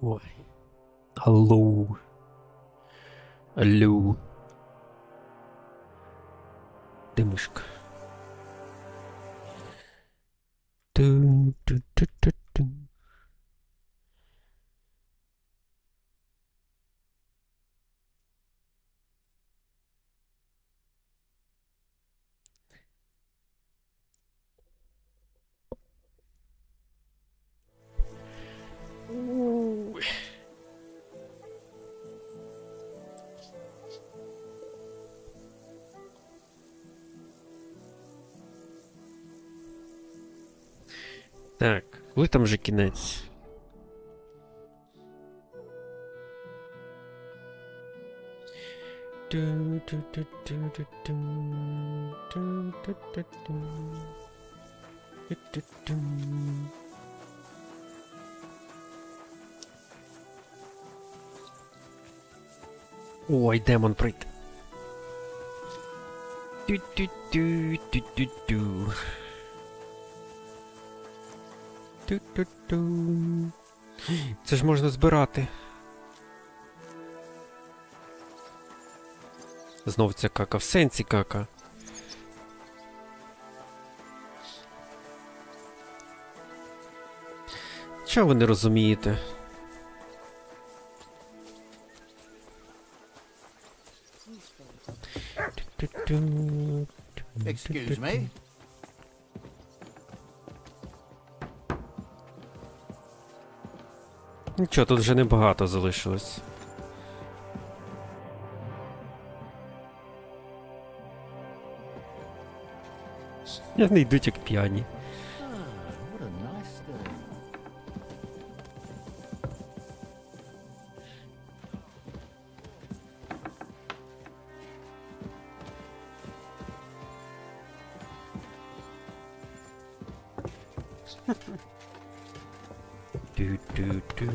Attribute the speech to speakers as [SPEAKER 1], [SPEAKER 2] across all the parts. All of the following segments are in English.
[SPEAKER 1] Ой. Алло. Алло. Де мишка? Ту-ту-ту-ту-ту. Ой. Так, коли там вже кінець? Ой, демон прийде. Ту-ту-ту-ту-ту-ту. Ту-ту-ту. Це ж можна збирати. Знов ця кака, в сенсі кака. Чого ви не розумієте?
[SPEAKER 2] Excuse me?
[SPEAKER 1] Нічого, тут вже небагато залишилось. Вони йдуть як п'яні.
[SPEAKER 2] What a nice day.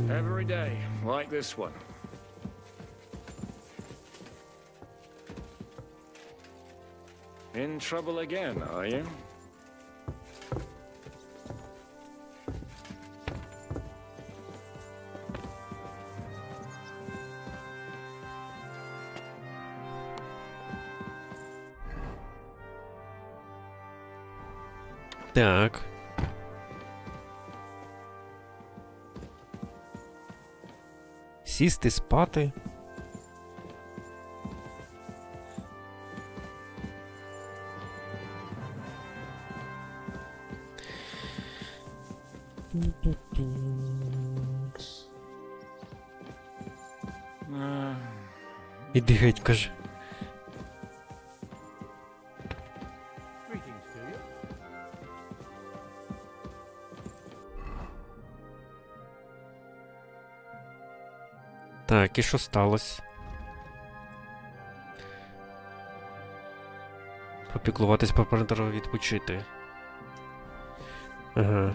[SPEAKER 3] Every day, like this one. In trouble again, are you?
[SPEAKER 1] Так. Сісти, спати. Іди геть, каже.
[SPEAKER 2] Greetings to you.
[SPEAKER 1] Так, і що сталося? Попіклуватись про партнера, відпочити. Ага.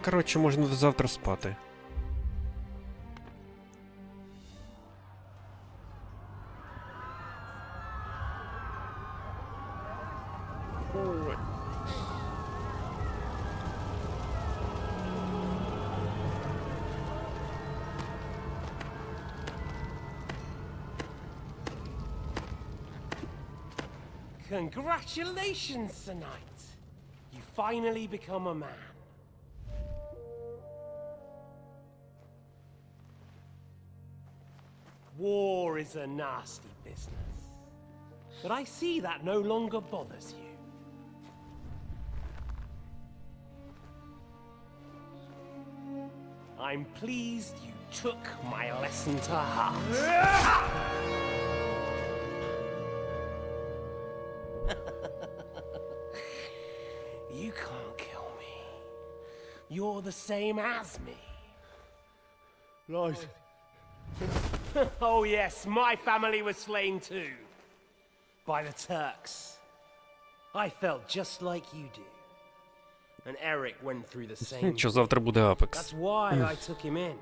[SPEAKER 1] Коротше, можна до завтра спати.
[SPEAKER 4] Congratulations, Sir Knight. You finally become a man. War is a nasty business. But I see that no longer bothers you. I'm pleased you took my lesson to heart. You can't kill me. You're the same as me.
[SPEAKER 2] Right.
[SPEAKER 4] Oh, yes, my family was slain too. By the Turks. I felt just like you do. And Eric went through the same.
[SPEAKER 1] Що завтра буде Апекс?
[SPEAKER 4] That's why I took him in.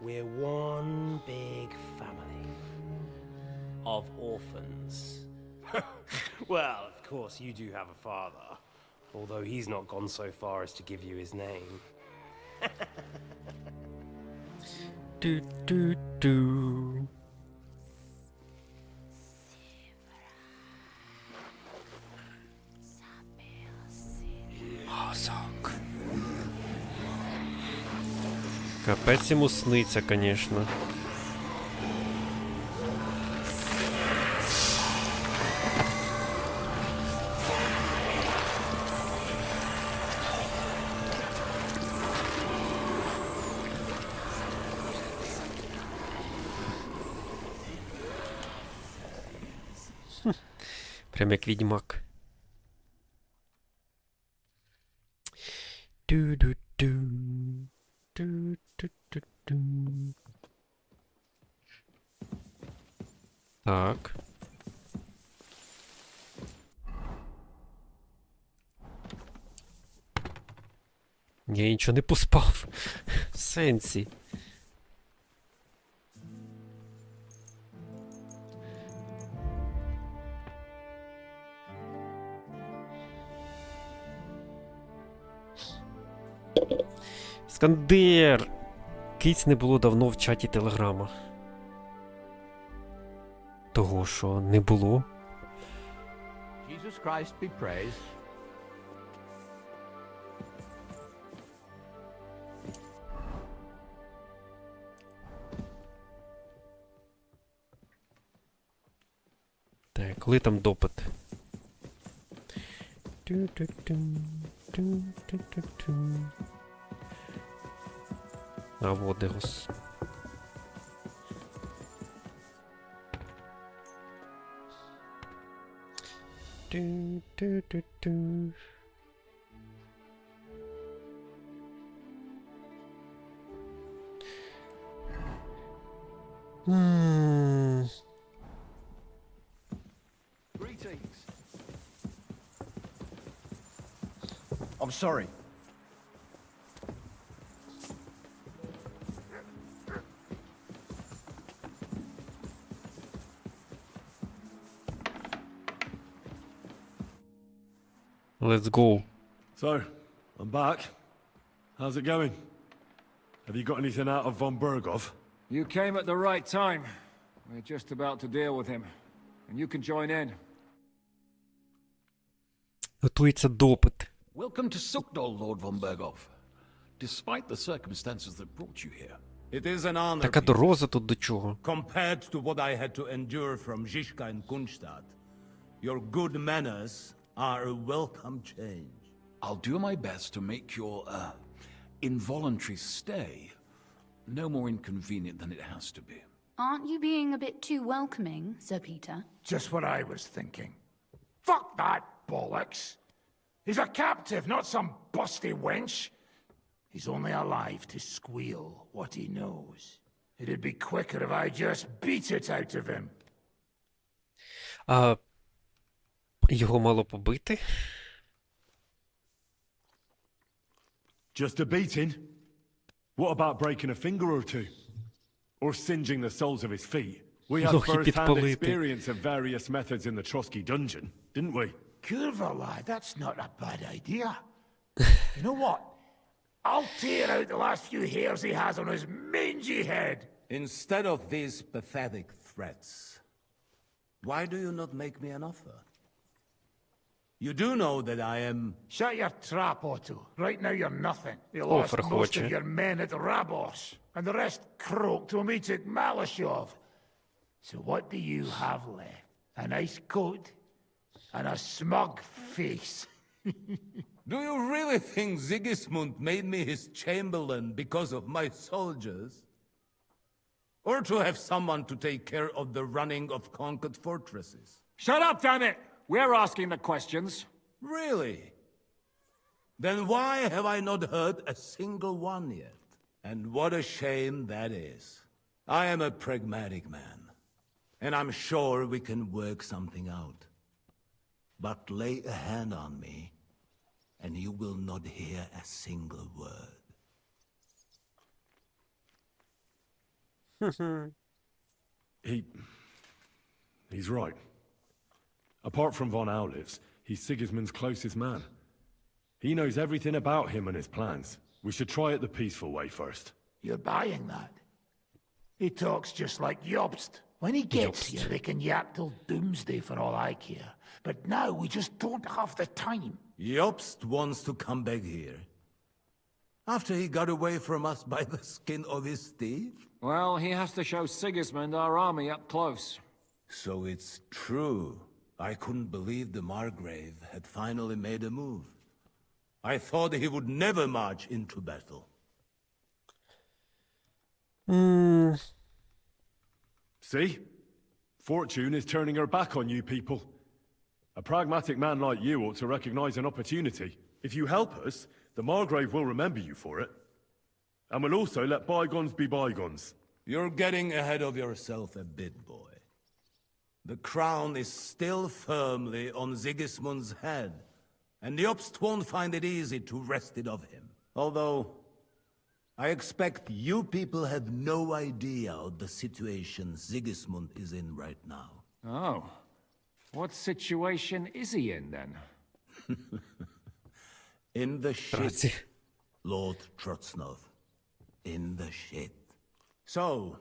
[SPEAKER 4] We're one big family. Of orphans. Well, of course, you do have a father. Although he's not gone so far as to give you his name.
[SPEAKER 1] Ту-ту-ту. Мозок. Капець йому сниться, конечно. Прям як відьмак. Ту-ду-ду. Ту-ту-ту-ту. Так. Я нічого не поспав. В сенсі. Іскандер! Киць не було давно в чаті Телеграма. Того, що не було.
[SPEAKER 2] Jesus Christ be praised.
[SPEAKER 1] Так, коли там допит? Ту-ту-ту, ту-ту-ту-ту. А, вот Дегос. Ту-ту-ту-ту.
[SPEAKER 2] Greetings. I'm sorry.
[SPEAKER 1] Let's go.
[SPEAKER 5] So, I'm back. How's it going? Have you got anything out of von Bergov?
[SPEAKER 3] You came at the right time. We're just about to deal with him. And you can join in.
[SPEAKER 1] Готується допит.
[SPEAKER 6] Welcome to Sukdol, Lord von Bergov. Despite the circumstances that brought you here.
[SPEAKER 7] It is an honor,
[SPEAKER 1] Така
[SPEAKER 7] Peter,
[SPEAKER 1] дороза тут до чого?
[SPEAKER 7] compared to what I had to endure from Zizka and Kunstadt. Your good manners are a welcome change.
[SPEAKER 6] I'll do my best to make your, involuntary stay no more inconvenient than it has to be.
[SPEAKER 8] Aren't you being a bit too welcoming, Sir Peter?
[SPEAKER 9] Just what I was thinking. Fuck that bollocks! He's a captive, not some busty wench. He's only alive to squeal what he knows. It'd be quicker if I just beat it out of him.
[SPEAKER 1] А його мало побити?
[SPEAKER 5] Just a beating? What about breaking a finger or two? Or singeing the soles of his feet? We had
[SPEAKER 1] Трохи
[SPEAKER 5] first-hand
[SPEAKER 1] підпалити.
[SPEAKER 5] experience of various methods in the Trotsky dungeon, didn't we?
[SPEAKER 9] Curva, lad, that's not a bad idea. You know what? I'll tear out the last few hairs he has on his mangy head.
[SPEAKER 7] Instead of these pathetic threats, why do you not make me an offer? You do know that I am...
[SPEAKER 9] Shut your trap, Otto. Right now you're nothing. You
[SPEAKER 1] Offer
[SPEAKER 9] lost most
[SPEAKER 1] хоче.
[SPEAKER 9] of your men at Rabos, and the rest croaked when we took Malashov. So what do you have left? A nice coat? And a smug face?
[SPEAKER 7] Do you really think Sigismund made me his chamberlain because of my soldiers? Or to have someone to take care of the running of conquered fortresses?
[SPEAKER 3] Shut up, damn it! We're asking the questions.
[SPEAKER 7] Really? Then why have I not heard a single one yet? And what a shame that is. I am a pragmatic man, and I'm sure we can work something out. But lay a hand on me, and you will not hear a single word.
[SPEAKER 5] He's right. Apart from von Aulif's, he's Sigismund's closest man. He knows everything about him and his plans. We should try it the peaceful way first.
[SPEAKER 9] You're buying that? He talks just like Jobst. When he gets here, they can yap till doomsday for all I care. But now we just don't have the time.
[SPEAKER 7] Jobst wants to come back here. After he got away from us by the skin of his teeth?
[SPEAKER 3] Well, he has to show Sigismund our army up close.
[SPEAKER 7] So it's true. I couldn't believe the Margrave had finally made a move. I thought he would never march into battle.
[SPEAKER 5] See? Fortune is turning her back on you people. A pragmatic man like you ought to recognize an opportunity. If you help us, the Margrave will remember you for it. And will also let bygones be bygones.
[SPEAKER 7] You're getting ahead of yourself a bit, boy. The crown is still firmly on Sigismund's head, and the Jobst won't find it easy to wrest it of him. Although, I expect you people have no idea of the situation Sigismund is in right now.
[SPEAKER 3] Oh. What situation is he in, then?
[SPEAKER 7] In the shit,
[SPEAKER 1] Grazie.
[SPEAKER 7] Lord Trotznov. In the shit. So,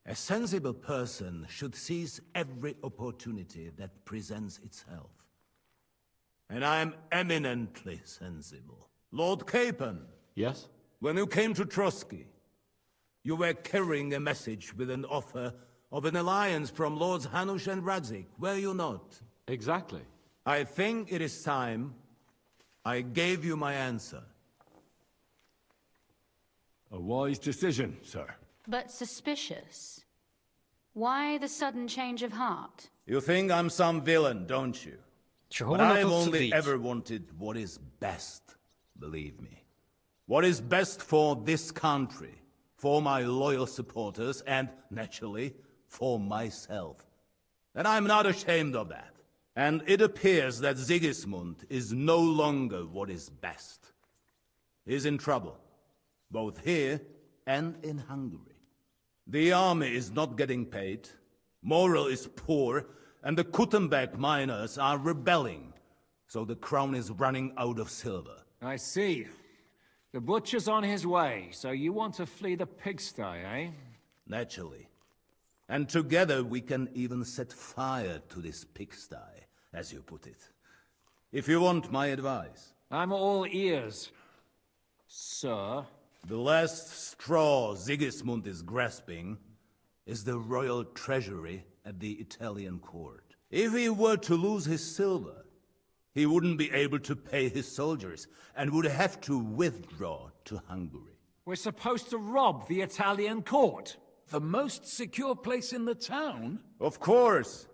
[SPEAKER 7] a sensible person should seize every opportunity that presents itself. And I am eminently sensible. Lord Capon.
[SPEAKER 10] Yes?
[SPEAKER 7] When you came to Trotsky, you were carrying a message with an offer of an alliance from Lords Hanush and Radzik, were you not?
[SPEAKER 10] Exactly.
[SPEAKER 7] I think it is time I gave you my answer.
[SPEAKER 5] A wise decision, sir.
[SPEAKER 8] But suspicious. Why the sudden change of heart?
[SPEAKER 7] You think I'm some villain, don't you?
[SPEAKER 1] Чого
[SPEAKER 7] But
[SPEAKER 1] вона
[SPEAKER 7] I've
[SPEAKER 1] тут
[SPEAKER 7] only
[SPEAKER 1] сидить?
[SPEAKER 7] ever wanted what is best, believe me. What is best for this country, for my loyal supporters, and, naturally, for myself. And I'm not ashamed of that. And it appears that Sigismund is no longer what is best. He's in trouble, both here and in Hungary. The army is not getting paid, morale is poor, and the Kuttenberg miners are rebelling, so the crown is running out of silver.
[SPEAKER 3] I see. The butcher's on his way, so you want to flee the pigsty, eh?
[SPEAKER 7] Naturally. And together we can even set fire to this pigsty, as you put it. If you want my advice.
[SPEAKER 3] I'm all ears, sir.
[SPEAKER 7] The last straw Sigismund is grasping is the royal treasury at the Italian court. If he were to lose his silver, he wouldn't be able to pay his soldiers and would have to withdraw to Hungary.
[SPEAKER 3] We're supposed to rob the Italian court.
[SPEAKER 6] The most secure place in the town?
[SPEAKER 7] Of course.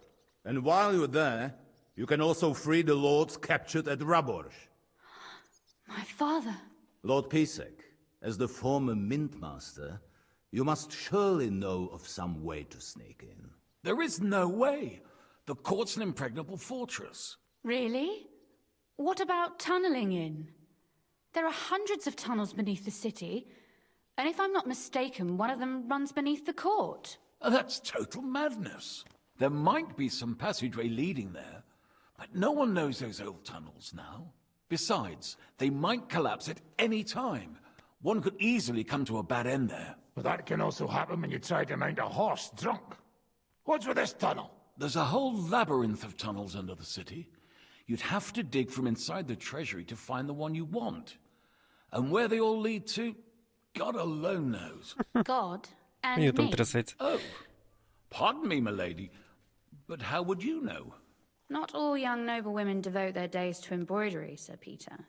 [SPEAKER 7] And while you're there, you can also free the lords captured at Raborz.
[SPEAKER 8] My father.
[SPEAKER 7] Lord Pisek, as the former mint master, you must surely know of some way to sneak in.
[SPEAKER 6] There is no way. The court's an impregnable fortress.
[SPEAKER 8] Really? What about tunneling in? There are hundreds of tunnels beneath the city, and if I'm not mistaken, one of them runs beneath the court.
[SPEAKER 6] That's total madness. There might be some passageway leading there, but no one knows those old tunnels now. Besides, they might collapse at any time. One could easily come to a bad end there.
[SPEAKER 9] But that can also happen when you try to mount a horse drunk. What's with this tunnel?
[SPEAKER 6] There's a whole labyrinth of tunnels under the city. You'd have to dig from inside the treasury to find the one you want. And where they all lead to, God alone knows.
[SPEAKER 8] God and
[SPEAKER 1] Мені там
[SPEAKER 8] me.
[SPEAKER 1] трясеться.
[SPEAKER 6] Oh, pardon me, milady, but how would you know?
[SPEAKER 8] Not all young noble women devote their days to embroidery, Sir Peter.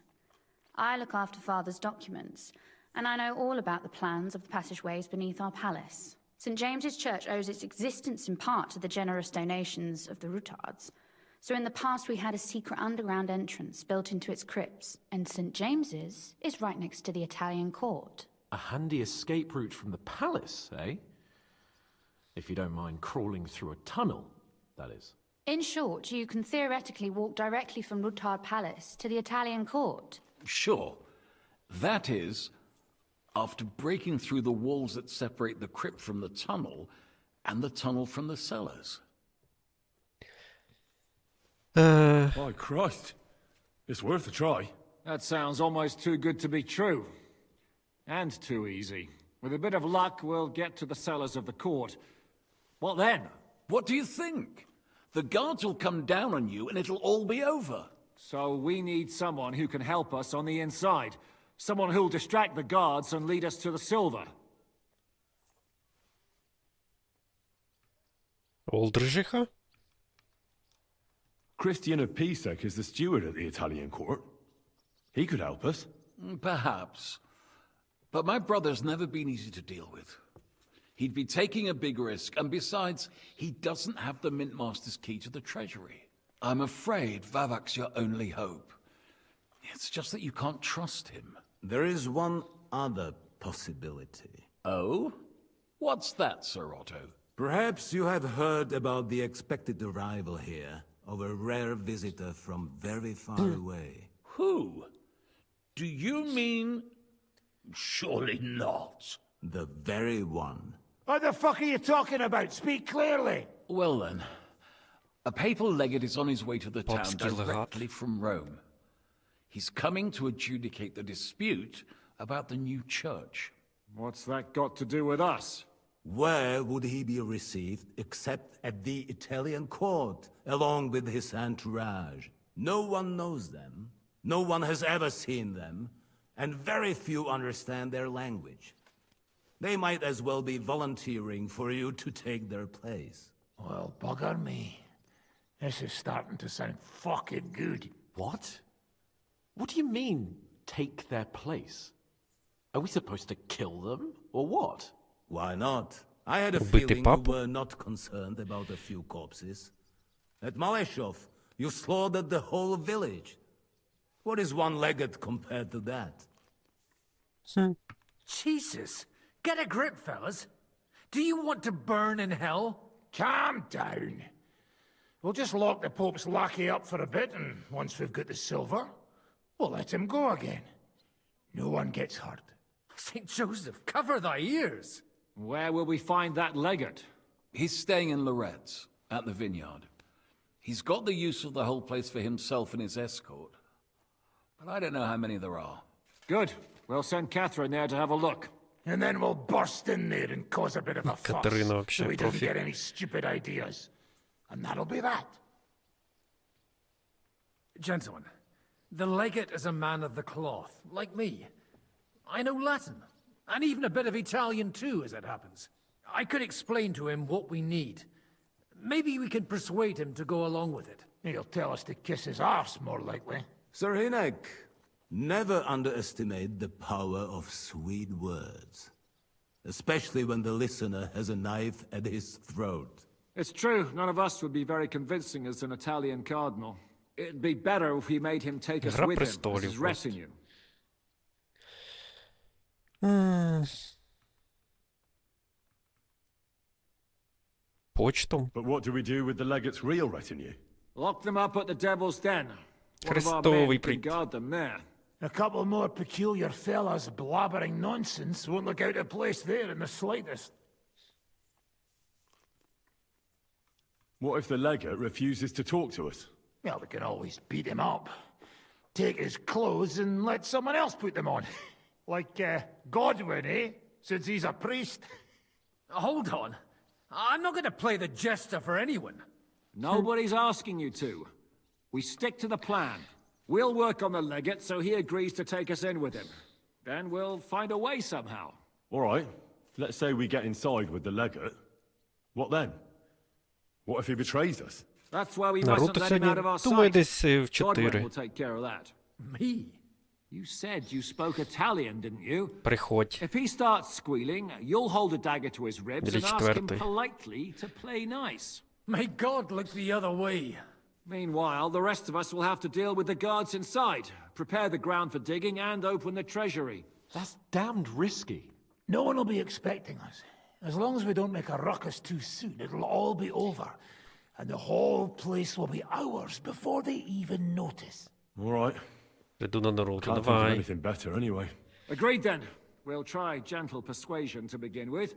[SPEAKER 8] I look after Father's documents, and I know all about the plans of the passageways beneath our palace. St. James's Church owes its existence in part to the generous donations of the Routards. So in the past we had a secret underground entrance built into its crypts, and St. James's is right next to the Italian court.
[SPEAKER 10] A handy escape route from the palace, eh? If you don't mind crawling through a tunnel, that is.
[SPEAKER 8] In short, you can theoretically walk directly from Ruttard Palace to the Italian court.
[SPEAKER 6] Sure. That is, after breaking through the walls that separate the crypt from the tunnel, and the tunnel from the cellars.
[SPEAKER 5] My Christ. It's worth a try.
[SPEAKER 3] That sounds almost too good to be true. And too easy. With a bit of luck, we'll get to the cellars of the court. What then?
[SPEAKER 6] What do you think? The guards will come down on you and it'll all be over.
[SPEAKER 3] So we need someone who can help us on the inside. Someone who'll distract the guards and lead us to the silver.
[SPEAKER 1] Олдржиха?
[SPEAKER 5] Christian of Pisek is the steward at the Italian court. He could help us.
[SPEAKER 6] Perhaps. But my brother's never been easy to deal with. He'd be taking a big risk, and besides, he doesn't have the Mint Master's key to the treasury. I'm afraid Vavak's your only hope. It's just that you can't trust him.
[SPEAKER 7] There is one other possibility.
[SPEAKER 6] Oh? What's that, Sir Otto?
[SPEAKER 7] Perhaps you have heard about the expected arrival here of a rare visitor from very far away.
[SPEAKER 6] Who? Do you mean... Surely not.
[SPEAKER 7] The very one.
[SPEAKER 9] What the fuck are you talking about? Speak clearly.
[SPEAKER 6] Well then, a papal legate is on his way to the town
[SPEAKER 1] Popski legat.
[SPEAKER 6] directly from Rome. He's coming to adjudicate the dispute about the new church.
[SPEAKER 3] What's that got to do with us?
[SPEAKER 7] Where would he be received except at the Italian court, along with his entourage? No one knows them, no one has ever seen them, and very few understand their language. They might as well be volunteering for you to take their place.
[SPEAKER 9] Well, bugger me. This is starting to sound fucking good.
[SPEAKER 10] What? What do you mean, take their place? Are we supposed to kill them, or what?
[SPEAKER 7] Why not? I had a
[SPEAKER 1] Убитый
[SPEAKER 7] feeling you
[SPEAKER 1] папу.
[SPEAKER 7] were not concerned about a few corpses. At Maleshov, you slaughtered the whole village. What is one legate compared to that?
[SPEAKER 9] Jesus. Get a grip, fellas. Do you want to burn in hell? Calm down. We'll just lock the Pope's lackey up for a bit, and once we've got the silver, we'll let him go again. No one gets hurt.
[SPEAKER 11] St. Joseph, cover thy ears!
[SPEAKER 3] Where will we find that legate?
[SPEAKER 6] He's staying in Loretz, at the vineyard. He's got the use of the whole place for himself and his escort. But I don't know how many there are.
[SPEAKER 3] Good. We'll send Catherine there to have a look.
[SPEAKER 9] And then we'll burst in there and cause a bit of a fuss,
[SPEAKER 1] Катерина вообще
[SPEAKER 9] so he doesn't
[SPEAKER 1] профи.
[SPEAKER 9] get any stupid ideas. And that'll be that.
[SPEAKER 11] Gentlemen, the legate is a man of the cloth, like me. I know Latin, and even a bit of Italian too, as it happens. I could explain to him what we need. Maybe we can persuade him to go along with it.
[SPEAKER 9] He'll tell us to kiss his arse, more likely.
[SPEAKER 7] Sir Hinek, never underestimate the power of sweet words. Especially when the listener has a knife at his throat.
[SPEAKER 3] It's true, none of us would be very convincing as an Italian cardinal. It'd be better if we made him take us
[SPEAKER 1] Игра
[SPEAKER 3] with him as
[SPEAKER 1] престолов
[SPEAKER 3] his
[SPEAKER 1] просто.
[SPEAKER 3] retinue.
[SPEAKER 1] Почту.
[SPEAKER 5] But what do we do with the legate's real retinue?
[SPEAKER 3] Lock them up at the Devil's Den. One of our
[SPEAKER 1] Крестовый
[SPEAKER 3] men can
[SPEAKER 1] прикид.
[SPEAKER 3] guard them there.
[SPEAKER 9] A couple more peculiar fellas blabbering nonsense won't look out of place there in the slightest.
[SPEAKER 5] What if the legate refuses to talk to us?
[SPEAKER 9] Well, we can always beat him up. Take his clothes and let someone else put them on. Like, Godwin, eh? Since he's a priest.
[SPEAKER 11] Hold on. I'm not going to play the jester for anyone.
[SPEAKER 3] Nobody's asking you to. We stick to the plan. We'll work on the legate so he agrees to take us in with him. Then we'll find a way somehow.
[SPEAKER 5] All right, let's say we get inside with the legate. What then? What if he betrays us?
[SPEAKER 3] That's why we mustn't
[SPEAKER 1] Наруто
[SPEAKER 3] let him out
[SPEAKER 1] сьогодні
[SPEAKER 3] of our
[SPEAKER 1] думаю
[SPEAKER 3] sight.
[SPEAKER 1] десь в
[SPEAKER 3] Godwin
[SPEAKER 1] 4.
[SPEAKER 3] will take care of that.
[SPEAKER 11] Me?
[SPEAKER 3] You said you spoke Italian, didn't you?
[SPEAKER 1] Приходь.
[SPEAKER 3] If he starts squealing, you'll hold a dagger to his ribs
[SPEAKER 1] Или
[SPEAKER 3] and ask him
[SPEAKER 1] четвертый.
[SPEAKER 3] politely to play nice.
[SPEAKER 11] May God look the other way.
[SPEAKER 3] Meanwhile, the rest of us will have to deal with the guards inside, prepare the ground for digging, and open the treasury.
[SPEAKER 10] That's damned risky.
[SPEAKER 9] No one will be expecting us. As long as we don't make a ruckus too soon, it'll all be over. And the whole place will be ours before they even notice.
[SPEAKER 5] All right.
[SPEAKER 1] Іду на дорогу,
[SPEAKER 5] Can't think of
[SPEAKER 1] давай.
[SPEAKER 5] anything better anyway.
[SPEAKER 3] Agreed then. We'll try gentle persuasion to begin with.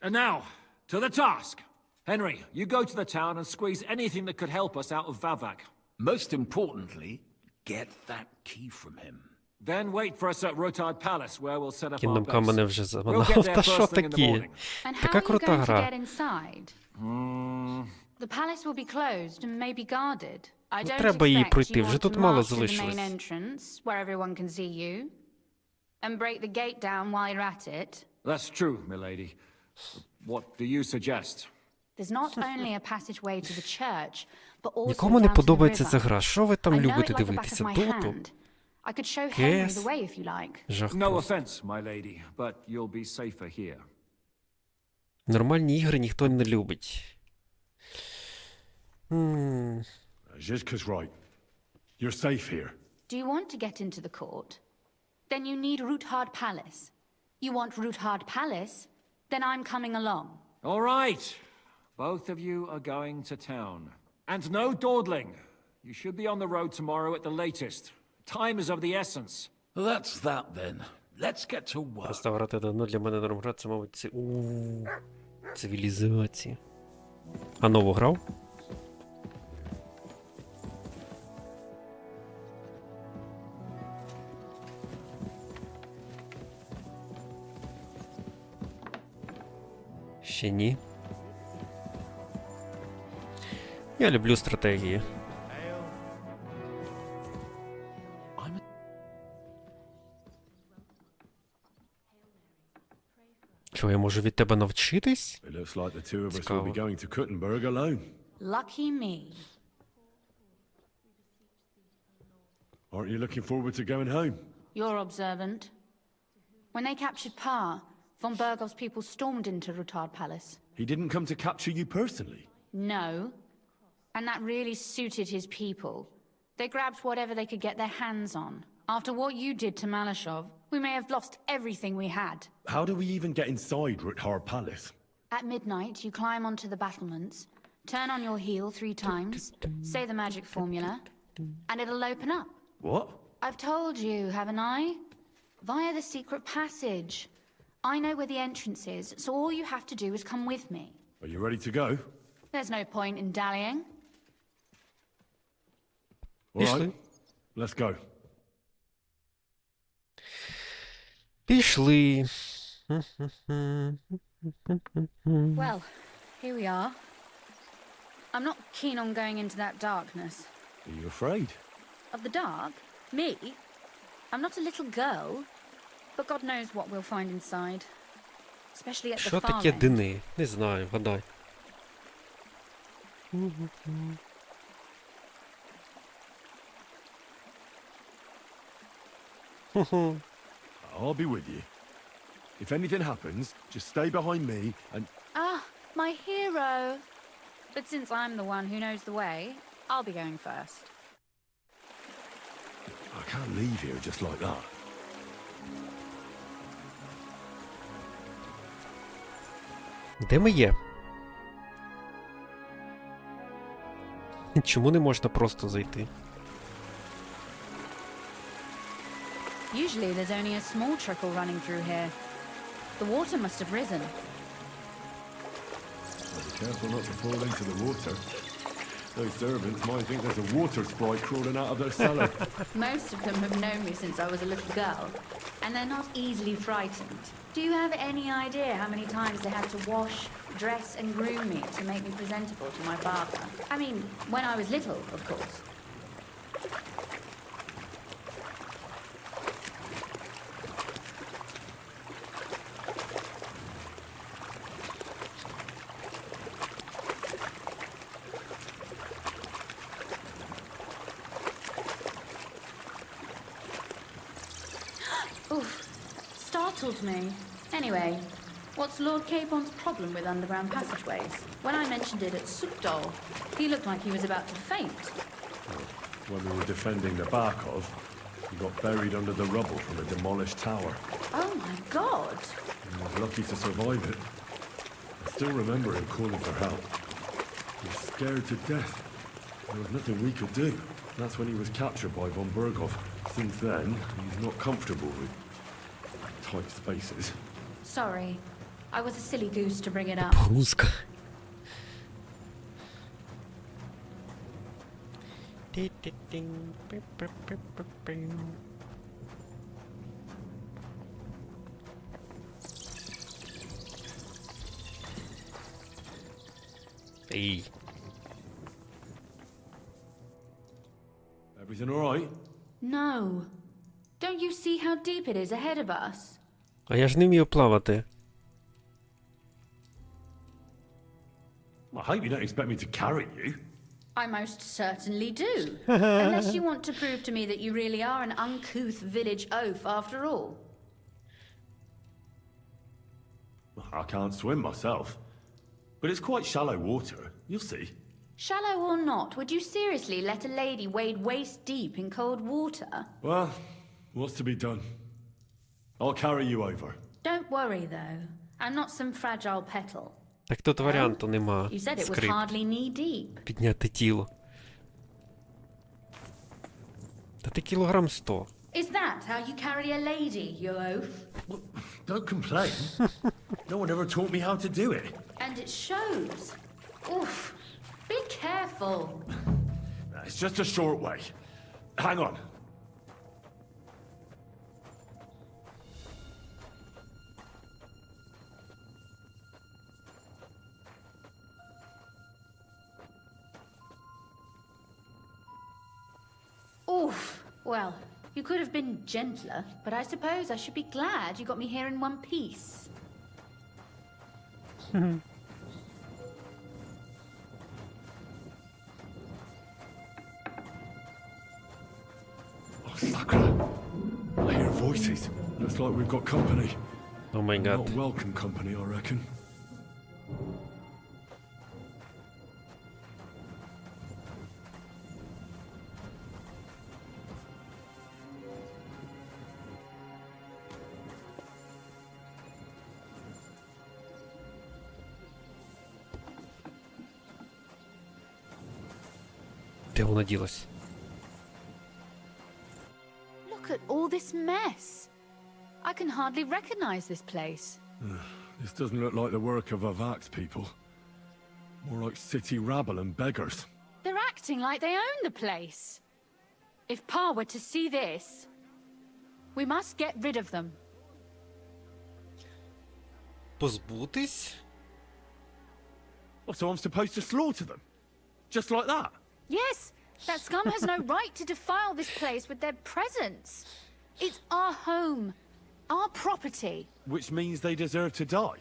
[SPEAKER 3] And now, to the task. Henry, you go to the town and squeeze anything that could help us out of Vavak.
[SPEAKER 6] Most importantly, get that key from him.
[SPEAKER 3] Then wait for us at Rotard Palace, where we'll set up our
[SPEAKER 1] Кінгдом мене
[SPEAKER 3] base.
[SPEAKER 1] вже
[SPEAKER 3] We'll
[SPEAKER 1] заманав.
[SPEAKER 3] get there
[SPEAKER 1] Та що
[SPEAKER 3] first thing in the
[SPEAKER 1] таке?
[SPEAKER 3] morning.
[SPEAKER 8] And how
[SPEAKER 1] Така
[SPEAKER 8] are you
[SPEAKER 1] крута
[SPEAKER 8] going to
[SPEAKER 1] гра.
[SPEAKER 8] get inside? The palace will be closed and maybe guarded. I don't
[SPEAKER 1] треба її
[SPEAKER 8] expect
[SPEAKER 1] пройти,
[SPEAKER 8] you
[SPEAKER 1] вже
[SPEAKER 8] want
[SPEAKER 1] тут
[SPEAKER 8] to
[SPEAKER 1] мало
[SPEAKER 8] march to the main
[SPEAKER 1] залишилось.
[SPEAKER 8] entrance, where everyone can see you, and break the gate down while you're at it.
[SPEAKER 3] That's true, milady. What do you suggest?
[SPEAKER 8] There's not only a passageway to the church, but also
[SPEAKER 1] Нікому не
[SPEAKER 8] down to the
[SPEAKER 1] подобається
[SPEAKER 8] river.
[SPEAKER 1] ця гра. Що ви
[SPEAKER 8] I
[SPEAKER 1] там
[SPEAKER 8] know
[SPEAKER 1] любите
[SPEAKER 8] it like the back
[SPEAKER 1] дивитися?
[SPEAKER 8] of my
[SPEAKER 1] Доту?
[SPEAKER 8] hand. I could show Henry
[SPEAKER 1] Кес?
[SPEAKER 8] the way if you like.
[SPEAKER 1] Жах
[SPEAKER 3] No
[SPEAKER 1] просто.
[SPEAKER 3] offense, my lady, but you'll be safer here.
[SPEAKER 1] Нормальні ігри ніхто не любить.
[SPEAKER 5] Zhizka's right. You're safe here.
[SPEAKER 8] Do you want to get into the court? Then you need Roothard Palace. You want Roothard Palace? Then I'm coming along.
[SPEAKER 3] All right. Both of you are going to town. And no dawdling. You should be on the road tomorrow at the latest. Time is of the essence.
[SPEAKER 6] That's that then. Let's get to work.
[SPEAKER 1] Просто грати давно для мене норм гра, це, мабуть, це... Цивілізація. А нову грав? Ще ні. Я люблю стратегії. Що, я можу від тебе навчитись?
[SPEAKER 5] It looks like the two of us will be
[SPEAKER 1] Цікаво.
[SPEAKER 5] going to Kuttenberg alone.
[SPEAKER 8] Lucky me.
[SPEAKER 5] Aren't you looking forward to going home?
[SPEAKER 8] You're observant. When they captured Pa, von Bergov's people stormed into Rutard Palace.
[SPEAKER 5] He didn't come to capture you personally.
[SPEAKER 8] No. And that really suited his people. They grabbed whatever they could get their hands on. After what you did to Malashov, we may have lost everything we had.
[SPEAKER 5] How do we even get inside Ruthar Palace?
[SPEAKER 8] At midnight, you climb onto the battlements, turn on your heel 3 times, say the magic formula, and it'll open up.
[SPEAKER 5] What?
[SPEAKER 8] I've told you, haven't I? Via the secret passage. I know where the entrance is, so all you have to do is come with me.
[SPEAKER 5] Are you ready to go?
[SPEAKER 8] There's no point in dallying.
[SPEAKER 5] All right. Let's go.
[SPEAKER 1] Пішли.
[SPEAKER 8] Well, here we are. I'm not keen on going into that darkness.
[SPEAKER 5] Are you afraid?
[SPEAKER 8] Of the dark? Me? I'm not a little girl, but God knows what we'll find inside. Especially at the
[SPEAKER 1] Що
[SPEAKER 8] far
[SPEAKER 1] таке
[SPEAKER 8] end.
[SPEAKER 1] дини? Не знаю, гадай.
[SPEAKER 5] I'll be with you. If anything happens, just stay behind me and...
[SPEAKER 8] Ah, my hero! But since I'm the one who knows the way, I'll be going first.
[SPEAKER 5] I can't leave here just like that.
[SPEAKER 1] Де ми є? Чому не можна просто зайти?
[SPEAKER 8] Usually there's only a small trickle running through here. The water must have risen.
[SPEAKER 5] Well, be careful not to fall into the water. Those servants might think there's a water sprite crawling out of their cellar.
[SPEAKER 8] Most of them have known me since I was a little girl, and they're not easily frightened. Do you have any idea how many times they had to wash, dress, and groom me to make me presentable to my father? I mean, when I was little, of course. Oof, startled me. Anyway, what's Lord Capon's problem with underground passageways? When I mentioned it at Sukdol, he looked like he was about to faint.
[SPEAKER 5] When we were defending the Barkov, He got buried under the rubble from a demolished tower.
[SPEAKER 8] Oh my god!
[SPEAKER 5] He was lucky to survive it. I still remember him calling for help. He was scared to death. There was nothing we could do. That's when he was captured by von Berghoff. Since then, he's not comfortable with tight spaces.
[SPEAKER 8] Sorry. I was a silly goose to bring it up.
[SPEAKER 1] Погрузка. Ей.
[SPEAKER 5] Everything all right?
[SPEAKER 8] No. Don't you see how deep it is ahead of us?
[SPEAKER 1] А я ж не вмію плавати.
[SPEAKER 5] I hope you don't expect me to carry you.
[SPEAKER 8] I most certainly do. Unless you want to prove to me that you really are an uncouth village oaf after all.
[SPEAKER 5] I can't swim myself. But it's quite shallow water. You'll see.
[SPEAKER 8] Shallow or not, would you seriously let a lady wade waist deep in cold water?
[SPEAKER 5] Well, what's to be done? I'll carry you over.
[SPEAKER 8] Don't worry, though. I'm not some fragile petal.
[SPEAKER 1] Так тут варіанту нема.
[SPEAKER 8] You said it was
[SPEAKER 1] Скрип.
[SPEAKER 8] hardly knee-deep.
[SPEAKER 1] Підняти тіло. Та ти кілограм 100.
[SPEAKER 8] Is that how you carry a lady, you oaf?
[SPEAKER 5] Well, don't complain. No one ever taught me how to do it.
[SPEAKER 8] And it shows. Oof. Be careful.
[SPEAKER 5] It's just a short way. Hang on.
[SPEAKER 8] Oof. Well, you could have been gentler, but I suppose I should be glad you got me here in one piece.
[SPEAKER 5] Oh, Sakura. I hear voices. Looks like we've got company.
[SPEAKER 1] О май гад.
[SPEAKER 5] Not welcome company, I reckon.
[SPEAKER 1] Де вона ділась?
[SPEAKER 8] Look at all this mess. I can hardly recognize this place.
[SPEAKER 5] This doesn't look like the work of Avak's people. More like city rabble and beggars.
[SPEAKER 8] They're acting like they own the place. If Pa were to see this, we must get rid of them.
[SPEAKER 1] Позбутись?
[SPEAKER 5] Oh, so I'm supposed to slaughter them? Just like that?
[SPEAKER 8] Yes, that scum has no right to defile this place with their presence. It's our home, our property.
[SPEAKER 5] Which means they deserve to die.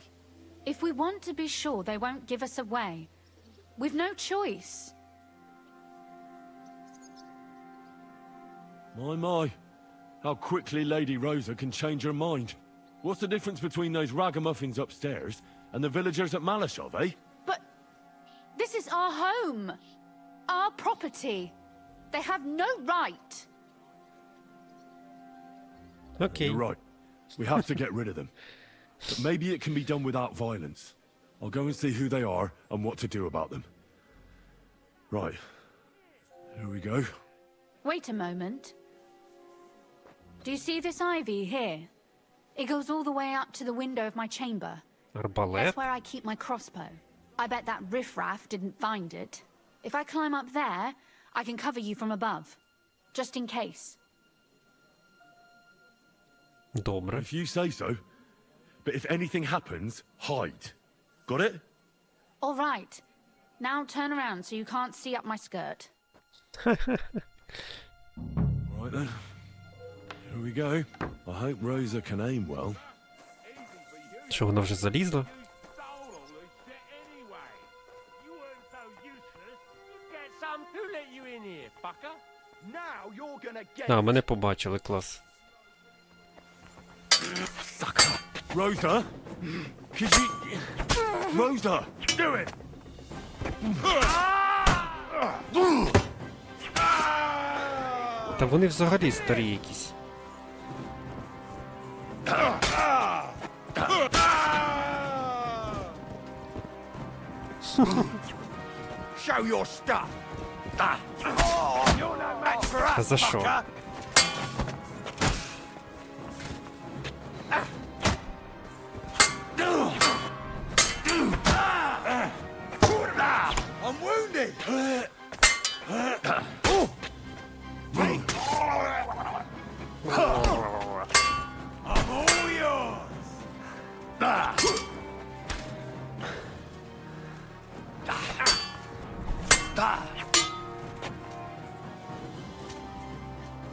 [SPEAKER 8] If we want to be sure they won't give us away, we've no choice.
[SPEAKER 5] My. How quickly Lady Rosa can change her mind. What's the difference between those ragamuffins upstairs and the villagers at Malashov, eh?
[SPEAKER 8] But this is our home, our property. They have no right.
[SPEAKER 1] Окей.
[SPEAKER 5] You're right. We have to get rid of them. But maybe it can be done without violence. I'll go and see who they are and what to do about them. Right. Here we go.
[SPEAKER 8] Wait a moment. Do you see this ivy here? It goes all the way up to the window of my chamber.
[SPEAKER 1] Арбалет?
[SPEAKER 8] That's where I keep my crossbow. I bet that riffraff didn't find it. If I climb up there, I can cover you from above. Just in case.
[SPEAKER 1] Добре.
[SPEAKER 5] If you say so. But if anything happens, hide. Got it?
[SPEAKER 8] All right. Now turn around so you can't see up my skirt.
[SPEAKER 5] Right then. Here we go. I hope Rosa can aim well.
[SPEAKER 1] Що, вона вже залізла? А, мене побачили, клас.
[SPEAKER 5] Sucker! Rosa! Could you... Rosa! Do it!
[SPEAKER 1] Та вони взагалі старі якісь.
[SPEAKER 9] Show your stuff. You're no match for us,
[SPEAKER 1] Та за що?
[SPEAKER 9] fucker. I'm wounded. I'm all yours.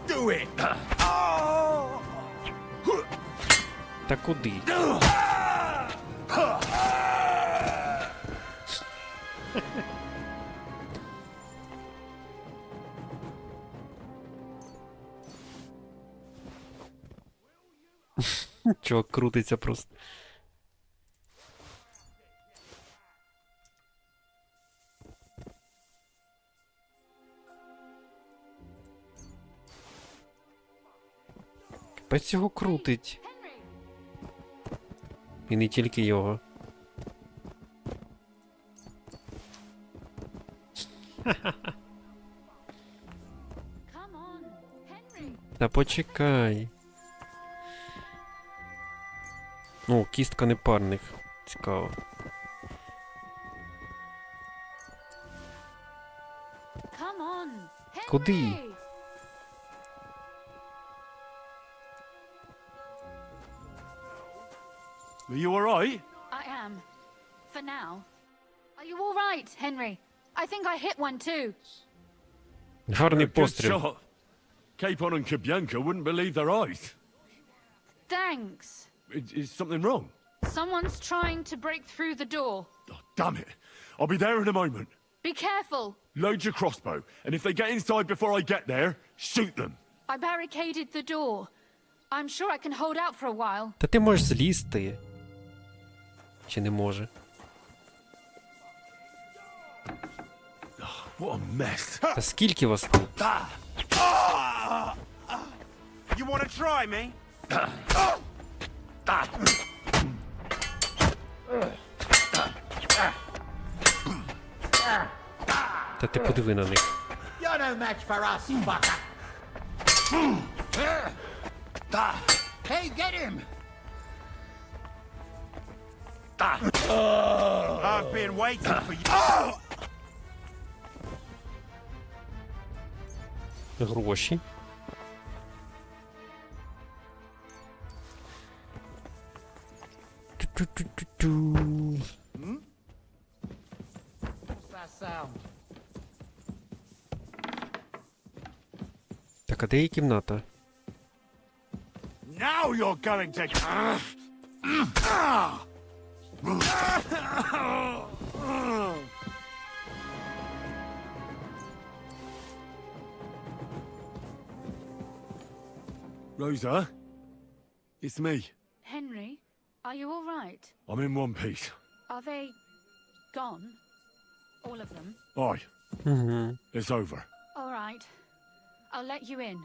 [SPEAKER 9] Do it.
[SPEAKER 1] Та куди? Чувак крутиться просто. Капець його крутить. І не тільки його. Та почекай. О, кістка непарних. Цікаво. Куди?
[SPEAKER 5] Are you alright?
[SPEAKER 8] I am. For now. Are you all right, Henry? I think I hit one too.
[SPEAKER 1] Гарний
[SPEAKER 5] Good
[SPEAKER 1] постріл.
[SPEAKER 5] shot. Capon and Kabianka wouldn't believe their eyes.
[SPEAKER 8] Thanks.
[SPEAKER 5] Is something wrong?
[SPEAKER 8] Someone's trying to break through the door.
[SPEAKER 5] Oh, damn it. I'll be there in a moment.
[SPEAKER 8] Be careful.
[SPEAKER 5] Load your crossbow, and if they get inside before I get there, shoot them.
[SPEAKER 8] I barricaded the door. I'm sure I can hold out for a while.
[SPEAKER 1] Та ти можеш злізти. Чи не може?
[SPEAKER 5] What a mess.
[SPEAKER 1] Та скільки вас тут?
[SPEAKER 9] You want to try me?
[SPEAKER 1] Та ти подиви на них.
[SPEAKER 9] You're no match for us, fucker. Hey, get him! I've been waiting for you.
[SPEAKER 1] Гроші. Ту-ту-ту-ту-ту.
[SPEAKER 9] What's that sound?
[SPEAKER 1] Так, а де є кімната?
[SPEAKER 9] Now you're going to...
[SPEAKER 5] Rosa? It's me.
[SPEAKER 8] Henry, are you all right?
[SPEAKER 5] I'm in one piece.
[SPEAKER 8] Are they gone? All of them?
[SPEAKER 5] Aye.
[SPEAKER 1] Угу.
[SPEAKER 5] It's over.
[SPEAKER 8] All right. I'll let you in.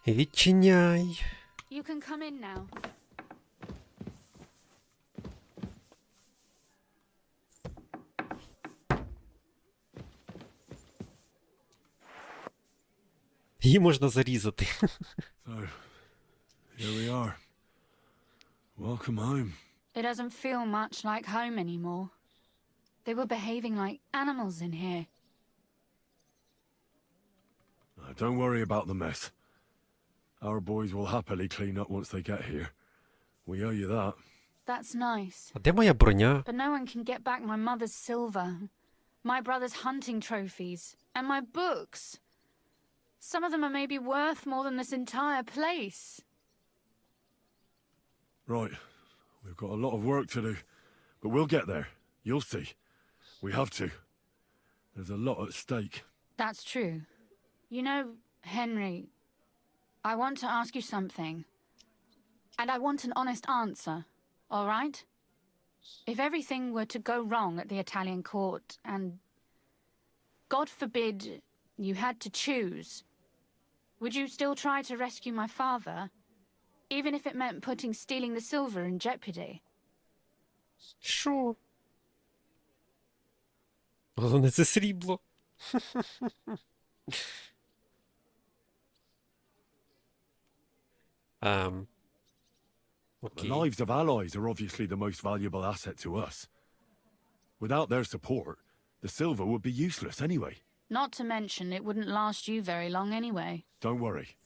[SPEAKER 1] Відчиняй.
[SPEAKER 8] You can come in now.
[SPEAKER 1] Її можна зарізати.
[SPEAKER 5] So, here we are. Welcome home.
[SPEAKER 8] It doesn't feel much like home anymore. They were behaving like animals in here.
[SPEAKER 5] Don't worry about the mess. Our boys will happily clean up once they get here. We owe you that.
[SPEAKER 8] That's nice.
[SPEAKER 1] А де моя броня?
[SPEAKER 8] But no one can get back my mother's silver, my brother's hunting trophies, and my books. Some of them are maybe worth more than this entire place.
[SPEAKER 5] Right. We've got a lot of work to do. But we'll get there. You'll see. We have to. There's a lot at stake.
[SPEAKER 8] That's true. You know, Henry, I want to ask you something. And I want an honest answer, all right? If everything were to go wrong at the Italian court, and God forbid you had to choose, Would you still try to rescue my father? Even if it meant putting stealing the silver in jeopardy?
[SPEAKER 1] Що? Головне, це срібло.
[SPEAKER 5] The
[SPEAKER 1] Окей.
[SPEAKER 5] lives of allies are obviously the most valuable asset to us. Without their support, the silver would be useless anyway.
[SPEAKER 8] Not to mention, it wouldn't last you very long anyway.
[SPEAKER 5] Don't worry.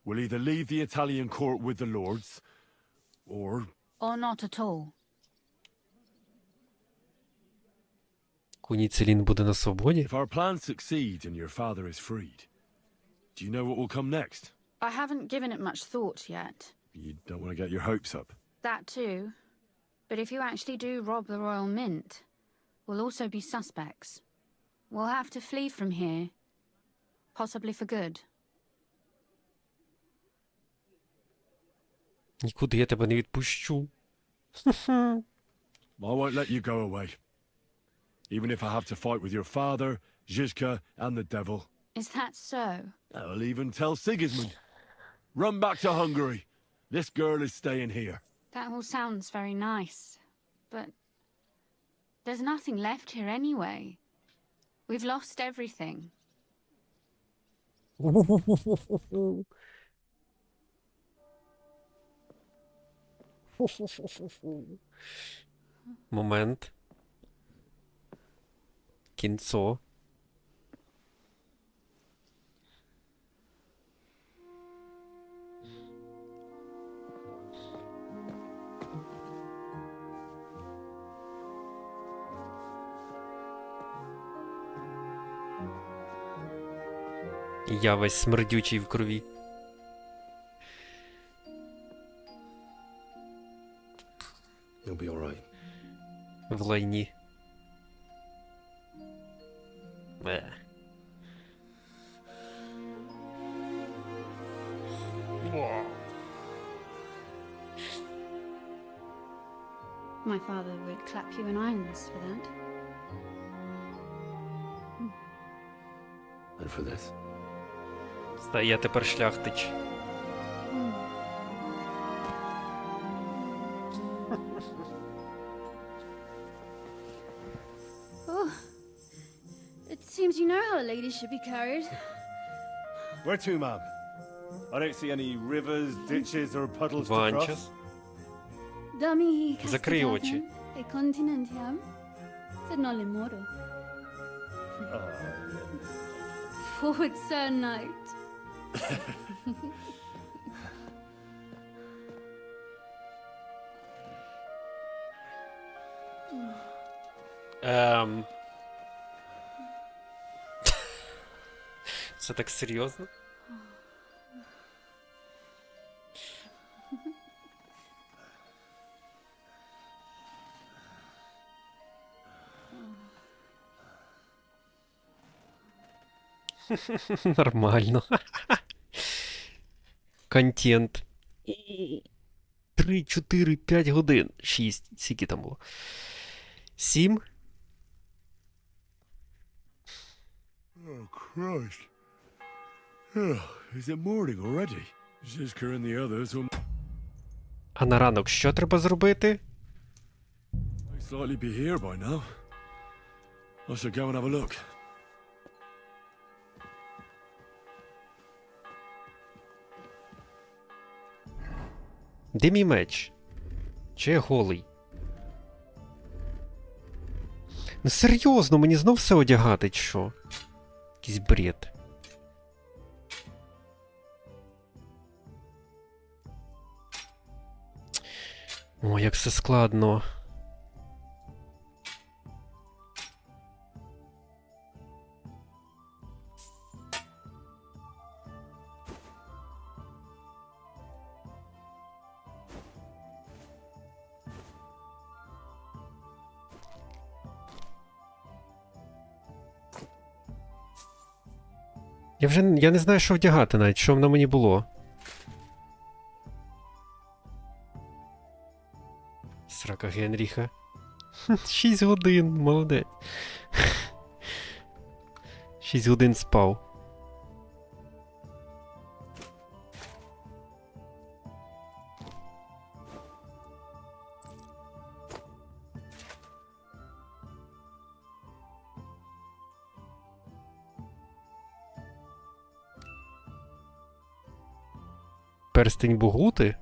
[SPEAKER 5] We'll either leave the Italian court with the lords, or...
[SPEAKER 8] Or not at all.
[SPEAKER 1] Куніцелін буде на свободі?
[SPEAKER 5] If our plans succeed and your father is freed, do you know what will come next?
[SPEAKER 8] I haven't given it much thought yet.
[SPEAKER 5] You don't want to get your hopes up.
[SPEAKER 8] That too. But if you actually do rob the Royal Mint, we'll also be suspects. We'll have to flee from here. Possibly for good.
[SPEAKER 1] Нікуди я тебе не відпущу.
[SPEAKER 5] I won't let you go away. Even if I have to fight with your father, Zizka, and the devil.
[SPEAKER 8] Is that so?
[SPEAKER 5] I'll even tell Sigismund. Run back to Hungary. This girl is staying here.
[SPEAKER 8] That all sounds very nice. But there's nothing left here anyway. We've lost everything.
[SPEAKER 1] Момент. Кінцо. І я весь смердючий в крові.
[SPEAKER 5] You'll be all right.
[SPEAKER 1] В лайні.
[SPEAKER 8] My father would clap you in irons for that.
[SPEAKER 5] And for this?
[SPEAKER 1] Я тепер шляхтич.
[SPEAKER 8] Oh, it seems you know how a lady should be carried.
[SPEAKER 5] Where to, ma'am? I don't see any rivers, ditches, or puddles to cross.
[SPEAKER 1] Ванчас.
[SPEAKER 8] Dammi
[SPEAKER 1] Закрий очі.
[SPEAKER 8] e continentiam, sed non le moro. Forward, Sir Knight.
[SPEAKER 1] Це так серйозно? Нормально. Контент. 3, 4, 5 годин. 6. Скільки там було? 7?
[SPEAKER 5] Oh, Christ. Oh, is it morning already? Zizka and the others will
[SPEAKER 1] А на ранок що треба зробити?
[SPEAKER 5] most likely be here by now. I should go and have a look.
[SPEAKER 1] Де мій меч? Чи я голий? Ну серйозно, мені знов все одягати, чи що? Якийсь бред. О, як все складно. Я не знаю, що вдягати навіть, що на мені було. Срака Генріха. 6 годин, молодець. 6 годин спав. Перстень Бугути?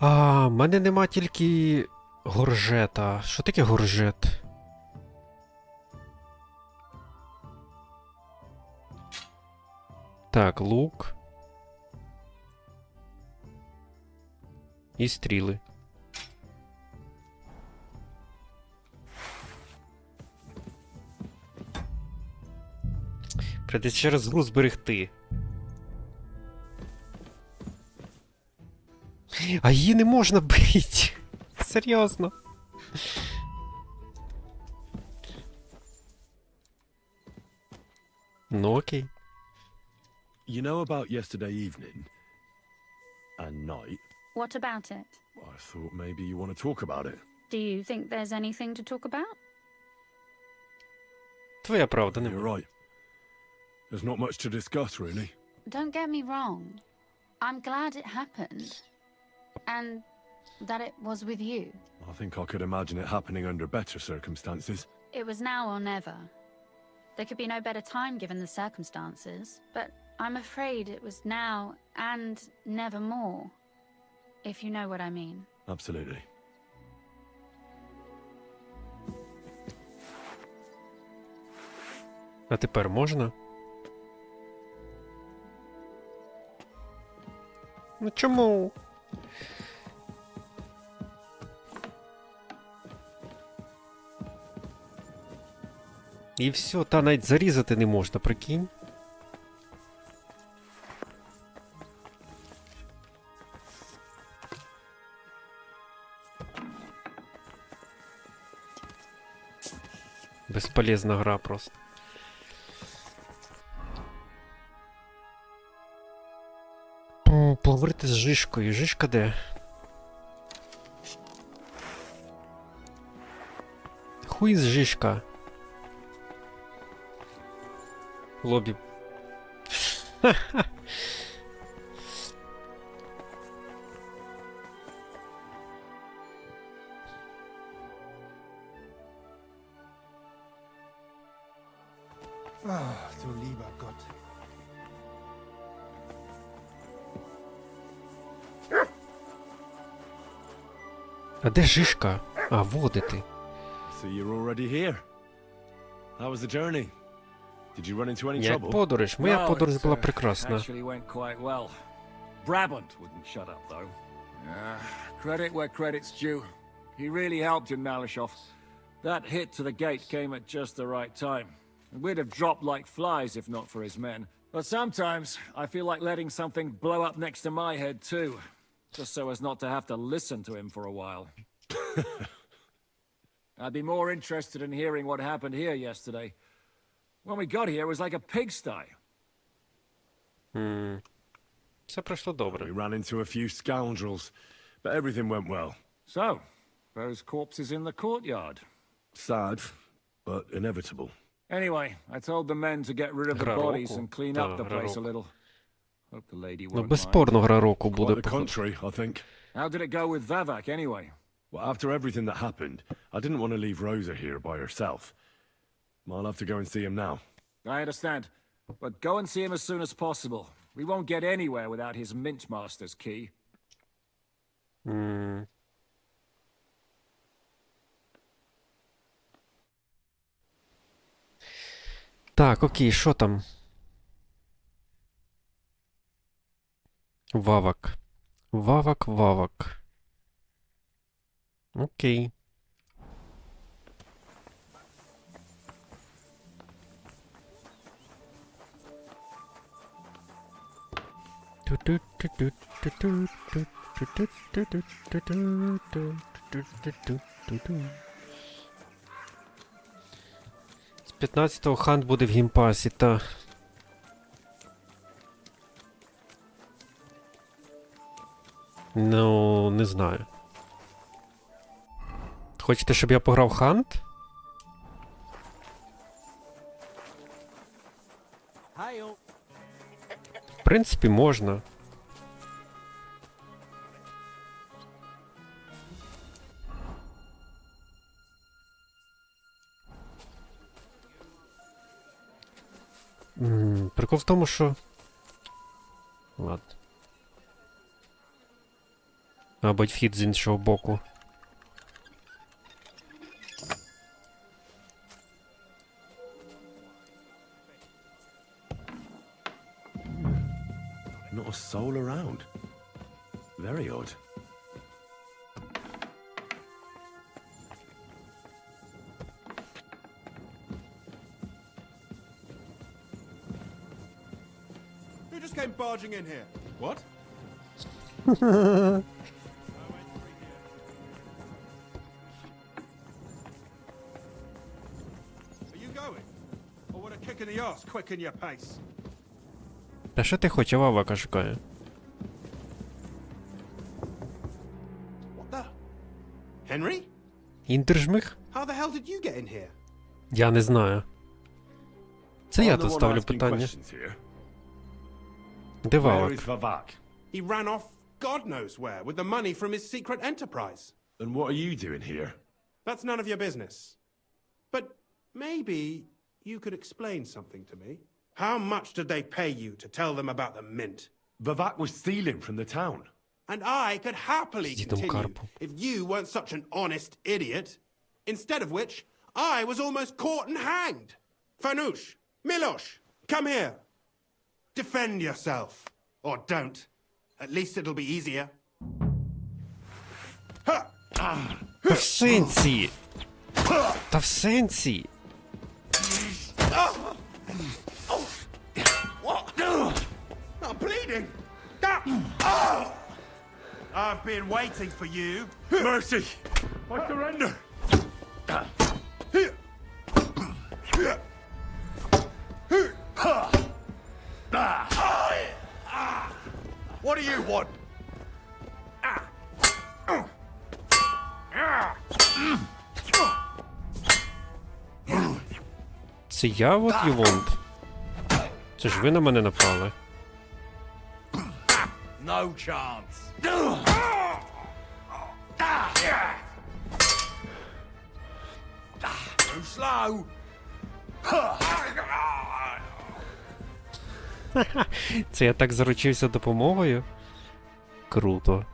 [SPEAKER 1] А, в мене нема тільки горжета. Що таке горжет? Так, лук. І стріли. Придеться через гру зберегти. А її не можна бити. Серйозно. Ну окей.
[SPEAKER 5] You know about yesterday evening and night?
[SPEAKER 8] What about it?
[SPEAKER 5] I thought maybe you want to talk about it.
[SPEAKER 8] Do you think there's anything to talk about?
[SPEAKER 1] Твоя правда,
[SPEAKER 5] You're
[SPEAKER 1] не
[SPEAKER 5] right. There's not much to discuss, really.
[SPEAKER 8] Don't get me wrong. I'm glad it happened. And that it was with you.
[SPEAKER 5] I think I could imagine it happening under better circumstances.
[SPEAKER 8] It was now or never. There could be no better time given the circumstances, but I'm afraid it was now and nevermore, if you know what I mean.
[SPEAKER 5] Absolutely.
[SPEAKER 1] А тепер можна? Ну чому? І все, та навіть зарізати не можна, прикинь. Безполезна гра просто. Поговорити з Жишкою. Жишка де? Хуй з Жишка. Лобі.
[SPEAKER 9] Du lieber Gott.
[SPEAKER 1] А де Жишка? А, води ти.
[SPEAKER 5] So you're already here. How was the journey? Did you run into any
[SPEAKER 1] Як
[SPEAKER 5] trouble?
[SPEAKER 1] подорож? Моя подорож була прекрасна.
[SPEAKER 3] Actually went quite well. Brabant wouldn't shut up, though. Credit where credit's due. He really helped in Malishov. That hit to the gate came at just the right time. We'd have dropped like flies if not for his men. But sometimes I feel like letting something blow up next to my head too. Just so as not to have to listen to him for a while. I'd be more interested in hearing what happened here yesterday. When we got here, it was like a pigsty.
[SPEAKER 1] Все пройшло добре.
[SPEAKER 5] We ran into a few scoundrels, but everything went well.
[SPEAKER 3] So, those corpses in the courtyard.
[SPEAKER 5] Sad, but inevitable.
[SPEAKER 3] Anyway, I told the men to get rid of the
[SPEAKER 1] Гра
[SPEAKER 3] bodies
[SPEAKER 1] року.
[SPEAKER 3] and clean
[SPEAKER 1] Та,
[SPEAKER 3] up the
[SPEAKER 1] гра
[SPEAKER 3] place a
[SPEAKER 1] року.
[SPEAKER 3] little. Hope the lady
[SPEAKER 1] Ну,
[SPEAKER 3] won't mind.
[SPEAKER 1] безспорно, гра року буде.
[SPEAKER 5] Quite the contrary, I think.
[SPEAKER 3] How did it go with Vavak anyway?
[SPEAKER 5] Well, after everything that happened, I didn't want to leave Rosa here by herself. I'll have to go and see him now.
[SPEAKER 3] I understand. But go and see him as soon as possible. We won't get anywhere without his Mint Master's key.
[SPEAKER 1] Так, окей, що там? Вавак. Вавак. Окей. З 15-го хант буде в гімпасі, та. Ну, не знаю. Хочете, щоб я пограв хант? В принципі, можна. Прикол в тому, що... Ладно. Мабуть, вхід з іншого боку.
[SPEAKER 5] Not a soul around. Very odd.
[SPEAKER 12] Who just came barging in here? What? Are you going? Or would a kick in the arse quicken your pace?
[SPEAKER 1] Та що ти хочеш, Вава шукає?
[SPEAKER 12] What the? Henry?
[SPEAKER 1] Індержмих?
[SPEAKER 12] How the hell did you get in here?
[SPEAKER 1] Я не знаю. Це я
[SPEAKER 5] I'm the
[SPEAKER 1] тут
[SPEAKER 5] one
[SPEAKER 1] ставлю
[SPEAKER 5] asking
[SPEAKER 1] питання.
[SPEAKER 5] questions here.
[SPEAKER 1] Де
[SPEAKER 5] Where
[SPEAKER 1] Валак?
[SPEAKER 5] is Vavak?
[SPEAKER 12] He ran off God knows where with the money from his secret enterprise.
[SPEAKER 5] And what are you doing here?
[SPEAKER 12] That's none of your business. But maybe you could explain something to me. How much did they pay you to tell them about the mint?
[SPEAKER 5] Vavak was stealing from the town.
[SPEAKER 12] And I could happily
[SPEAKER 1] З дідом
[SPEAKER 12] continue
[SPEAKER 1] Карпом.
[SPEAKER 12] if you weren't such an honest idiot. Instead of which, I was almost caught and hanged. Fanush, Milosh, come here. Defend yourself. Or don't. At least it'll be easier.
[SPEAKER 1] Та в сенсі! Та в сенсі!
[SPEAKER 12] I'm bleeding. I've been waiting for you.
[SPEAKER 5] Mercy! I surrender!
[SPEAKER 12] What do you want?
[SPEAKER 1] Це я от Ювонт? Це ж ви на мене напали.
[SPEAKER 7] No chance. Too slow.
[SPEAKER 1] Це я так заручився допомогою? Круто.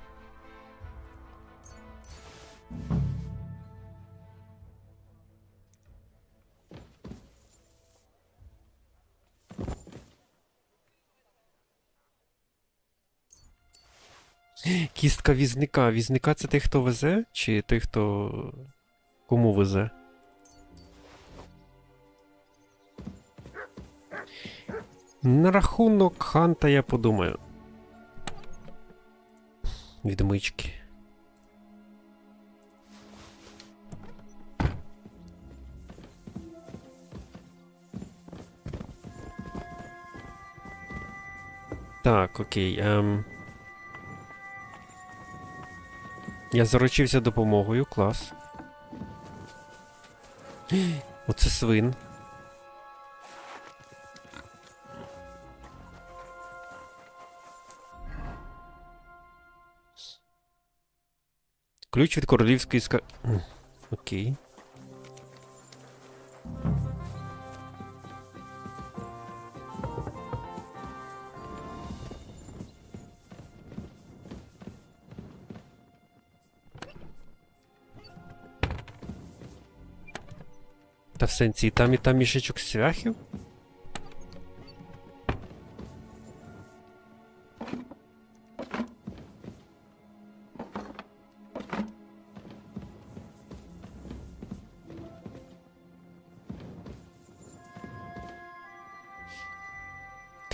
[SPEAKER 1] Кістка візника. Візника це той, хто везе? Чи той, хто кому везе? На рахунок ханта я подумаю. Відмички. Так, окей. Я заручився допомогою, клас. Оце свин. Ключ від королівської Окей. Та в сенсі і там мішечок свяхів?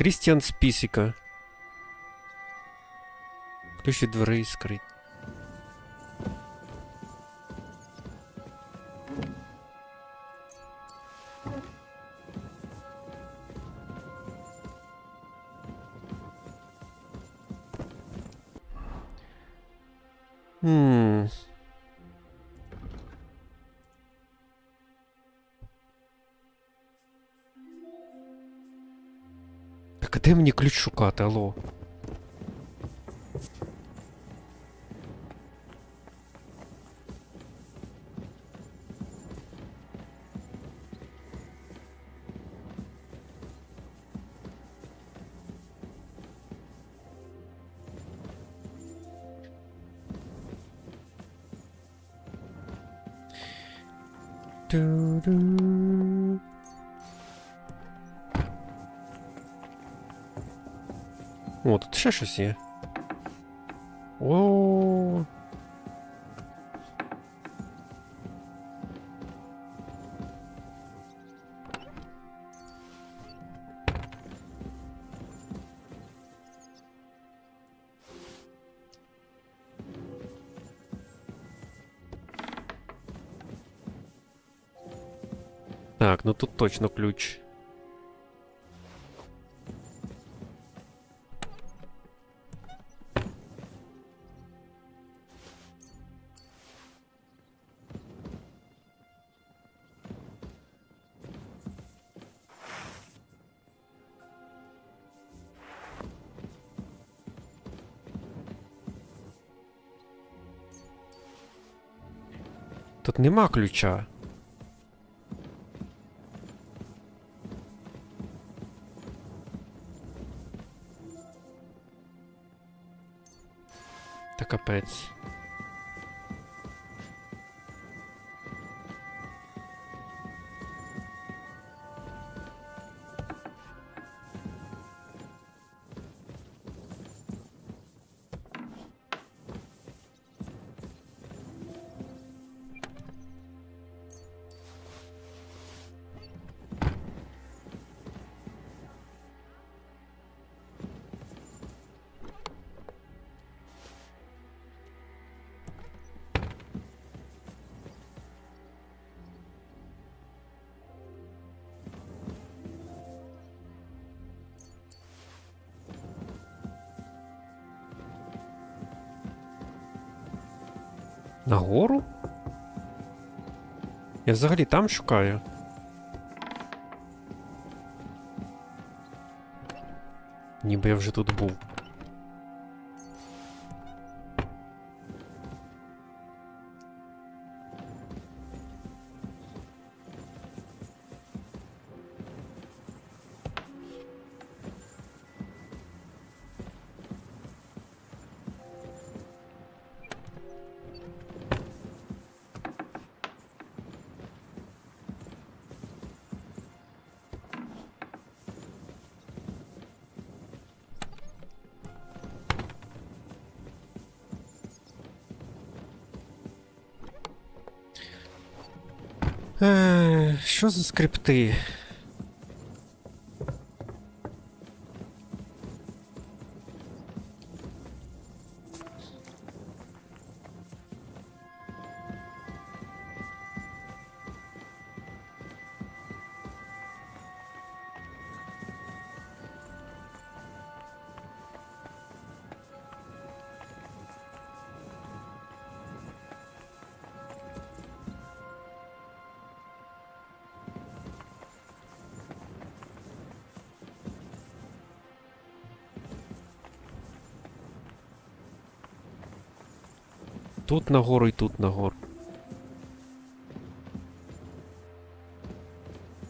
[SPEAKER 1] Крістіан з пісіка. Ключ від дверей скрить. Так, а де мені ключ шукати, алло? Ту-ду. О, тут ще щось є. О. Так, ну тут точно ключ. Тут нема ключа. Та капець. Нагору? Я взагалі там шукаю. Ніби я вже тут був. Що за скрипти? Тут нагору і тут нагору.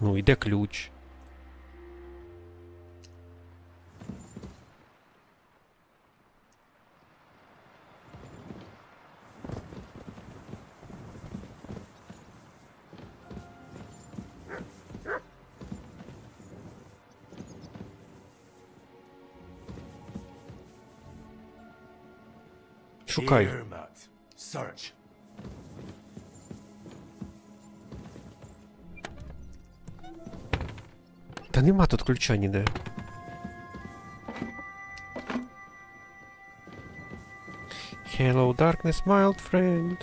[SPEAKER 1] Ну, і де ключ? Шукай.
[SPEAKER 9] Here, Matt. Search.
[SPEAKER 1] Та нема тут ключа ніде. Hello, darkness, my old friend.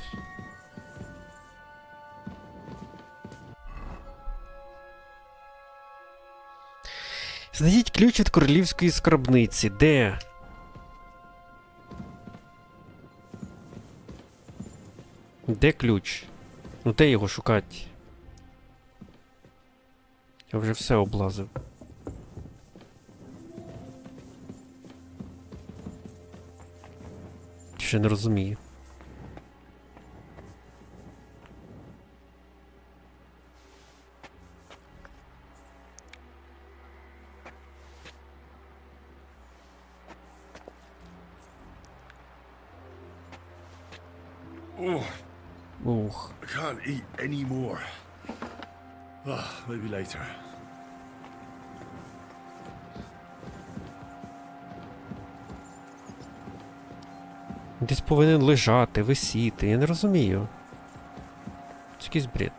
[SPEAKER 1] Знайдіть ключ від королівської скарбниці. Де? Де ключ? Ну де його шукати? Я вже все облазив. Ще не розумію.
[SPEAKER 5] Oh,
[SPEAKER 1] Ух.
[SPEAKER 5] I can't eat any more. Maybe later.
[SPEAKER 1] Десь повинен лежати, висіти, я не розумію. Це якийсь бред.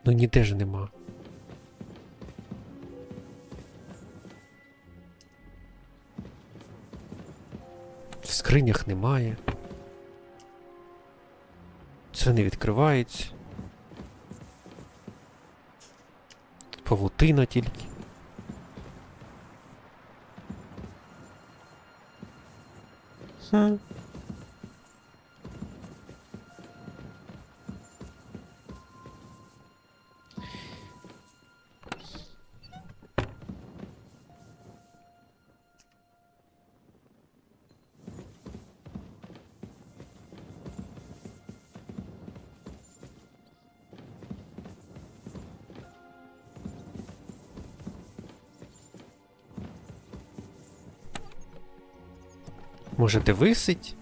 [SPEAKER 1] Ну ніде ж нема. В скринях немає. Це не відкривається. Тут павутина тільки. Хм. Може, де висить?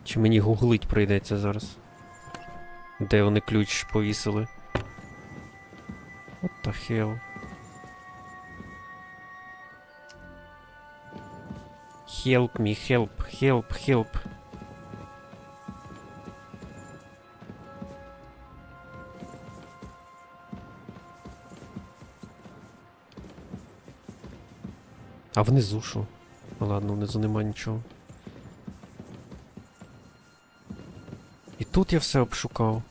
[SPEAKER 1] Чи мені гуглить прийдеться зараз? Де вони ключ повісили? What the hell? Help me, help, help, help. А внизу що? Ну ладно, внизу нема нічого. І тут я все обшукав.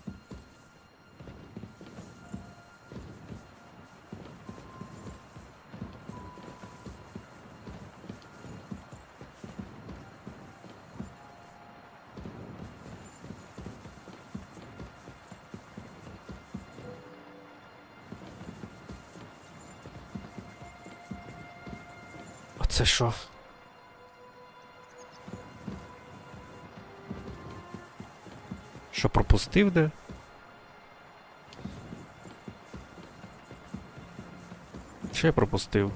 [SPEAKER 1] А це що? Що пропустив де? Що я пропустив?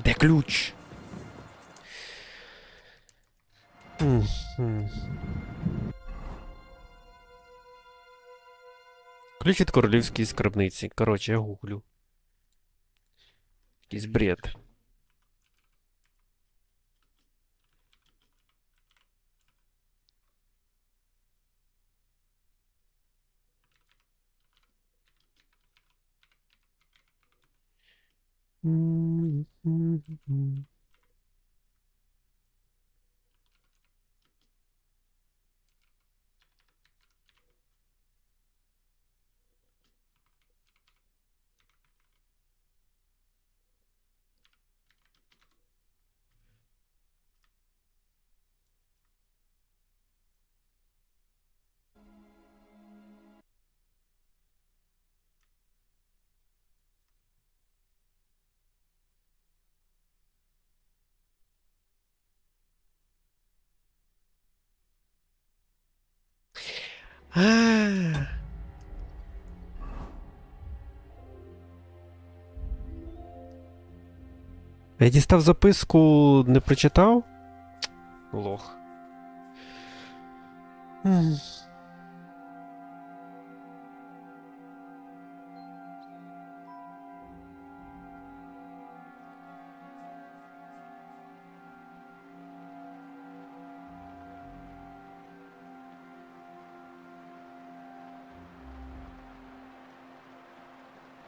[SPEAKER 1] Де ключ? Ключ від королівської скарбниці. Коротше, я гуглю. Якийсь бред. Я дістав записку, не прочитав? Лох.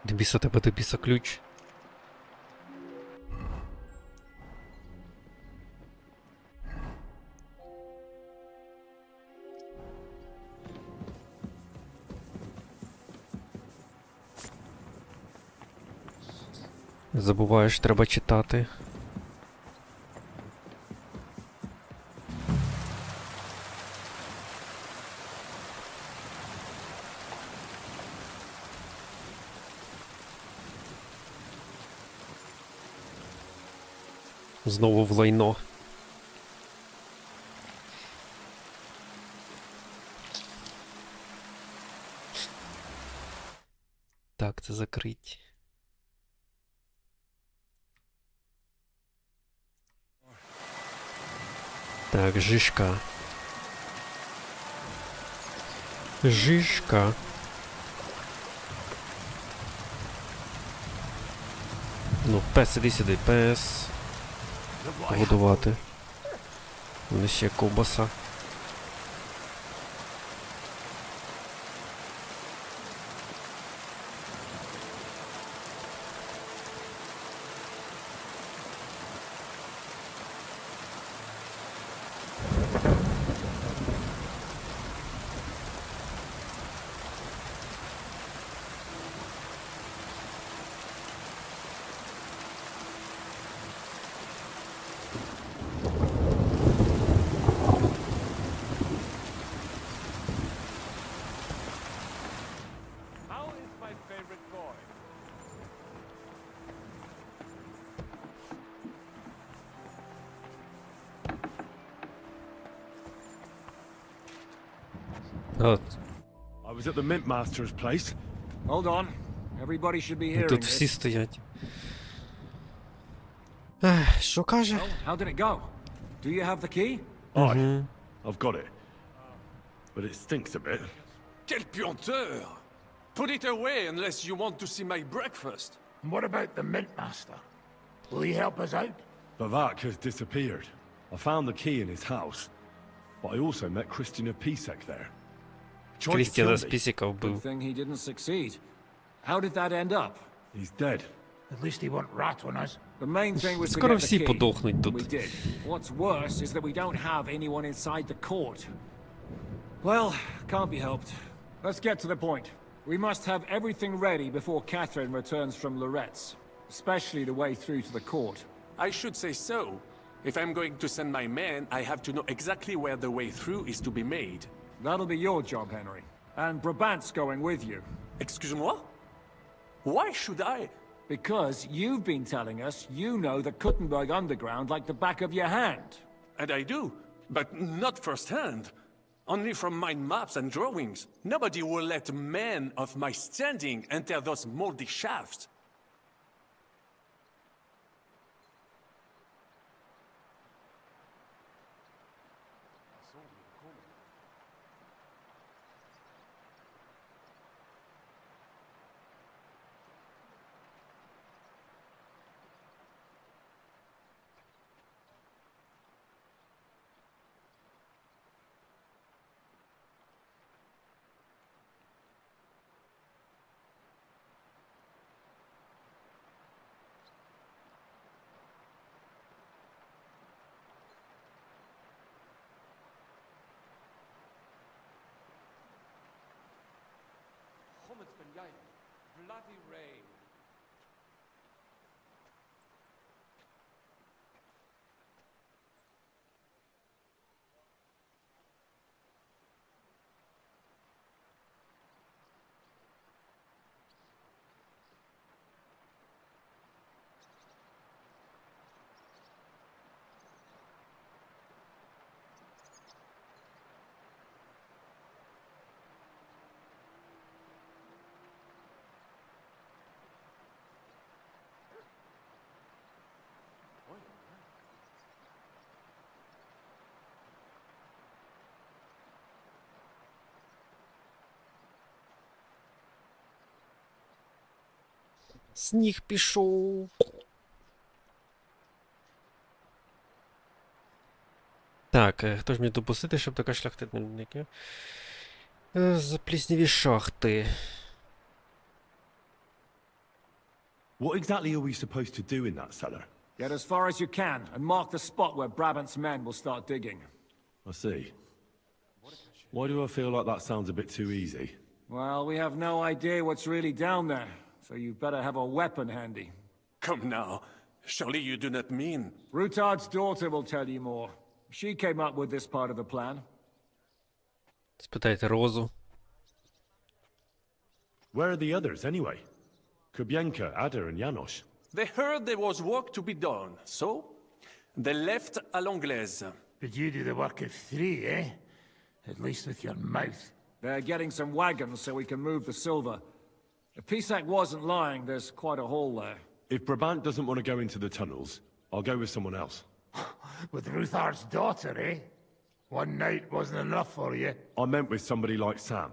[SPEAKER 1] До біса тебе, до біса ключ. Забуваєш, треба читати. Знову в лайно. Так, це закрить. Так, жишка. Жишка. Ну, пес, іди сюди, пес. Годувати. Вони ще ковбаса. От.
[SPEAKER 5] I was at the Mint Master's place.
[SPEAKER 3] Hold on. Everybody should be hearing
[SPEAKER 1] Тут
[SPEAKER 3] this.
[SPEAKER 1] всі стоять. Що каже?
[SPEAKER 3] Well, how did it go? Do you have the key?
[SPEAKER 5] Aye, I've got it. But it stinks a bit.
[SPEAKER 13] Quelle puanteur! Put it away unless you want to see my breakfast.
[SPEAKER 9] And what about the Mint Master? Will he help us out?
[SPEAKER 5] Bavak has disappeared. I found the key in his house. But I also met Christian Pisek there. He tried to kill
[SPEAKER 1] Крістіана
[SPEAKER 5] me.
[SPEAKER 1] з пісіка
[SPEAKER 3] Good
[SPEAKER 1] вбив.
[SPEAKER 3] thing he didn't succeed. How did that end up?
[SPEAKER 5] He's dead.
[SPEAKER 9] At least he won't rat on us.
[SPEAKER 3] The main thing was to
[SPEAKER 1] Скоро
[SPEAKER 3] get the
[SPEAKER 1] всі
[SPEAKER 3] key.
[SPEAKER 1] подохнуть тут.
[SPEAKER 3] We did. What's worse is that we don't have anyone inside the court. Well, can't be helped. Let's get to the point. We must have everything ready before Catherine returns from Loretz, especially the way through to the court.
[SPEAKER 13] I should say so. If I'm going to send my men, I have to know exactly where the way through is to be made.
[SPEAKER 3] That'll be your job, Henry. And Brabant's going with you.
[SPEAKER 13] Excuse-moi? Why should I?
[SPEAKER 3] Because you've been telling us you know the Kuttenberg underground like the back of your hand.
[SPEAKER 13] And I do, but not firsthand. Only from mind maps and drawings. Nobody will let men of my standing enter those moldy shafts. Bloody rain.
[SPEAKER 1] Сніг пішов. Так, хто ж мені допустити, щоб така шляхтитники? Заплісніві шахти.
[SPEAKER 5] What exactly are we supposed to do in that cellar?
[SPEAKER 3] Get as far as you can and mark the spot where Brabant's men will start digging.
[SPEAKER 5] I see. Why do I feel like that sounds a bit too easy?
[SPEAKER 3] Well, we have no idea what's really down there, so you better have a weapon handy.
[SPEAKER 13] Come now. Surely you do not mean...
[SPEAKER 3] Rutard's daughter will tell you more. She came up with this part of the plan.
[SPEAKER 1] Спитайте Розу.
[SPEAKER 5] Where are the others, anyway? Kubienka, Ada, and Janos.
[SPEAKER 13] They heard there was work to be done, so they left à l'anglaise.
[SPEAKER 9] But you do the work of 3, eh? At least with your mouth.
[SPEAKER 3] They're getting some wagons so we can move the silver. If Pisak wasn't lying, there's quite a hole there.
[SPEAKER 5] If Brabant doesn't want to go into the tunnels, I'll go with someone else.
[SPEAKER 9] With Ruthar's daughter, eh? One night wasn't enough for you.
[SPEAKER 5] I meant with somebody like Sam.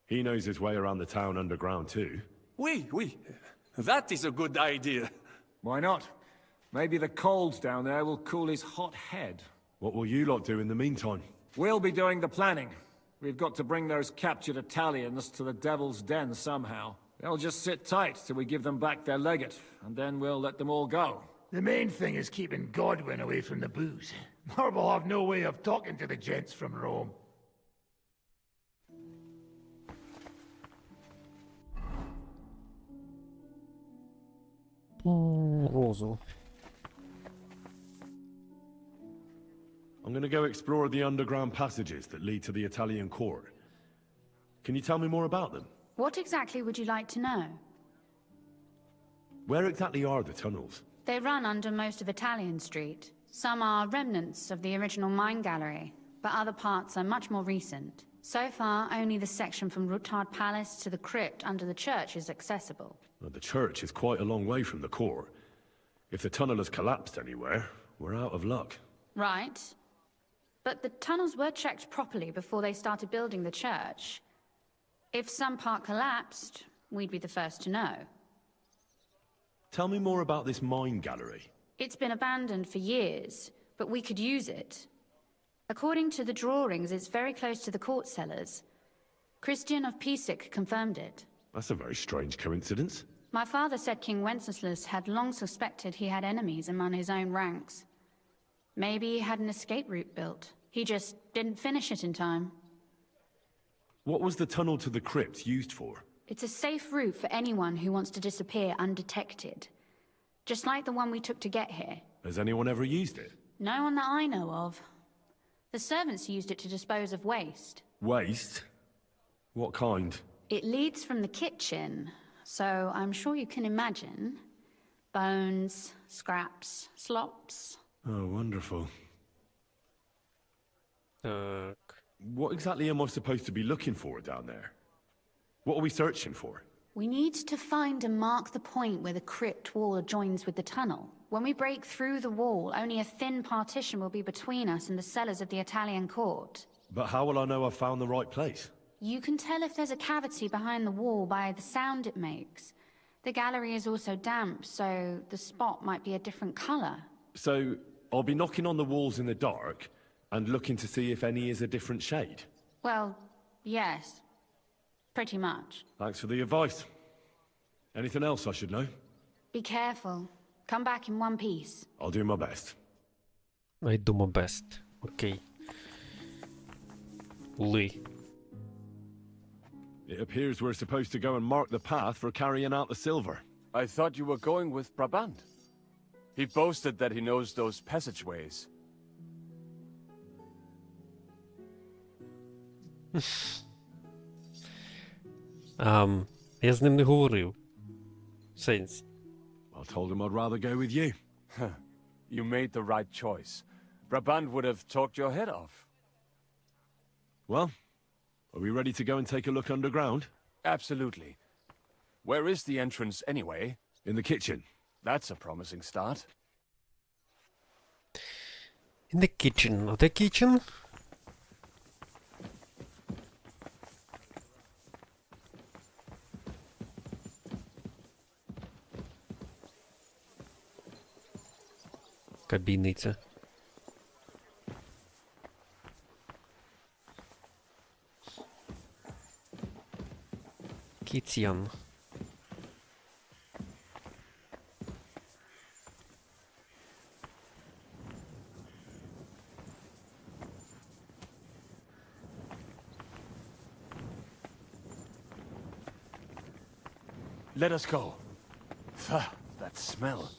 [SPEAKER 5] He knows his way around the town underground too.
[SPEAKER 13] Oui. That is a good idea.
[SPEAKER 3] Why not? Maybe the cold down there will cool his hot head.
[SPEAKER 5] What will you lot do in the meantime?
[SPEAKER 3] We'll be doing the planning. We've got to bring those captured Italians to the Devil's Den somehow. They'll just sit tight till we give them back their legate, and then we'll let them all go.
[SPEAKER 9] The main thing is keeping Godwin away from the booze. Or we'll have no way of talking to the gents from Rome.
[SPEAKER 1] Розу.
[SPEAKER 5] I'm gonna go explore the underground passages that lead to the Italian court. Can you tell me more about them?
[SPEAKER 8] What exactly would you like to know?
[SPEAKER 5] Where exactly are the tunnels?
[SPEAKER 8] They run under most of Italian Street. Some are remnants of the original mine gallery, but other parts are much more recent. So far, only the section from Rutard Palace to the crypt under the church is accessible.
[SPEAKER 5] Well, the church is quite a long way from the court. If the tunnel has collapsed anywhere, we're out of luck.
[SPEAKER 8] Right. But the tunnels were checked properly before they started building the church. If some part collapsed, we'd be the first to know.
[SPEAKER 5] Tell me more about this mine gallery.
[SPEAKER 8] It's been abandoned for years, but we could use it. According to the drawings, it's very close to the court cellars. Christian of Pisak confirmed it.
[SPEAKER 5] That's a very strange coincidence.
[SPEAKER 8] My father said King Wenceslas had long suspected he had enemies among his own ranks. Maybe he had an escape route built. He just didn't finish it in time.
[SPEAKER 5] What was the tunnel to the crypt used for?
[SPEAKER 8] It's a safe route for anyone who wants to disappear undetected. Just like the one we took to get here.
[SPEAKER 5] Has anyone ever used it?
[SPEAKER 8] No one that I know of. The servants used it to dispose of waste.
[SPEAKER 5] Waste? What kind?
[SPEAKER 8] It leads from the kitchen, so I'm sure you can imagine. Bones, scraps, slops.
[SPEAKER 5] Oh, wonderful.
[SPEAKER 1] Так.
[SPEAKER 5] What exactly am I supposed to be looking for down there? What are we searching for?
[SPEAKER 8] We need to find and mark the point where the crypt wall joins with the tunnel. When we break through the wall, only a thin partition will be between us and the cellars of the Italian court.
[SPEAKER 5] But how will I know I've found the right place?
[SPEAKER 8] You can tell if there's a cavity behind the wall by the sound it makes. The gallery is also damp, so the spot might be a different color.
[SPEAKER 5] So, I'll be knocking on the walls in the dark and looking to see if any is a different shade?
[SPEAKER 8] Well, yes. Pretty much.
[SPEAKER 5] Thanks for the advice. Anything else I should know?
[SPEAKER 8] Be careful. Come back in one piece.
[SPEAKER 5] I'll do my best.
[SPEAKER 1] I do my best. Окей. Ли.
[SPEAKER 5] It appears we're supposed to go and mark the path for carrying out the silver.
[SPEAKER 14] I thought you were going with Brabant. He boasted that he knows those passageways.
[SPEAKER 1] Я з ним не говорив. Сенс.
[SPEAKER 5] I told him I'd rather go with you.
[SPEAKER 14] You made the right choice. Brabant would have talked your head off.
[SPEAKER 5] Well, are we ready to go and take a look underground?
[SPEAKER 14] Absolutely. Where is the entrance anyway?
[SPEAKER 5] In the kitchen.
[SPEAKER 14] That's a promising start.
[SPEAKER 1] In the kitchen. Not the kitchen. Кабінниця. Kitchen.
[SPEAKER 14] Let us go. That That smell.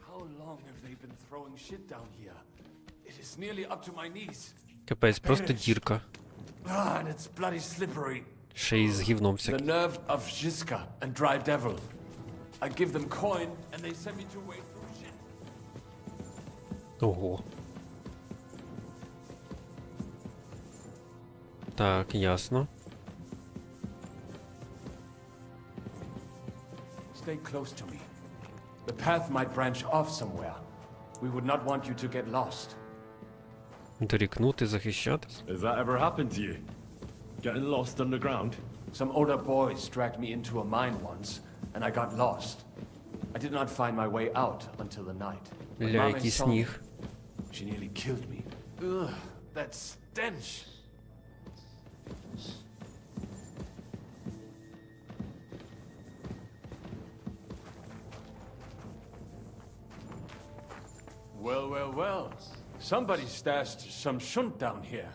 [SPEAKER 14] How long have they been throwing shit down here? It is nearly up to my knees.
[SPEAKER 1] Капець, просто дірка.
[SPEAKER 14] Ah, and it's bloody slippery.
[SPEAKER 1] Ще й з гівном
[SPEAKER 14] The
[SPEAKER 1] всяким.
[SPEAKER 14] nerve of Žižka and Dry Devil. I give them coin, and they send me to wade through shit.
[SPEAKER 1] Ого. Так, ясно.
[SPEAKER 14] Stay close to me. The path might branch off somewhere. We would not want you to get lost.
[SPEAKER 1] Дорікнути, захищатись.
[SPEAKER 5] Has that ever happened to you? Getting lost underground?
[SPEAKER 14] Some older boys dragged me into a mine once, and I got lost. I did not find my way out until the night. When
[SPEAKER 1] Ля,
[SPEAKER 14] Mama
[SPEAKER 1] який
[SPEAKER 14] saw me,
[SPEAKER 1] сніг.
[SPEAKER 14] she nearly killed me. Ugh, that stench. Well, well, well. Somebody stashed some shunt down here.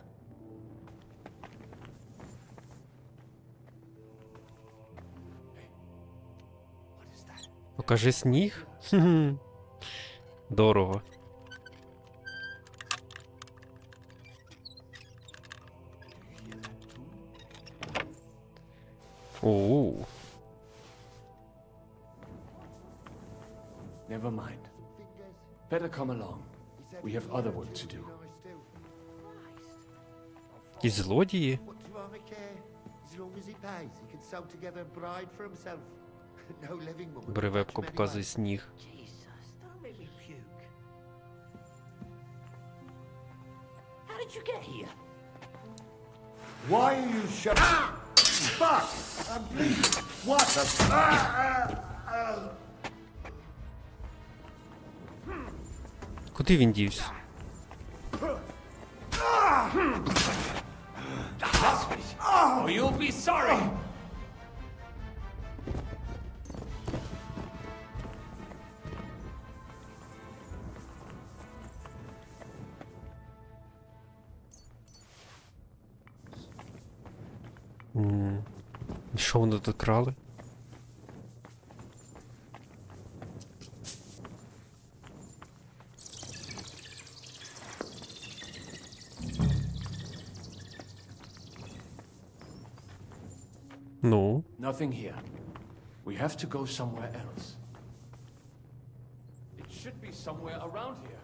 [SPEAKER 1] Покажи сніг? Хм. Дорого. Оу.
[SPEAKER 14] Never mind. Better come along. We have other work to do.
[SPEAKER 1] Якісь злодії?
[SPEAKER 15] What do Army care? As long as he pays, he can sew together a bride for himself. No living woman.
[SPEAKER 1] Бревепко показує сніг.
[SPEAKER 15] Jesus, don't make me puke.
[SPEAKER 9] How did you get here?
[SPEAKER 6] Why are you shut up?
[SPEAKER 9] Fuck! I'm bleeding. What the...
[SPEAKER 1] Куди він дівся?
[SPEAKER 14] Oh, you'll be sorry!
[SPEAKER 1] Що вони тут крали? Ну,
[SPEAKER 14] Nothing here. We have to go somewhere else. It should be somewhere around here.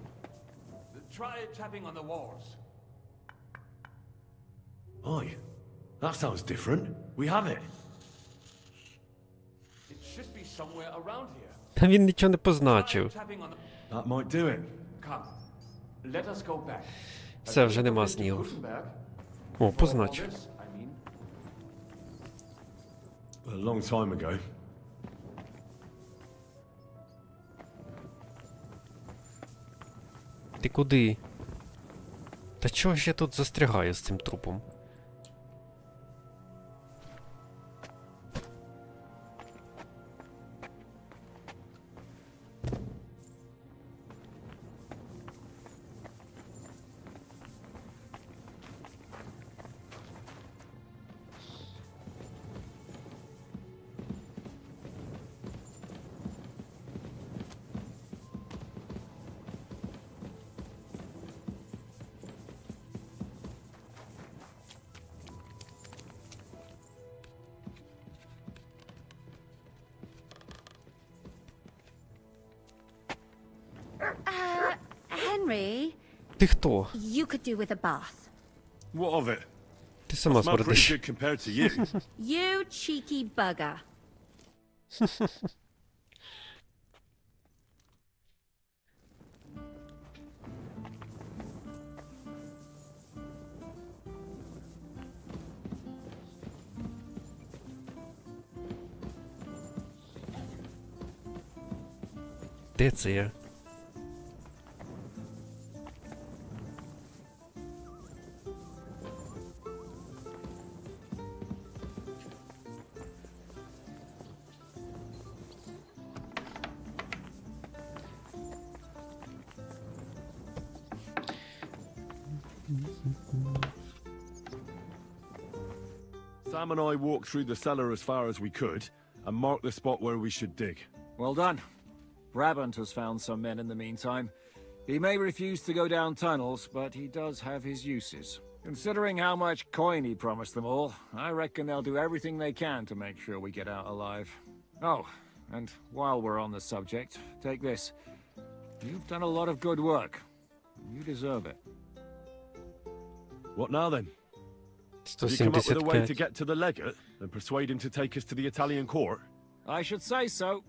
[SPEAKER 14] Try tapping on the walls.
[SPEAKER 5] Aye. That sounds different. We have it.
[SPEAKER 14] It should be somewhere around here.
[SPEAKER 1] та він нічого не позначив.
[SPEAKER 14] Tapping on the...
[SPEAKER 5] That might do it.
[SPEAKER 14] Come. Let us go back.
[SPEAKER 1] Все, вже нема снігу. О, позначив.
[SPEAKER 5] A long time ago.
[SPEAKER 1] Ти куди? Та чого ж я тут застрягаю з цим трупом?
[SPEAKER 16] Henry,
[SPEAKER 1] Ти хто?
[SPEAKER 16] you could do with a bath.
[SPEAKER 5] What of it?
[SPEAKER 1] Ти сама
[SPEAKER 5] I smell pretty
[SPEAKER 1] смердиш.
[SPEAKER 5] good compared to you.
[SPEAKER 16] You cheeky bugger.
[SPEAKER 1] Де це я?
[SPEAKER 5] Sam and I walked through the cellar as far as we could and marked the spot where we should dig.
[SPEAKER 3] Well done. Brabant has found some men in the meantime. He may refuse to go down tunnels, but he does have his uses. Considering how much coin he promised them all, I reckon they'll do everything they can to make sure we get out alive. Oh, and while we're on the subject, take this. You've done a lot of good work. You deserve it.
[SPEAKER 5] What now then? Have you come up with a way to
[SPEAKER 1] 175.
[SPEAKER 5] get to the legate and persuade him to take us to the Italian court?
[SPEAKER 3] I should say so.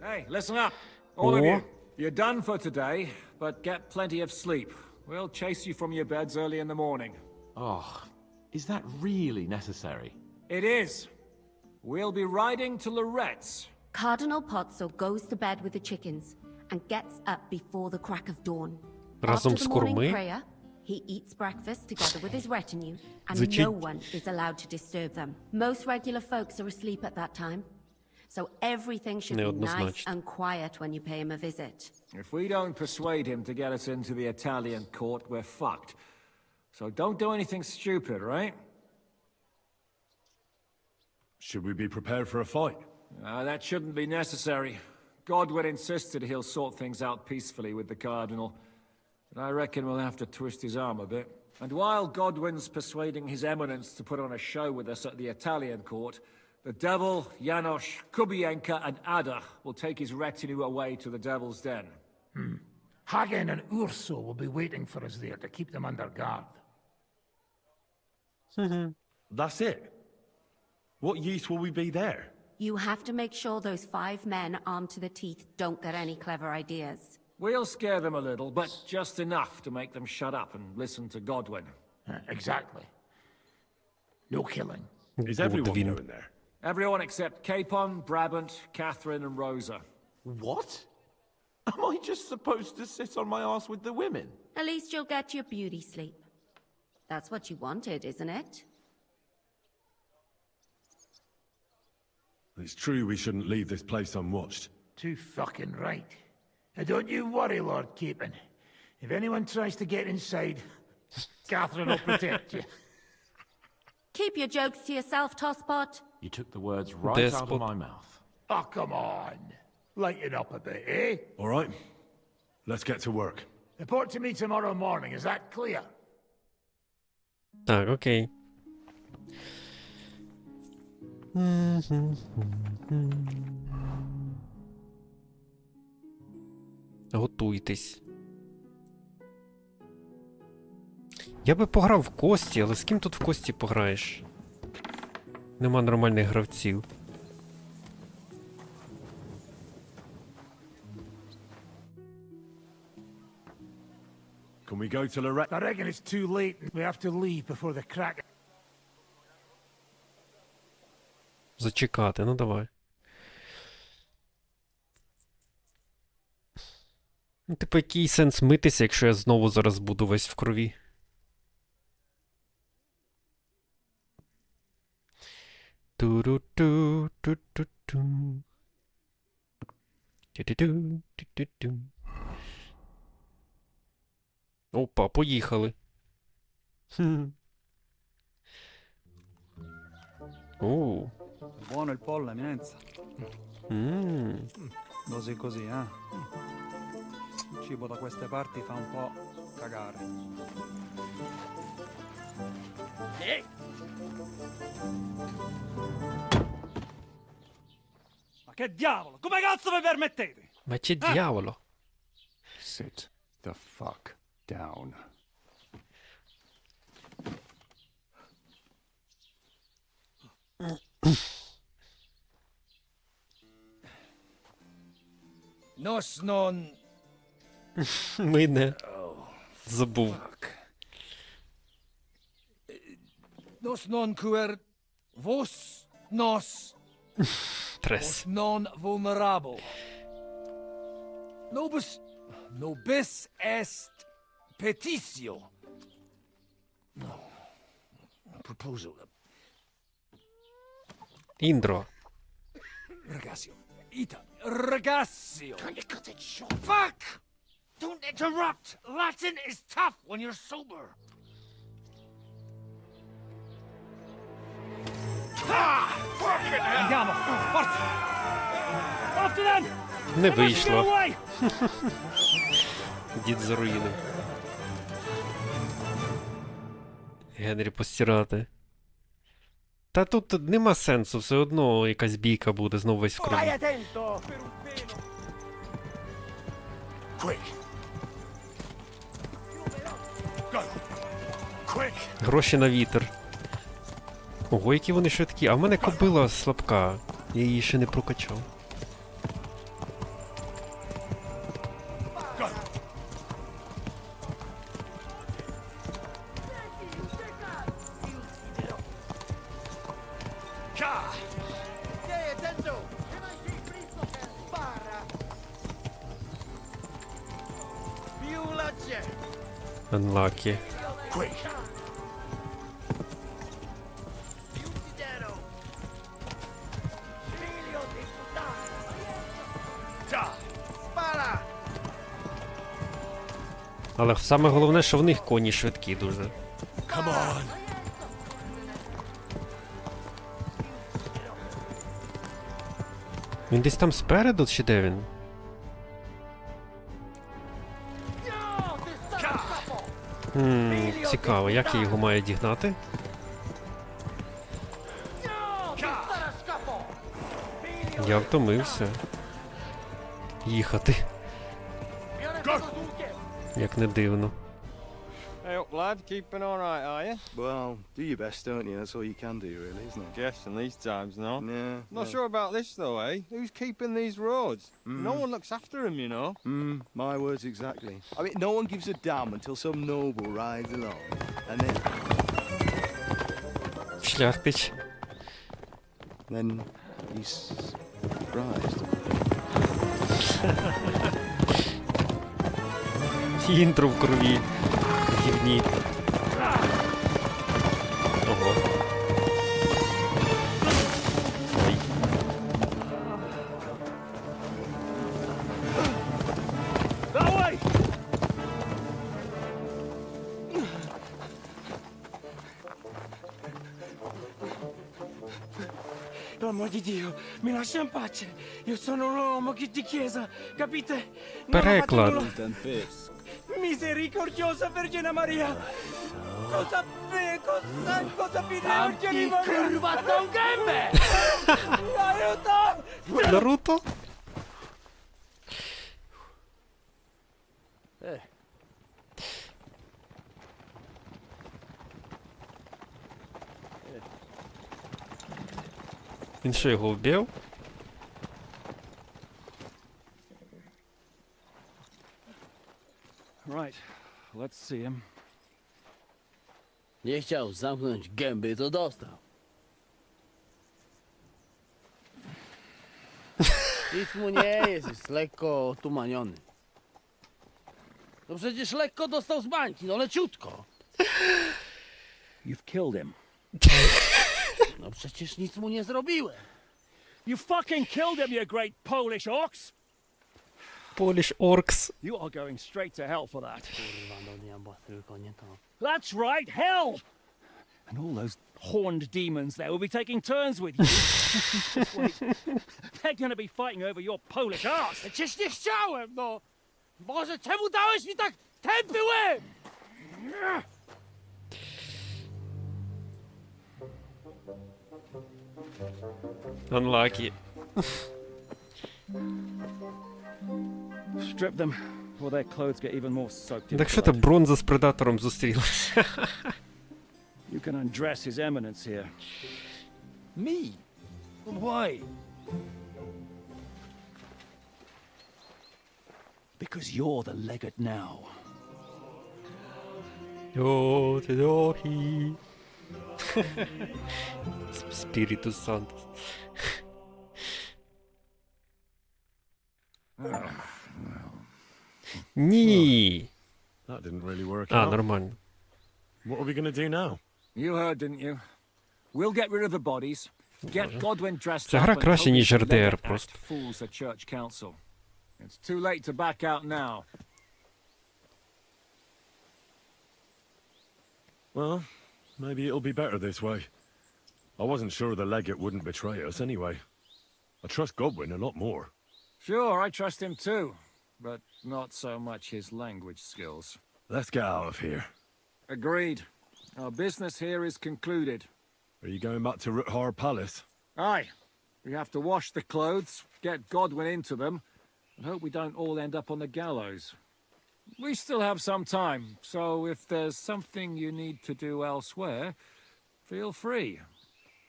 [SPEAKER 3] Hey, listen up, all of you. You're done for today, but get plenty of sleep. We'll chase you from your beds early in the morning.
[SPEAKER 10] Oh, is that really necessary?
[SPEAKER 3] It is. We'll be riding to Loretz.
[SPEAKER 16] Cardinal Pozzo goes to bed with the chickens and gets up before the crack of dawn.
[SPEAKER 1] Разом
[SPEAKER 16] After
[SPEAKER 1] з
[SPEAKER 16] the morning
[SPEAKER 1] курми?
[SPEAKER 16] prayer, he eats breakfast together with his retinue, and
[SPEAKER 1] Звучить-
[SPEAKER 16] no one is allowed to disturb them. Most regular folks are asleep at that time, so everything should be nice
[SPEAKER 1] Неоднозначно.
[SPEAKER 16] and quiet when you pay him a visit.
[SPEAKER 3] If we don't persuade him to get us into the Italian court, we're fucked. So don't do anything stupid, right?
[SPEAKER 5] Should we be prepared for a fight?
[SPEAKER 3] That shouldn't be necessary. Godwin insisted he'll sort things out peacefully with the Cardinal. But I reckon we'll have to twist his arm a bit. And while Godwin's persuading His Eminence to put on a show with us at the Italian court, the Devil, Janos, Kubienka, and Ada will take his retinue away to the Devil's Den.
[SPEAKER 9] Hagen and Urso will be waiting for us there to keep them under guard.
[SPEAKER 5] That's it. What use will we be there?
[SPEAKER 16] You have to make sure those 5 men armed to the teeth don't get any clever ideas.
[SPEAKER 3] We'll scare them a little, but just enough to make them shut up and listen to Godwin.
[SPEAKER 9] Exactly. No killing.
[SPEAKER 5] Is everyone going there?
[SPEAKER 3] Everyone except Capon, Brabant, Catherine, and Rosa.
[SPEAKER 10] What? Am I just supposed to sit on my ass with the women?
[SPEAKER 16] At least you'll get your beauty sleep. That's what you wanted, isn't it?
[SPEAKER 5] It's true we shouldn't leave this place unwatched.
[SPEAKER 9] Too fucking right. Now don't you worry, Lord Capon. If anyone tries to get inside, Catherine will protect you.
[SPEAKER 16] Keep your jokes to yourself, Tosspot.
[SPEAKER 10] You took the words right out of my mouth.
[SPEAKER 9] Oh, come on. Lighten up a bit, eh?
[SPEAKER 5] All right. Let's get to work.
[SPEAKER 9] Report to me tomorrow morning, is that clear?
[SPEAKER 1] Так, окей. Готуйтесь. Я би пограв в кості, але з ким тут в кості пограєш? Нема нормальних гравців.
[SPEAKER 5] Can we go to Lorette?
[SPEAKER 9] I reckon it's too late. We have to leave before the crack.
[SPEAKER 1] Зачекати, ну давай. Ну, типу, який сенс митися, якщо я знову зараз буду весь в крові? Ту-ру-ту-ту-ту-ту. Тю-тю-тю, тю-тю-тю. Опа, поїхали. Оу.
[SPEAKER 17] Buono il pollo, eminenza. Così così, eh? Il cibo da queste parti fa un po' cagare. Ma che diavolo? Come cazzo vi permettete?
[SPEAKER 1] Ma c'è diavolo?
[SPEAKER 18] Sit the fuck down.
[SPEAKER 17] Nos non...
[SPEAKER 1] Мене. Забув.
[SPEAKER 17] Nos non quer... Vos nos...
[SPEAKER 1] Трес.
[SPEAKER 17] non vulnerable. Nobis est petitio. No. Proposal.
[SPEAKER 1] Індро.
[SPEAKER 17] Ragazio. Ita. Ragazio. Can you cut it short? Fuck! Don't interrupt! Latin is tough when you're sober. Andiamo, forza! After them!
[SPEAKER 1] Не
[SPEAKER 17] Get
[SPEAKER 1] вийшло.
[SPEAKER 17] away!
[SPEAKER 1] Дід заруїнив. Генрі постирати. Та тут нема сенсу, все одно якась бійка буде, знову весь в крові.
[SPEAKER 17] attento! Per un pelo!
[SPEAKER 9] Quick! Go! Quick!
[SPEAKER 1] Гроші на вітер. Ого, які вони швидкі. А в мене кобила слабка. Я її ще не прокачав.
[SPEAKER 9] Go! Ka!
[SPEAKER 15] Stai attento! Spara! Più la c'è!
[SPEAKER 1] Unlucky.
[SPEAKER 9] Quick!
[SPEAKER 15] Figlio di puttana!
[SPEAKER 9] Da!
[SPEAKER 15] Spara!
[SPEAKER 1] Але саме головне, що в них коні швидкі дуже.
[SPEAKER 9] Come on!
[SPEAKER 1] Він десь там спереду, чи де він? Цікаво, як я його маю дігнати? Я втомився. Їхати. Як не дивно.
[SPEAKER 19] Hey up, lad. Keeping all right, are you? Well, do your best, don't you? That's all you can do, really, isn't it? Guess in these times, no? Yeah. Not sure about this, though, eh? Who's keeping these roads? No one looks after them, you know. My words exactly. I mean, no one gives a damn until some noble rides along, and then...
[SPEAKER 1] Шляхтич.
[SPEAKER 19] Then he's surprised.
[SPEAKER 1] Інтро в крові. Гівні. Ого. Ой.
[SPEAKER 17] That way! Amor di Dio, mi lascia in pace. Io sono un uomo di chiesa, capite?
[SPEAKER 1] Переклад.
[SPEAKER 17] Misericordiosa Vergine Maria! Cosa pide Vergine Maria? Curvato un gambe! Aiuto!
[SPEAKER 1] Наруто? Він що, його вбив?
[SPEAKER 17] Right, let's see him.
[SPEAKER 20] Nie chciał zamknąć gęby, to dostał. Nic mu nie jest lekko otumaniony. No przecież lekko dostał z bańki, no leciutko.
[SPEAKER 17] You've killed him.
[SPEAKER 20] No przecież nic mu nie zrobiłem.
[SPEAKER 17] You fucking killed him, you great Polish ox!
[SPEAKER 1] Polish orcs.
[SPEAKER 17] You are going straight to hell for that.
[SPEAKER 20] Kurwa, no niebo, tylko nie to.
[SPEAKER 17] That's right, hell! And all those horned demons there will be taking turns with you. Just wait. They're gonna be fighting over your Polish ass.
[SPEAKER 20] Przecież nie chciałem, no! Boże, czemu dałeś mi tak tępy łeb?
[SPEAKER 1] Unlucky.
[SPEAKER 17] Strip them, or their clothes get even more soaked in
[SPEAKER 1] Так що то
[SPEAKER 17] blood.
[SPEAKER 1] бронза з предатором зустрілася?
[SPEAKER 17] You can undress his eminence here.
[SPEAKER 20] Me?
[SPEAKER 17] Why? Because you're the legate now.
[SPEAKER 1] Йо, ти дохі. Спірітус Сантос. Ні.
[SPEAKER 5] That didn't really work
[SPEAKER 1] А,
[SPEAKER 5] out.
[SPEAKER 1] нормально.
[SPEAKER 5] What are we going to do now?
[SPEAKER 3] You heard, didn't you? We'll get rid of the bodies, get Godwin dressed
[SPEAKER 1] Ця
[SPEAKER 3] up,
[SPEAKER 1] гра
[SPEAKER 3] and
[SPEAKER 1] краще,
[SPEAKER 3] hope
[SPEAKER 1] ніж
[SPEAKER 3] the
[SPEAKER 1] РДР
[SPEAKER 3] legate
[SPEAKER 1] просто.
[SPEAKER 3] act fools the church council. It's too late to back out now.
[SPEAKER 5] Well, maybe it'll be better this way. I wasn't sure the legate wouldn't betray us anyway. I trust Godwin a lot more.
[SPEAKER 3] Sure, I trust him too, but not so much his language skills.
[SPEAKER 5] Let's get out of here.
[SPEAKER 3] Agreed. Our business here is concluded.
[SPEAKER 5] Are you going back to Ruthar Palace?
[SPEAKER 3] Aye. We have to wash the clothes, get Godwin into them, and hope we don't all end up on the gallows. We still have some time, so if there's something you need to do elsewhere, feel free.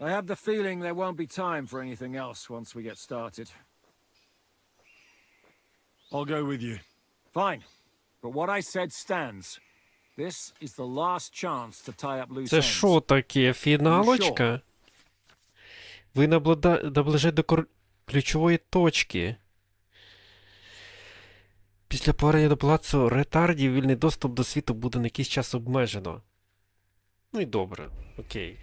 [SPEAKER 3] I have the feeling there won't be time for anything else once we get started.
[SPEAKER 5] I'll go with you.
[SPEAKER 3] Fine. But what I said stands. This is the last chance to tie up loose
[SPEAKER 1] Це
[SPEAKER 3] ends.
[SPEAKER 1] що таке? Фіналочка? Ви наближаєте до ключової точки. Після повернення до палацу ретардів вільний доступ до світу буде на якийсь час обмежено. Ну і добре. Окей.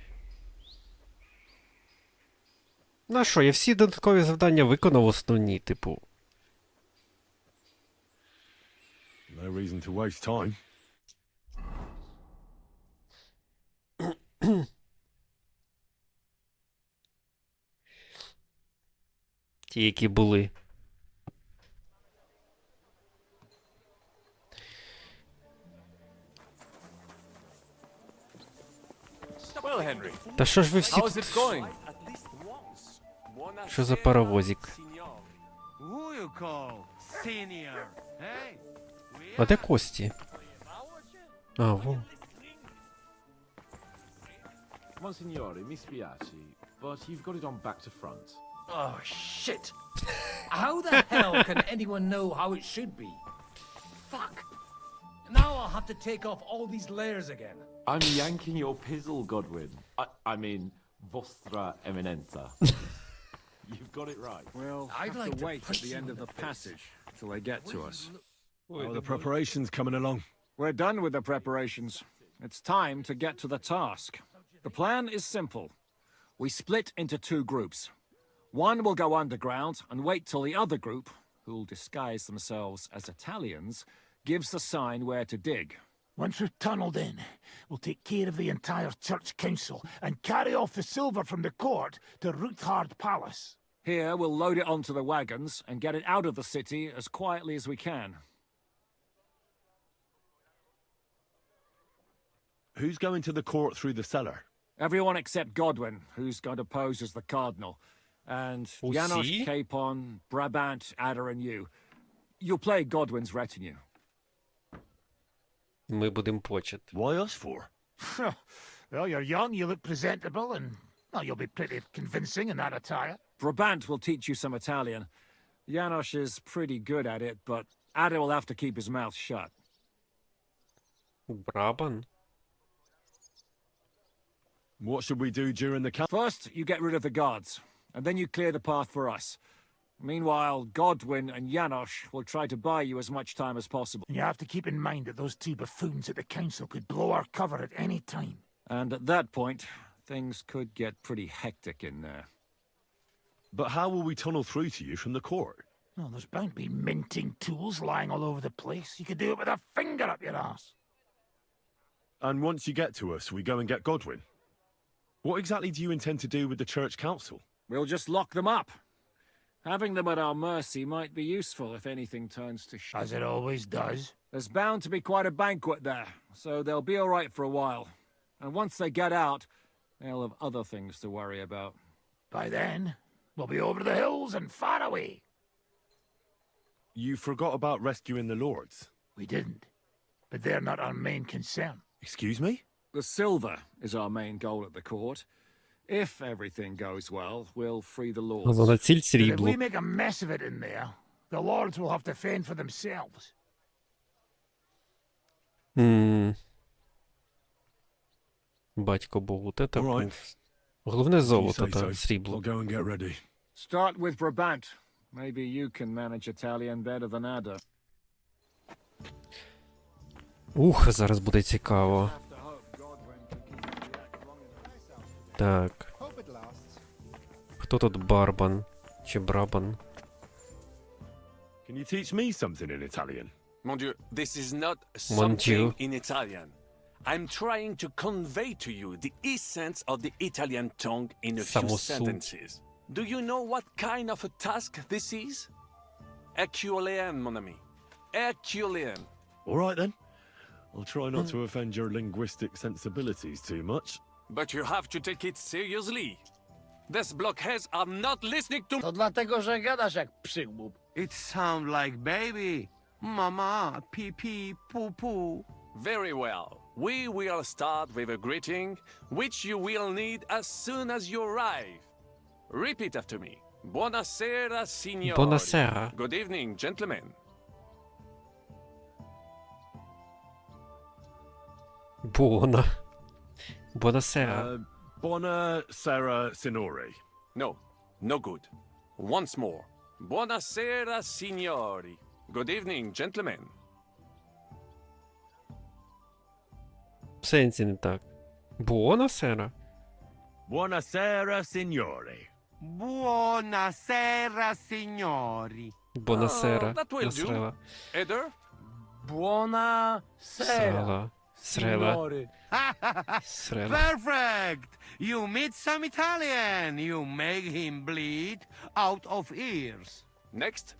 [SPEAKER 1] Ну а що, я всі додаткові завдання виконав основні, типу.
[SPEAKER 5] No reason to waste time.
[SPEAKER 1] Ті, які були.
[SPEAKER 14] Well, Henry,
[SPEAKER 1] Та що ж ви всі
[SPEAKER 14] how's it going?
[SPEAKER 1] Що за паровозик?
[SPEAKER 9] Who you call senior? Hey?
[SPEAKER 1] А де Кості? А, во.
[SPEAKER 10] Monsignore, mi spiace, but you've got it on back to front.
[SPEAKER 11] Oh, shit. How the hell can anyone know how it should be? Fuck. Now I'll have to take off all these layers again.
[SPEAKER 10] I'm yanking your pizzle, Godwin. I mean, Vostra Eminenza. You've got it right.
[SPEAKER 3] Well,
[SPEAKER 11] I'd
[SPEAKER 3] have
[SPEAKER 11] like
[SPEAKER 3] to
[SPEAKER 11] to
[SPEAKER 3] wait at
[SPEAKER 11] punch
[SPEAKER 3] the
[SPEAKER 11] you
[SPEAKER 3] end
[SPEAKER 11] in
[SPEAKER 3] of
[SPEAKER 11] the
[SPEAKER 3] the
[SPEAKER 11] face.
[SPEAKER 3] passage till they get to us.
[SPEAKER 5] How are the preparations coming along?
[SPEAKER 3] We're done with the preparations. It's time to get to the task. The plan is simple. We split into two groups. One will go underground and wait till the other group, who'll disguise themselves as Italians, gives the sign where to dig.
[SPEAKER 9] Once we've tunneled in, we'll take care of the entire church council and carry off the silver from the court to Ruthard Palace.
[SPEAKER 3] Here, we'll load it onto the wagons and get it out of the city as quietly as we can.
[SPEAKER 5] Who's going to the court through the cellar?
[SPEAKER 3] Everyone except Godwin, who's going to pose as the cardinal. And Janosch,
[SPEAKER 1] see?
[SPEAKER 3] Capon, Brabant, Adder, and you. You'll play Godwin's retinue.
[SPEAKER 1] Ми будемо почати.
[SPEAKER 5] Why us for?
[SPEAKER 9] Well, you're young, you look presentable, and well, you'll be pretty convincing in that attire.
[SPEAKER 3] Brabant will teach you some Italian. Janosch is pretty good at it, but Adder will have to keep his mouth shut.
[SPEAKER 1] Брабан?
[SPEAKER 5] What should we do during the camp?
[SPEAKER 3] First, you get rid of the guards, and then you clear the path for us. Meanwhile, Godwin and Janosch will try to buy you as much time as possible.
[SPEAKER 9] And you have to keep in mind that those two buffoons at the council could blow our cover at any time.
[SPEAKER 3] And at that point, things could get pretty hectic in there.
[SPEAKER 5] But how will we tunnel through to you from the court?
[SPEAKER 9] Well, there's bound to be minting tools lying all over the place. You could do it with a finger up your ass.
[SPEAKER 5] And once you get to us, we go and get Godwin. What exactly do you intend to do with the church council?
[SPEAKER 3] We'll just lock them up. Having them at our mercy might be useful if anything turns to shit.
[SPEAKER 9] As it always does.
[SPEAKER 3] There's bound to be quite a banquet there, so they'll be all right for a while. And once they get out, they'll have other things to worry about.
[SPEAKER 9] By then, we'll be over the hills and far away.
[SPEAKER 5] You forgot about rescuing the lords.
[SPEAKER 9] We didn't. But they're not our main concern.
[SPEAKER 5] Excuse me?
[SPEAKER 3] The silver is our main goal at the court. If everything goes well, we'll free the lords.
[SPEAKER 1] Головна ціль
[SPEAKER 9] But if
[SPEAKER 1] срібло.
[SPEAKER 9] we make a mess of it in there, the lords will have to fend for themselves.
[SPEAKER 1] Батько був от это.
[SPEAKER 5] All right.
[SPEAKER 1] був. Головне
[SPEAKER 5] You
[SPEAKER 1] золото
[SPEAKER 5] say
[SPEAKER 1] та
[SPEAKER 5] so.
[SPEAKER 1] срібло.
[SPEAKER 5] I'll go and get ready.
[SPEAKER 3] Start with Brabant. Maybe you can manage Italian better than Ada.
[SPEAKER 1] Ух, зараз буде цікаво. Так. Хто тут Барбан? Чи Брабан?
[SPEAKER 5] Can you teach me something in Italian?
[SPEAKER 13] Mon Dieu, this is not
[SPEAKER 1] Mon Dieu.
[SPEAKER 13] something in Italian. I'm trying to convey to you the essence of the Italian tongue in a few
[SPEAKER 1] Саму суть.
[SPEAKER 13] sentences. Do you know what kind of a task this is? Herculean, mon ami. Herculean.
[SPEAKER 5] All right then. I'll try not to offend your linguistic sensibilities too much.
[SPEAKER 13] But you have to take it seriously. These blockheads are not listening to...
[SPEAKER 20] To dlatego, że gadasz jak przygłup.
[SPEAKER 15] It sounds like baby. Mama, pee pee, poo poo.
[SPEAKER 13] Very well. We will start with a greeting, which you will need as soon as you arrive. Repeat after me. Buonasera, signori.
[SPEAKER 1] Buonasera.
[SPEAKER 13] Good evening, gentlemen.
[SPEAKER 1] Buonasera.
[SPEAKER 5] Buonasera, signori.
[SPEAKER 13] No, no good. Once more. Buonasera, signori. Good evening, gentlemen.
[SPEAKER 1] В сенсі не так. Buonasera.
[SPEAKER 5] Buonasera, signori.
[SPEAKER 15] Buonasera, signori.
[SPEAKER 1] Buonasera.
[SPEAKER 13] That will do.
[SPEAKER 1] Насрела.
[SPEAKER 13] Eder?
[SPEAKER 20] Buona sera.
[SPEAKER 1] Срела.
[SPEAKER 20] signori.
[SPEAKER 1] Срела.
[SPEAKER 15] Perfect. You meet some Italian. You make him bleed out of ears.
[SPEAKER 13] Next,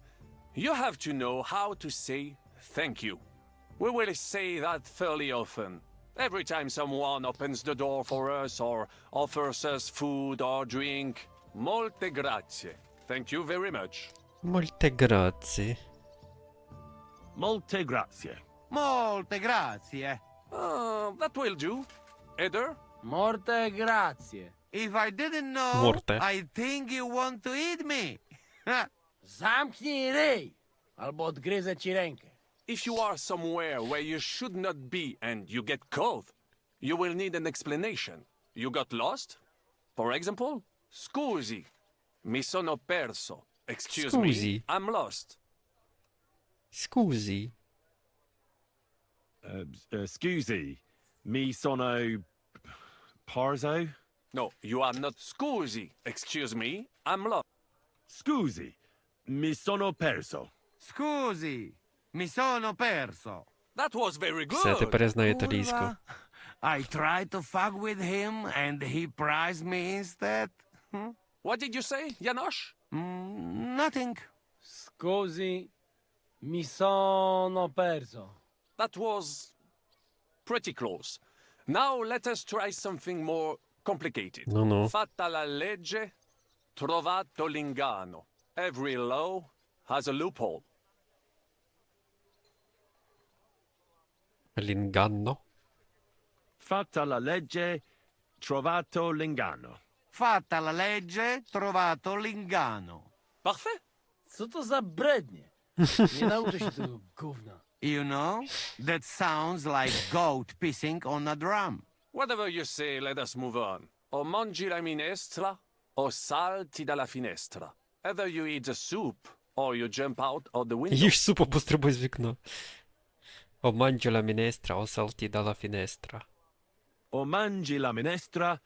[SPEAKER 13] you have to know how to say thank you. We will say that fairly often. Every time someone opens the door for us or offers us food or drink. Molte grazie. Thank you very much.
[SPEAKER 1] Molte grazie.
[SPEAKER 5] Molte grazie.
[SPEAKER 15] Molte grazie.
[SPEAKER 13] That will do. Eder?
[SPEAKER 20] Morte grazie.
[SPEAKER 15] If I didn't know,
[SPEAKER 1] Morte.
[SPEAKER 15] I think you want to eat me.
[SPEAKER 20] Zamknij ryj, albo odgryzę ci rękę.
[SPEAKER 13] If you are somewhere where you should not be and you get caught, you will need an explanation. You got lost? For example, scusi, mi sono perso. Excuse
[SPEAKER 1] Scusi.
[SPEAKER 13] me, I'm lost.
[SPEAKER 1] Scusi.
[SPEAKER 5] Scusi. Mi sono... Parzo?
[SPEAKER 13] No, you are not scusi. Excuse me, I'm lost.
[SPEAKER 5] Scusi. Mi sono perso.
[SPEAKER 15] Scusi, mi sono perso.
[SPEAKER 13] That was very good.
[SPEAKER 1] Все, тепер я знаю італійську.
[SPEAKER 15] Kurwa. I tried to fuck with him and he prized me instead.
[SPEAKER 13] What did you say, Janosch?
[SPEAKER 15] Nothing.
[SPEAKER 20] Scusi, mi sono perso.
[SPEAKER 13] That was pretty close. Now let us try something more complicated.
[SPEAKER 1] No.
[SPEAKER 13] Fatta la legge, trovato l'inganno. Every law has a loophole.
[SPEAKER 1] L'inganno.
[SPEAKER 5] Fatta la legge, trovato l'inganno.
[SPEAKER 15] Fatta la legge, trovato l'inganno.
[SPEAKER 13] Parfait.
[SPEAKER 20] Co to za brednie? Nie nauczę się tego gówna.
[SPEAKER 15] You know, that sounds like goat pissing on a drum.
[SPEAKER 13] Whatever you say, let us move on. O mangi la minestra, o salti dalla finestra. Either you eat the soup, or you jump out of the window.
[SPEAKER 1] Їж суп або стрибай з вікна. О mangio la minestra, o salti dalla finestra.
[SPEAKER 5] O mangi la minestra,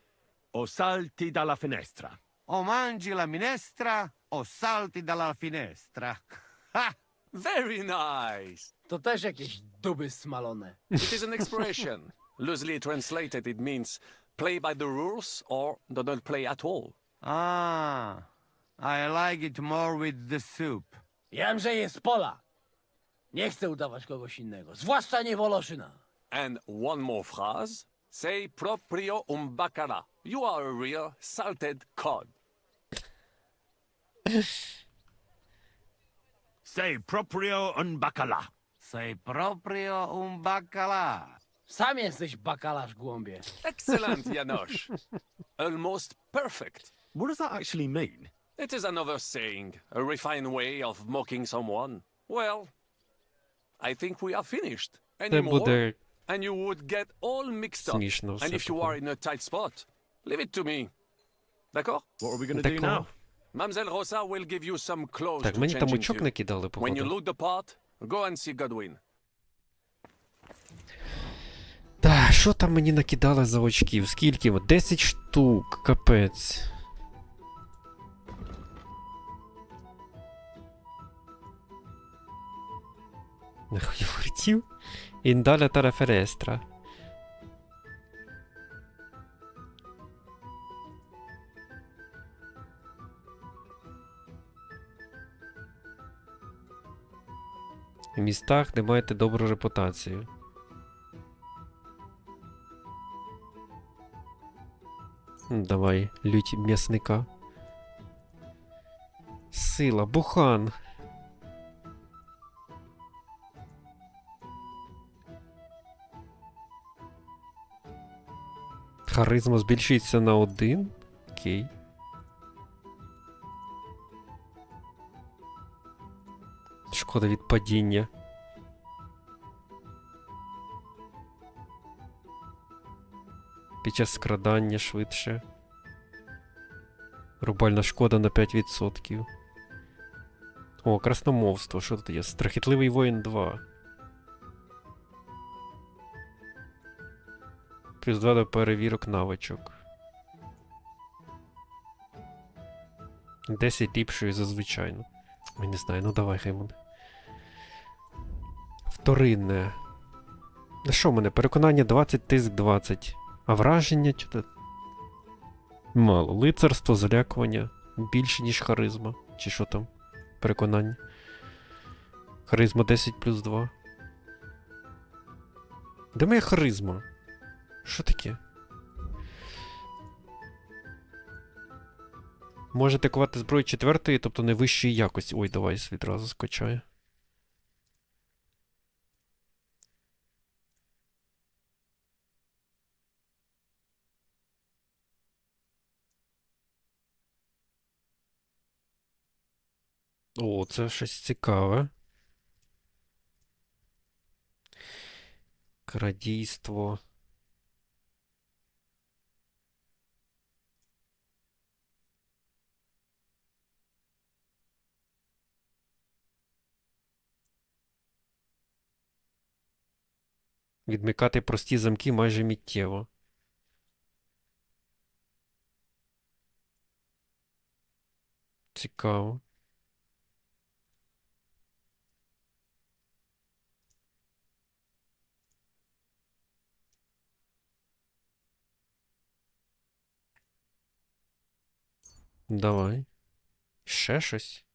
[SPEAKER 5] o salti dalla finestra.
[SPEAKER 15] O mangi la minestra, o salti dalla finestra. Ha!
[SPEAKER 13] Very nice.
[SPEAKER 20] To też jakieś duby smalone.
[SPEAKER 13] It is an expression. Loosely translated, it means play by the rules or do not play at all.
[SPEAKER 15] Ah, I like it more with the soup.
[SPEAKER 20] Jem, że jest Polak. Nie chcę udawać kogoś innego, zwłaszcza nie Woloszyna.
[SPEAKER 13] And one more phrase. Say proprio un baccara. You are a real salted cod.
[SPEAKER 5] Say proprio un bacala.
[SPEAKER 15] Sei proprio un baccalà.
[SPEAKER 20] Sam jesteś bakalarz, głąbie.
[SPEAKER 13] Excellent, Janosch. Almost perfect.
[SPEAKER 5] What does that actually mean?
[SPEAKER 13] It is another saying, a refined way of mocking someone. Well, I think we are finished. Any
[SPEAKER 1] Це
[SPEAKER 13] more?
[SPEAKER 1] буде
[SPEAKER 13] And you would get all mixed up.
[SPEAKER 1] смішно
[SPEAKER 13] And
[SPEAKER 1] все
[SPEAKER 13] if you are in a tight spot, leave it to me. D'accord?
[SPEAKER 5] What are we going to do
[SPEAKER 1] D'accord.
[SPEAKER 5] now?
[SPEAKER 13] Mamselle Rosa will give you some clothes
[SPEAKER 1] Так,
[SPEAKER 13] to
[SPEAKER 1] мені
[SPEAKER 13] change
[SPEAKER 1] там
[SPEAKER 13] into.
[SPEAKER 1] очок накидали,
[SPEAKER 13] When you
[SPEAKER 1] походу.
[SPEAKER 13] look the part, go and see Godwin.
[SPEAKER 1] Та, що там мені накидали за очків? Скільки? 10 штук, капець. Нахуй влетів. Індаля та ферестра. В містах, де маєте добру репутацію. Давай, лють м'ясника. Сила, бухан. Харизма збільшується на 1. Окей. Шкода від падіння. Під час скрадання швидше. Рубальна шкода на 5%. О, красномовство. Що тут є? Страхітливий воїн 2. Плюс 2 до перевірок навичок. 10 ліпшої за звичайну. Ой, не знаю, ну давай, хай буде. Вторинне. Що в мене? Переконання 20, тиск 20. А враження чого? Мало. Лицарство, залякування. Більше, ніж харизма. Чи що там? Переконання. Харизма 10 плюс 2. Де моя харизма? Що таке? Може атакувати зброю 4-ї, тобто не вищої якості. Ой, давай відразу скачаю. О, це щось цікаве. Крадійство. Відмикати прості замки майже миттєво. Цікаво. Давай. Ще щось.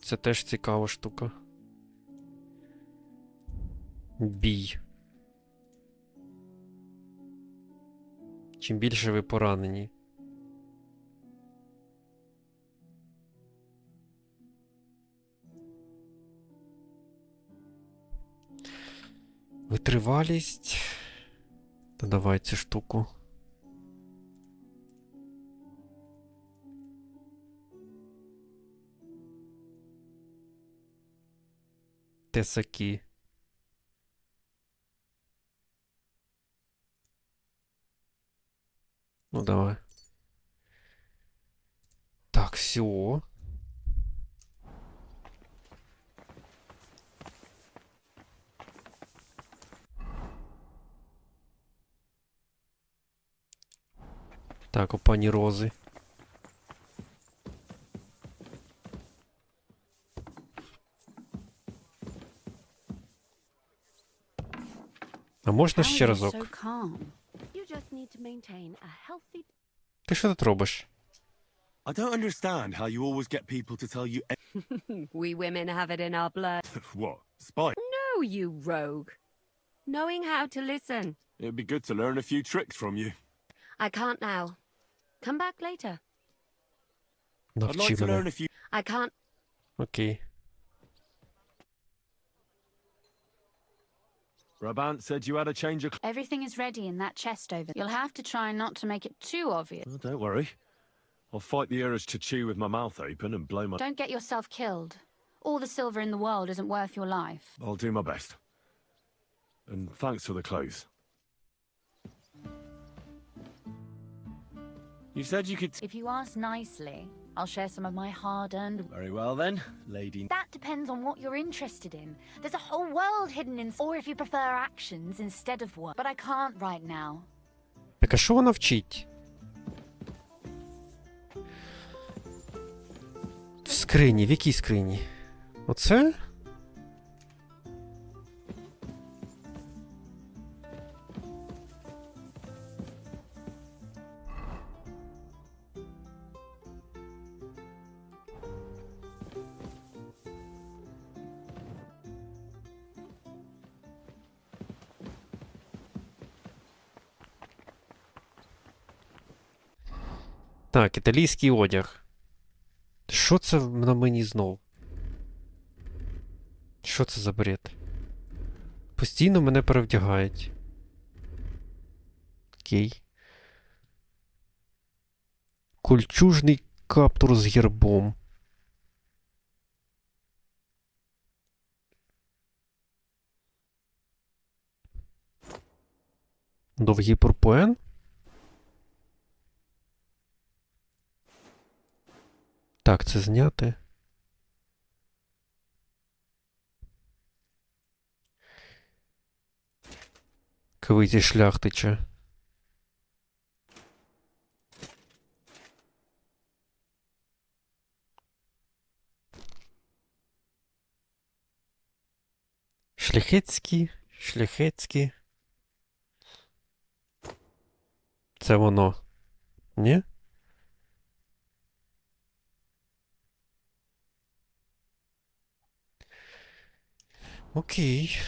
[SPEAKER 1] Це теж цікава штука. Бій. Чим більше ви поранені. Витривалість. Та давай цю штуку. Тесаки. Ну давай. Так, все. Так, у пані Рози. А можна ще разок? Ти що тут робиш?
[SPEAKER 21] I don't understand how you always get people to tell you
[SPEAKER 16] We women have it in our blood.
[SPEAKER 21] what? Spy?
[SPEAKER 16] No, you rogue. Knowing how to listen.
[SPEAKER 5] It'd be good to learn a few tricks from you.
[SPEAKER 16] I can't now. Come back later.
[SPEAKER 21] I'd like to learn a few.
[SPEAKER 16] I can't.
[SPEAKER 1] Окей.
[SPEAKER 5] Brabant said you had a change of...
[SPEAKER 8] Everything is ready in that chest over there. You'll have to try not to make it too obvious.
[SPEAKER 5] Oh, don't worry. I'll fight the urge to chew with my mouth open and blow my...
[SPEAKER 8] Don't get yourself killed. All the silver in the world isn't worth your life.
[SPEAKER 5] I'll do my best. And thanks for the clothes.
[SPEAKER 21] You said you could...
[SPEAKER 8] If you ask nicely, I'll share some of my hard-earned...
[SPEAKER 21] Very well then, lady.
[SPEAKER 8] That depends on what you're interested in. There's a whole world hidden in... Or if you prefer actions instead of work. But I can't right now.
[SPEAKER 1] Так а що вона вчить? В скрині, в якій скрині? Оце? Так, італійський одяг. Що це на мені знов? Що це за бред? Постійно мене перевдягають. Окей. Кольчужний каптур з гербом. Довгий пурпуен? Так, це зняти. Квиті шляхтича. Шляхетські, шляхетські. Це воно. Ні? Окей.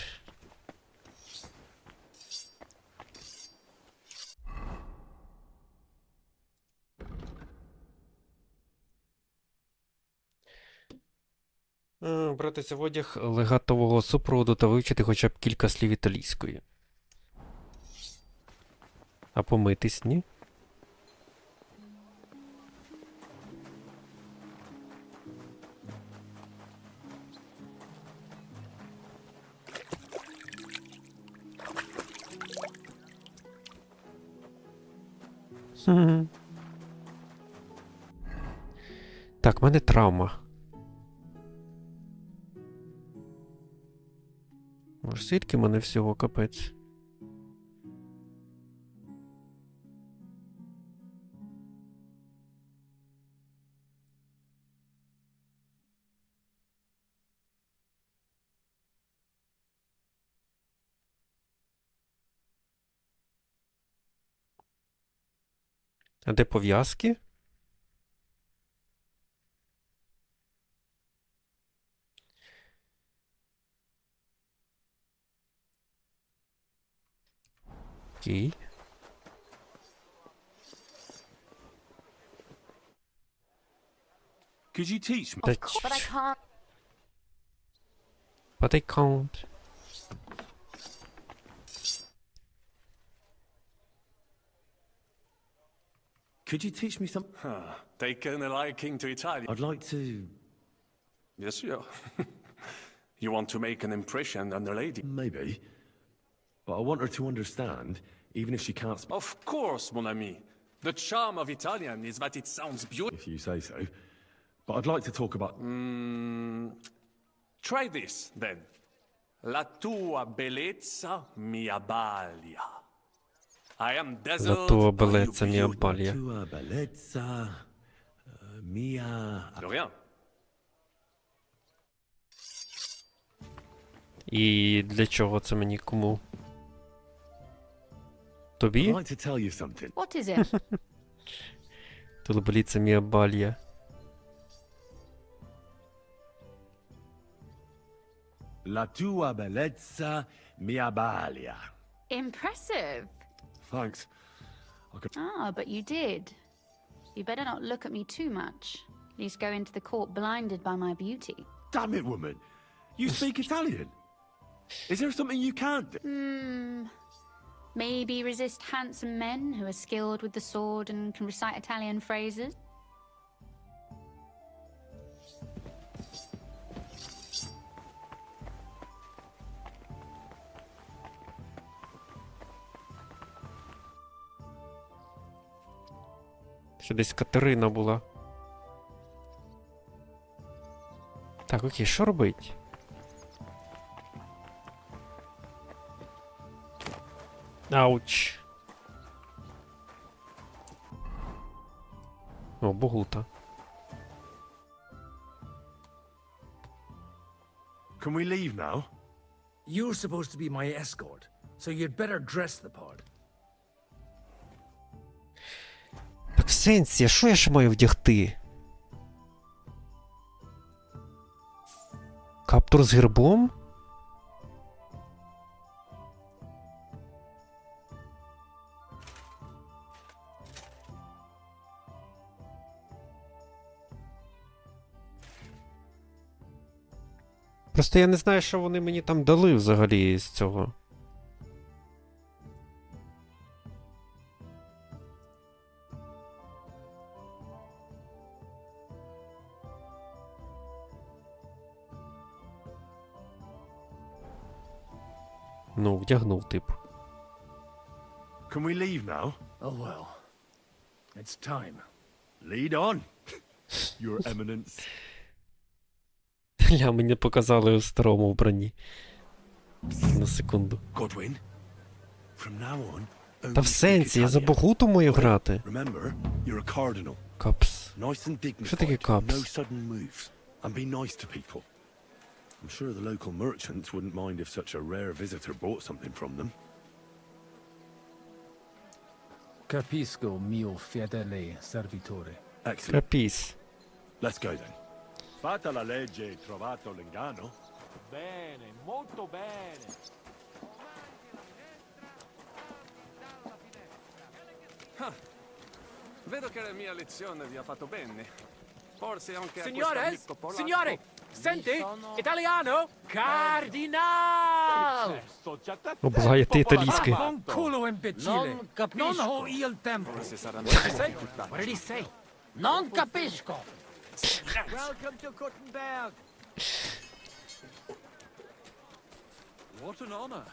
[SPEAKER 1] Братися в одяг легатового супроводу та вивчити хоча б кілька слів італійської. А помитись, ні? Так, в мене травма. Може, звідки в мене всього капець? А де пов'язки? Окей.
[SPEAKER 21] Could you teach me?
[SPEAKER 8] Of course, but I can't.
[SPEAKER 1] But I can't.
[SPEAKER 21] Could you teach me some?
[SPEAKER 13] Taken a liking to Italian.
[SPEAKER 21] I'd like to.
[SPEAKER 13] Yes, sure. You want to make an impression on the lady?
[SPEAKER 21] Maybe. But I want her to understand, even if she can't speak.
[SPEAKER 13] Of course, mon ami. The charm of Italian is that it sounds beautiful.
[SPEAKER 21] If you say so. But I'd like to talk about.
[SPEAKER 13] Try this, then. La tua bellezza mi abbalia. I am
[SPEAKER 1] La
[SPEAKER 13] dazzled
[SPEAKER 1] tua
[SPEAKER 13] by
[SPEAKER 1] bellezza
[SPEAKER 13] your
[SPEAKER 1] mi
[SPEAKER 13] beauty.
[SPEAKER 1] abbalia.
[SPEAKER 21] Tua bellezza mia.
[SPEAKER 13] De rien.
[SPEAKER 1] І для чого це мені кому? Тобі?
[SPEAKER 21] I'd like to tell you something.
[SPEAKER 8] What is it?
[SPEAKER 1] Тулебеліця мія балія.
[SPEAKER 21] La tua bellezza mi abbalia.
[SPEAKER 8] Impressive.
[SPEAKER 21] Thanks.
[SPEAKER 8] Ah, but you did. You better not look at me too much. At least go into the court blinded by my beauty.
[SPEAKER 21] Damn it, woman. You speak Italian. Is there something you can't do?
[SPEAKER 8] Maybe resist handsome men who are skilled with the sword and can recite Italian phrases?
[SPEAKER 1] Ще десь Катерина була. Так, окей, що робить? Ауч. О, Богута.
[SPEAKER 21] Can we leave now?
[SPEAKER 11] You're supposed to be my escort, so you'd better dress the part.
[SPEAKER 1] Так в сенсі, а що я ще маю вдягти? Каптур з гербом? Просто я не знаю, що вони мені там дали взагалі з цього. Ну, вдягнув, типу.
[SPEAKER 5] Can we leave now?
[SPEAKER 11] Oh well. It's time.
[SPEAKER 5] Lead on, Your Eminence.
[SPEAKER 1] Ля, мені показали у старому вбранні. На секунду.
[SPEAKER 5] Godwin, from now on,
[SPEAKER 1] Та в сенсі, я за Богуту маю грати.
[SPEAKER 5] remember, you're a cardinal.
[SPEAKER 1] Капс.
[SPEAKER 5] Nice and
[SPEAKER 1] Що таке
[SPEAKER 5] dignified,
[SPEAKER 1] капс?
[SPEAKER 5] no sudden moves, and be nice to people. I'm sure the local merchants wouldn't mind if such a rare visitor bought something from them.
[SPEAKER 11] Capisco, mio fedele servitore.
[SPEAKER 5] Excellent.
[SPEAKER 1] Капіс.
[SPEAKER 5] Let's go then. Fatta la legge e trovato l'inganno.
[SPEAKER 9] Bene, molto bene.
[SPEAKER 13] Vedo che la mia lezione vi ha fatto bene. Forse anche a
[SPEAKER 11] Signore,
[SPEAKER 13] questo amico polacco.
[SPEAKER 11] signore, senti? Italiano? Cardinal!
[SPEAKER 1] Облагає ти італійське.
[SPEAKER 11] Un culo imbecille!
[SPEAKER 20] Non capisco.
[SPEAKER 11] Non ho il tempo!
[SPEAKER 13] Forse saranno
[SPEAKER 11] What did he say? What did he say?
[SPEAKER 20] Non capisco.
[SPEAKER 6] Welcome to Kuttenberg.
[SPEAKER 14] What an honor.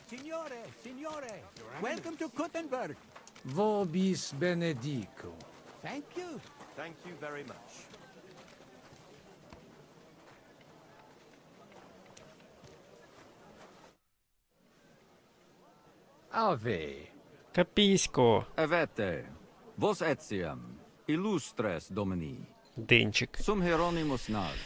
[SPEAKER 2] Signore, welcome to Kuttenberg.
[SPEAKER 11] Vobis benedico.
[SPEAKER 2] Thank you.
[SPEAKER 14] Thank you very much.
[SPEAKER 11] Ave.
[SPEAKER 1] Капісько.
[SPEAKER 4] Evete, vos etiam, illustres domini.
[SPEAKER 1] Денчик.
[SPEAKER 4] Sum Hieronymus nas.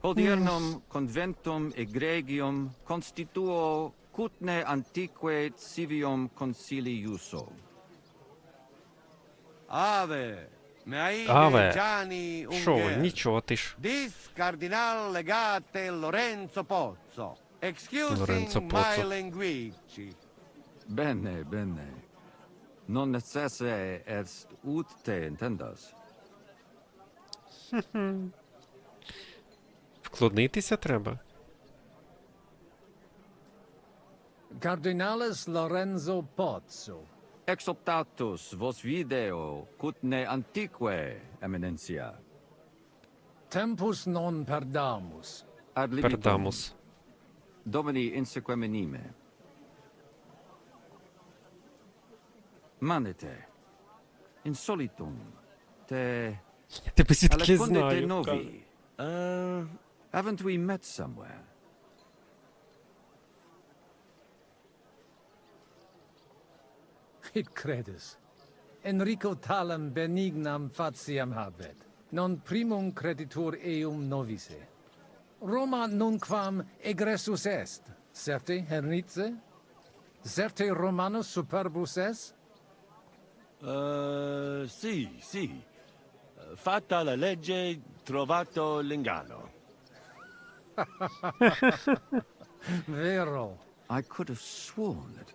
[SPEAKER 4] Hodiernum conventum egregium constituo cutne antique civium concili iuso.
[SPEAKER 15] Ave, mai
[SPEAKER 1] Аве.
[SPEAKER 15] Gianni
[SPEAKER 1] Що ви?
[SPEAKER 15] Unger.
[SPEAKER 1] Нічого, ти ж.
[SPEAKER 15] Dis cardinal legate Lorenzo Pozzo. Excusing
[SPEAKER 1] Lorenzo
[SPEAKER 15] my
[SPEAKER 1] Pozzo.
[SPEAKER 15] linguici.
[SPEAKER 4] Bene, bene. Non necesse est ut te intendas.
[SPEAKER 1] Вклонитися треба.
[SPEAKER 11] Cardinalis Lorenzo Pozzo.
[SPEAKER 4] Exoptatus vos video cutne antique eminentia.
[SPEAKER 11] Tempus non perdamus.
[SPEAKER 4] Ad libitum.
[SPEAKER 1] Пердаmus.
[SPEAKER 4] Domini insequem minime. Manete. Insolitum. Te...
[SPEAKER 1] Я тебе звідки
[SPEAKER 4] Aleconde te
[SPEAKER 1] знаю.
[SPEAKER 4] novi. Haven't we met somewhere?
[SPEAKER 11] It credes. Enrico talam benignam fatiam habet. Non primum creditur eum novice. Roma nunquam egressus est. Certe, Hernice? Certe Romanus superbus est?
[SPEAKER 5] Sì. Fatta la legge, trovato l'inganno.
[SPEAKER 11] Vero.
[SPEAKER 4] I could have sworn that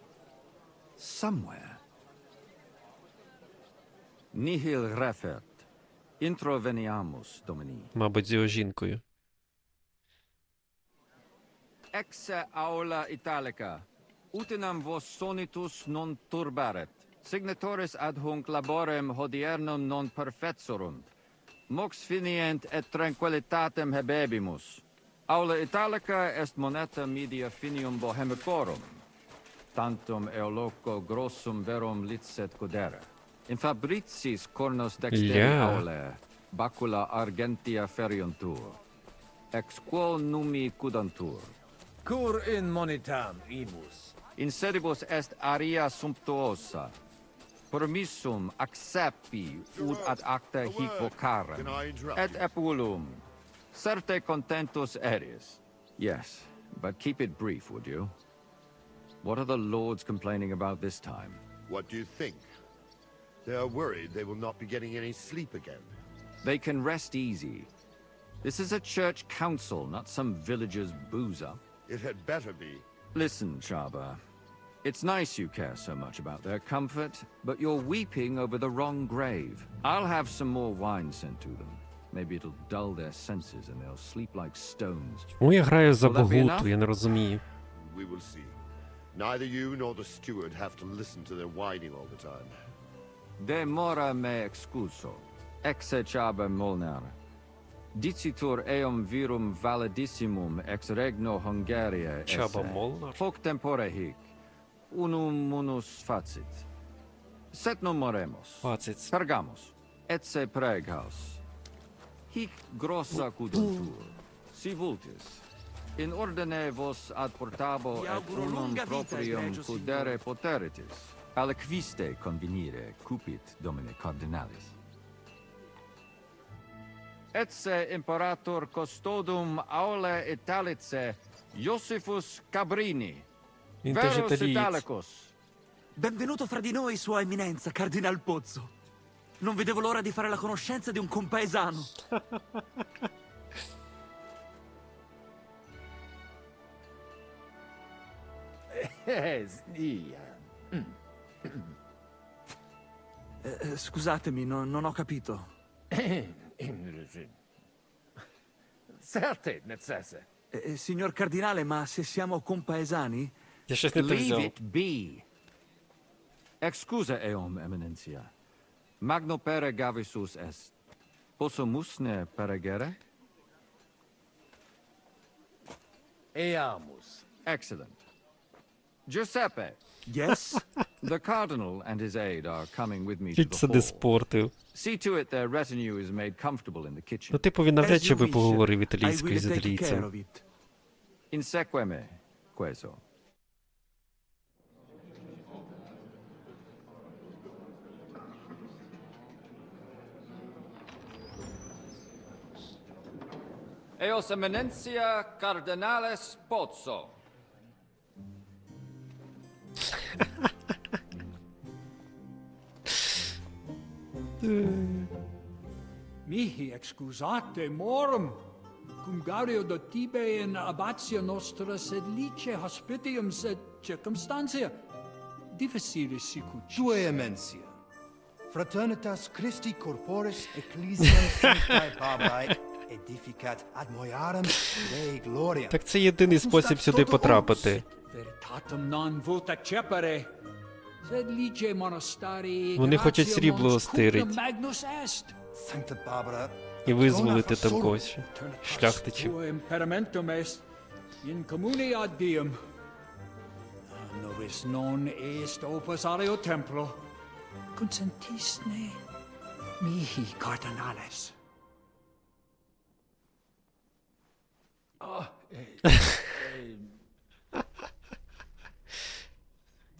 [SPEAKER 4] somewhere. Nihil refert. Introveniamus, Domini.
[SPEAKER 1] Мабуть, з його жінкою.
[SPEAKER 4] Exe aula italica. Utinam vos sonitus non turbaret. Signatoris ad hunc laborem hodiernum non perfetsurunt. Mox finient et tranquillitatem habebimus. Aula italica est moneta media finium bohemicorum. Tantum eoloco grossum verum licet cudere. In fabricis cornos dexteri
[SPEAKER 1] Yeah.
[SPEAKER 4] aule, bacula argentia feriuntur. Ex quo numi cudantur.
[SPEAKER 11] Cur in monitam imus.
[SPEAKER 4] In sedibus est aria sumptuosa. Permissum accepi ut ad acta hic vocarem.
[SPEAKER 22] Can I interrupt
[SPEAKER 4] Et
[SPEAKER 22] you?
[SPEAKER 4] epulum. Certe contentus eris. Yes, but keep it brief, would you? What are the lords complaining about this time?
[SPEAKER 22] What do you think? They are worried they will not be getting any sleep again.
[SPEAKER 4] They can rest easy. This is a church council, not some villager's boozer.
[SPEAKER 22] It had better be.
[SPEAKER 4] Listen, Chaba. It's nice you care so much about their comfort, but you're weeping over the wrong grave. I'll have some more wine sent to them. Maybe it'll dull their senses and they'll sleep like stones.
[SPEAKER 1] Чому я граю за
[SPEAKER 4] Will that be
[SPEAKER 1] Богуту,
[SPEAKER 4] enough?
[SPEAKER 1] я не розумію.
[SPEAKER 22] We will see. Neither you nor the steward have to listen to their whining all the time.
[SPEAKER 4] De mora me excuso. Exe chaber molnar. Dicitur eum virum validissimum ex regno Hungaria esse.
[SPEAKER 1] Chaba Molnar?
[SPEAKER 4] Hoc tempore hic. Unum munus facit. Set non moremos.
[SPEAKER 1] Facit.
[SPEAKER 4] Pergamos. Etse preghaus. Hic grossa cuduntur. Si vultis. In ordine vos ad portabo et unum proprium pudere poteritis. Aliquiste convenire cupit domine cardinalis. Etse imperator custodum aule Italice Iosifus Cabrini. Verus Italicus.
[SPEAKER 7] Benvenuto fra di noi, Sua Eminenza, Cardinal Pozzo. Non vedevo l'ora di fare la conoscenza di un compaesano. Scusatemi, non ho capito.
[SPEAKER 11] Certo, necesse.
[SPEAKER 7] Signor Cardinale, ma se siamo compaesani?
[SPEAKER 1] Я щось не те
[SPEAKER 4] Leave
[SPEAKER 1] взяв.
[SPEAKER 4] it be. Excusa eum, Eminentia. Magno pere gavisus est. Possumusne peregere?
[SPEAKER 11] Eamus.
[SPEAKER 4] Excellent. Giuseppe.
[SPEAKER 7] Yes?
[SPEAKER 4] The cardinal and his aide are coming with me to
[SPEAKER 1] Чуть
[SPEAKER 4] the
[SPEAKER 1] сюди
[SPEAKER 4] hall.
[SPEAKER 1] спортив.
[SPEAKER 4] See to it their retinue is made comfortable in the kitchen.
[SPEAKER 1] Ну, типу, він навряд чи
[SPEAKER 7] As you
[SPEAKER 1] би
[SPEAKER 7] wish.
[SPEAKER 1] поговорив
[SPEAKER 7] I
[SPEAKER 1] італійською
[SPEAKER 7] will
[SPEAKER 1] з
[SPEAKER 7] take care
[SPEAKER 1] італійцем.
[SPEAKER 7] of it.
[SPEAKER 4] Insequeme, queso. Eos Eminentia Cardinales Pozzo.
[SPEAKER 12] Mihi excusate morum, cum Gario de tibe in abatia nostra sed lice hospitium sed circumstantia difficilis sicut.
[SPEAKER 23] Tue emensia. Fraternitas Christi corporis ecclesiam sanctae Barbarae edificat ad moiarem Dei gloria.
[SPEAKER 1] Так це єдиний спосіб сюди потрапити.
[SPEAKER 12] Veritatem non vult accepere, sed lice monastari
[SPEAKER 1] Вони хочуть
[SPEAKER 12] gratiam
[SPEAKER 1] срібло
[SPEAKER 12] mons
[SPEAKER 1] остирить.
[SPEAKER 12] cuprum magnus est.
[SPEAKER 23] Sancta Barbara
[SPEAKER 1] І визволити там когось. Шляхтичів.
[SPEAKER 12] Tuo imperamentum est in commune ad diem. Novis non est opus aleo templo. Consentisne mihi cardinales.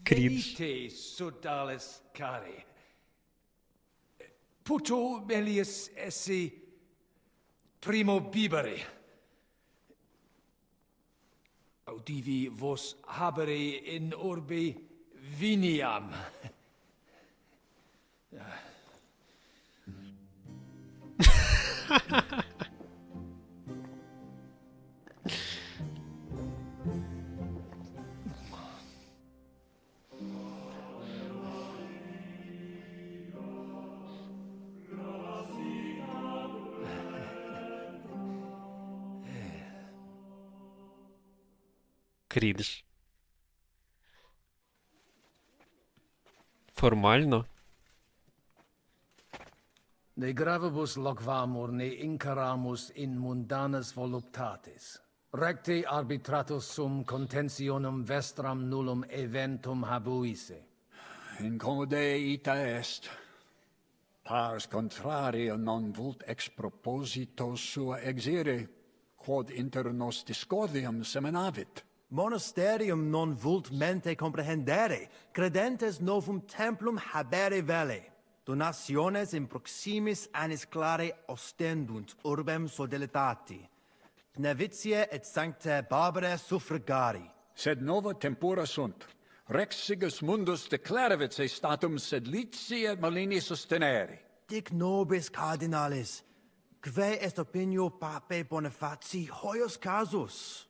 [SPEAKER 1] Крінж.
[SPEAKER 9] Venite, sodales cari. Puto melius esse primo bibere. Audivi vos habere in urbe viniam.
[SPEAKER 1] Крінж. Формально.
[SPEAKER 11] De gravibus loquamur ne incaramus in mundanas voluptatis. Recte arbitratus sum contentionum vestram nullum eventum habuisse.
[SPEAKER 24] Incomode ita est. Pars contrario non vult ex proposito sua exire, quod inter nos discordium seminavit.
[SPEAKER 23] Monasterium non vult mente comprehendere, credentes novum templum habere vele. Donationes in proximis annis clare ostendunt urbem sodelitati. Nevitiae et sanctae Barbarae suffragari.
[SPEAKER 24] Sed nova tempora sunt. Rex sigus mundus declaravit se statum sed licie malini sustenere.
[SPEAKER 23] Dic nobis cardinalis, quae est opinio pape Bonifaci hoius casus?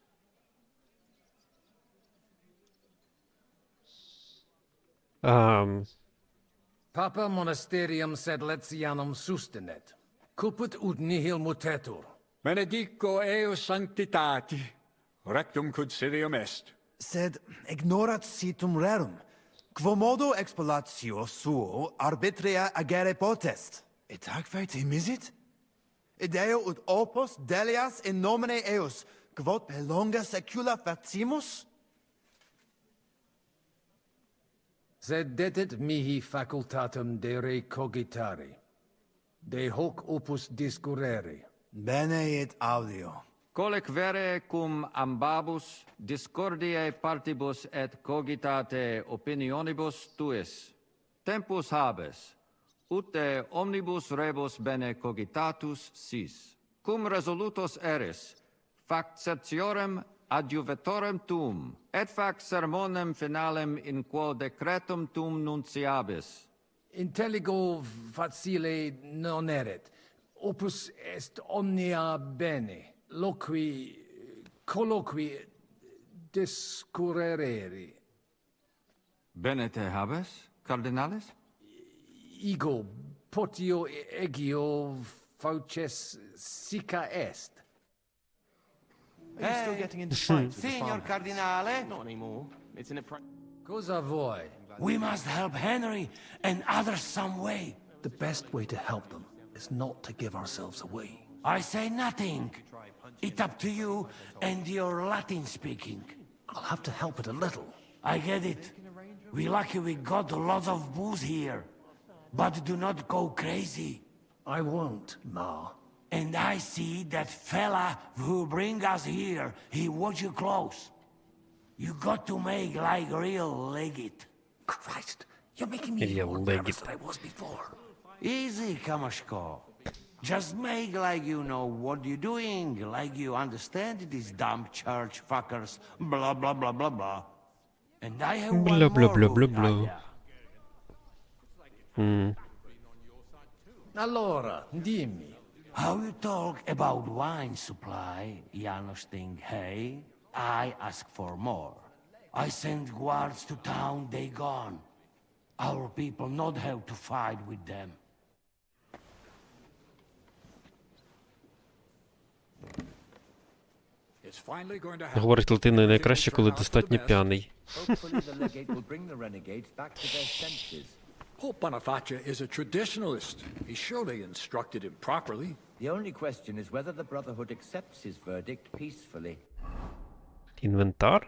[SPEAKER 11] Papa monasterium sed letianum sustenet. Cuput ut nihil mutetur.
[SPEAKER 24] Benedico eo sanctitati. Rectum considium est.
[SPEAKER 23] Sed ignorat situm rerum. Quomodo expolatio suo arbitria agere potest. Et ac misit? Ideo ut opus delias in nomine eus, quod per longa secula facimus?
[SPEAKER 11] Sed detet mihi facultatum dere cogitari. De hoc opus discurrere.
[SPEAKER 23] Bene id audio.
[SPEAKER 4] Colec vere cum ambabus discordiae partibus et cogitate opinionibus tuis. Tempus habes, ut de omnibus rebus bene cogitatus sis. Cum resolutos eris, fac certiorem adjuvetorem tuum, et fac sermonem finalem in quo decretum tuum nunciabis.
[SPEAKER 11] Intelligo facile non erit. Opus est omnia bene. Loqui, colloqui, discurrere.
[SPEAKER 4] Bene te habes, cardinalis?
[SPEAKER 11] Ego, potio egio fauces sica est.
[SPEAKER 10] Are you still getting into fights with the
[SPEAKER 15] Signor
[SPEAKER 10] farmhands?
[SPEAKER 15] Cardinale?
[SPEAKER 10] Not anymore. It's in a
[SPEAKER 11] Cosa vuoi?
[SPEAKER 10] We must help Henry and others some way.
[SPEAKER 11] The best way to help them is not to give ourselves away.
[SPEAKER 10] I say nothing. It's up to you and your Latin speaking.
[SPEAKER 11] I'll have to help it a little.
[SPEAKER 10] I get it. We lucky we got lots of booze here. But do not go crazy.
[SPEAKER 11] I won't, Ma.
[SPEAKER 10] And I see that fella who bring us here, he watch you close. You got to make like real legit.
[SPEAKER 11] Christ, you're making me
[SPEAKER 1] Real
[SPEAKER 11] more
[SPEAKER 1] legit.
[SPEAKER 11] nervous than I was before.
[SPEAKER 10] Easy, Kamashko. Just make like you know what you're doing, like you understand these dumb church fuckers, blah blah blah blah blah. And I have one
[SPEAKER 1] Blah, blah,
[SPEAKER 10] more
[SPEAKER 1] blah, blah,
[SPEAKER 10] good
[SPEAKER 1] blah.
[SPEAKER 10] idea.
[SPEAKER 11] Allora, dimmi.
[SPEAKER 10] How you talk about wine supply, Janos think, hey? I ask for more. I send guards to town, they gone. Our people not have to fight with them.
[SPEAKER 24] It's finally going to happen.
[SPEAKER 1] Говорить латиною найкраще, коли достатньо п'яний.
[SPEAKER 17] Hopefully the legate will bring the renegades back to their senses.
[SPEAKER 24] Pope Bonifacio is a traditionalist. He surely instructed him properly.
[SPEAKER 17] The only question is whether the Brotherhood accepts his verdict peacefully.
[SPEAKER 1] Інвентар?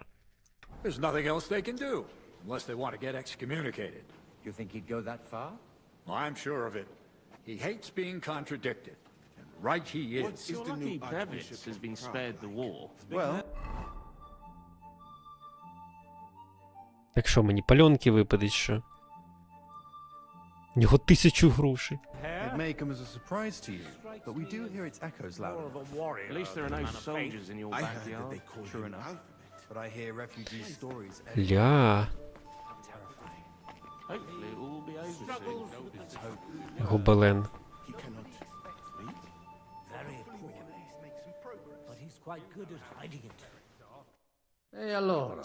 [SPEAKER 24] There's nothing else they can do, unless they want to get excommunicated.
[SPEAKER 17] Do you think he'd go that far?
[SPEAKER 24] I'm sure of it. He hates being contradicted. And right he is.
[SPEAKER 18] You're lucky Bevis has been spared the war.
[SPEAKER 23] Well,
[SPEAKER 1] Так що, мені пальонки випадуть, що? У нього 1000 грошей.
[SPEAKER 19] It may come as a surprise to you, but we do hear its echoes loud enough.
[SPEAKER 18] At least there are no soldiers in your
[SPEAKER 19] I heard that
[SPEAKER 18] backyard.
[SPEAKER 19] they call
[SPEAKER 18] True
[SPEAKER 19] him
[SPEAKER 18] enough.
[SPEAKER 19] out, but I hear refugee stories.
[SPEAKER 1] Ля.
[SPEAKER 18] Hopefully it will all be over soon. Let's hope.
[SPEAKER 1] Гобелен.
[SPEAKER 19] He cannot speak.
[SPEAKER 17] Very poor. But he's quite good at hiding it.
[SPEAKER 11] E allora?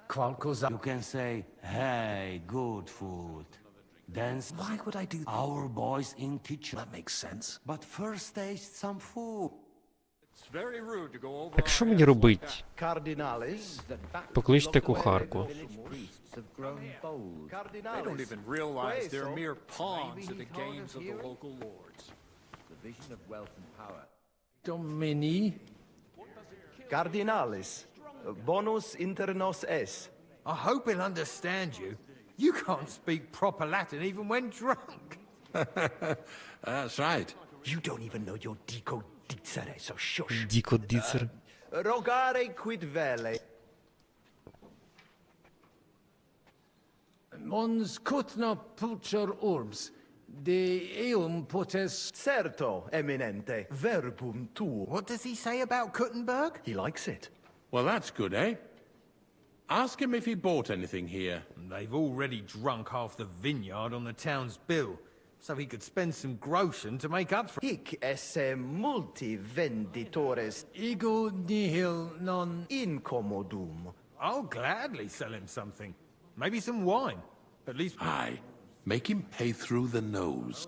[SPEAKER 11] Qualcosa.
[SPEAKER 10] You can say, hey, good food. Then
[SPEAKER 11] Why would I do that?
[SPEAKER 10] our boys in kitchen.
[SPEAKER 11] That makes sense.
[SPEAKER 10] But first taste some food.
[SPEAKER 24] It's very rude to go over.
[SPEAKER 1] Так що мені робить?
[SPEAKER 17] Cardinalis that back
[SPEAKER 1] Покличте кухарку.
[SPEAKER 17] village priests have grown bold.
[SPEAKER 24] They don't even realize they're mere pawns at the games of the local lords.
[SPEAKER 17] The vision of wealth and power.
[SPEAKER 11] Domini?
[SPEAKER 25] Cardinalis, bonus inter nos es.
[SPEAKER 9] I hope he'll understand you. You can't speak proper Latin even when drunk.
[SPEAKER 21] That's right.
[SPEAKER 25] You don't even know your dico dicere, so shush.
[SPEAKER 1] Діко дицер.
[SPEAKER 25] Rogare quid vele.
[SPEAKER 11] Mons cutna pulcher urbs, de eum potes...
[SPEAKER 25] Certo, eminente, verbum tuo.
[SPEAKER 9] What does he say about Kuttenberg?
[SPEAKER 25] He likes it.
[SPEAKER 21] Well, that's good, eh? Ask him if he bought anything here.
[SPEAKER 9] They've already drunk half the vineyard on the town's bill, so he could spend some groschen to make up for it.
[SPEAKER 25] Hic esse multi venditores
[SPEAKER 11] Ego nihil non...
[SPEAKER 25] incommodum.
[SPEAKER 9] I'll gladly sell him something. Maybe some wine. At least...
[SPEAKER 3] Aye. Make him pay through the nose.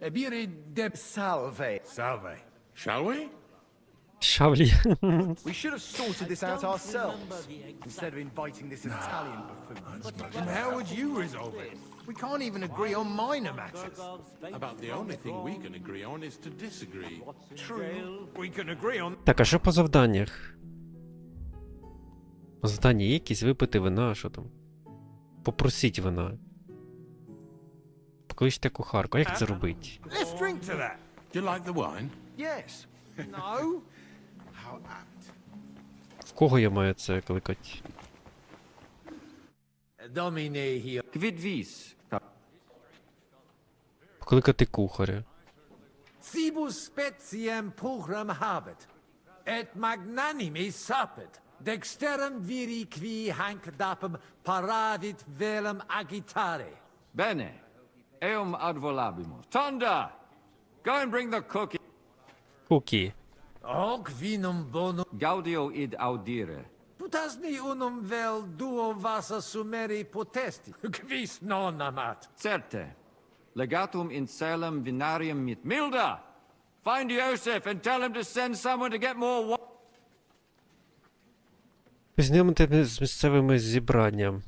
[SPEAKER 9] Ebire de... Salve. Salve.
[SPEAKER 3] Shall we?
[SPEAKER 1] Шавлі.
[SPEAKER 19] We should have sorted this out ourselves, instead of inviting this Italian buffoon.
[SPEAKER 9] And how would you resolve it? We can't even agree on minor matters.
[SPEAKER 3] About the only thing we can agree on is to disagree.
[SPEAKER 9] True. We can agree on...
[SPEAKER 1] Так, а що по завданнях? Завдання є якісь, випити вина, що там? Попросіть вина. Покличте кухарку. А як це робить?
[SPEAKER 9] Let's drink to that.
[SPEAKER 3] Do you like the wine?
[SPEAKER 9] Yes. No.
[SPEAKER 1] В кого я маю це кликати?
[SPEAKER 9] Domine here.
[SPEAKER 4] Quid vis?
[SPEAKER 1] Покликати кухаря.
[SPEAKER 11] Cibus speciem pugram habet, et magnanimis sapet, dexterum viri qui hanc dapem paravit velum agitare.
[SPEAKER 4] Bene. Eum ad volabimus. Tonda! Go and bring the cookie.
[SPEAKER 1] Кукі.
[SPEAKER 11] Hoc vinum bonum.
[SPEAKER 4] Gaudio id audire.
[SPEAKER 11] Putasni unum vel duo vasa sumeri potesti, quis non amat.
[SPEAKER 4] Certe. Legatum in Salem vinarium mit Milda! Find Joseph and tell him to send someone to get more wine.
[SPEAKER 1] Познайомити з місцевими зібранням.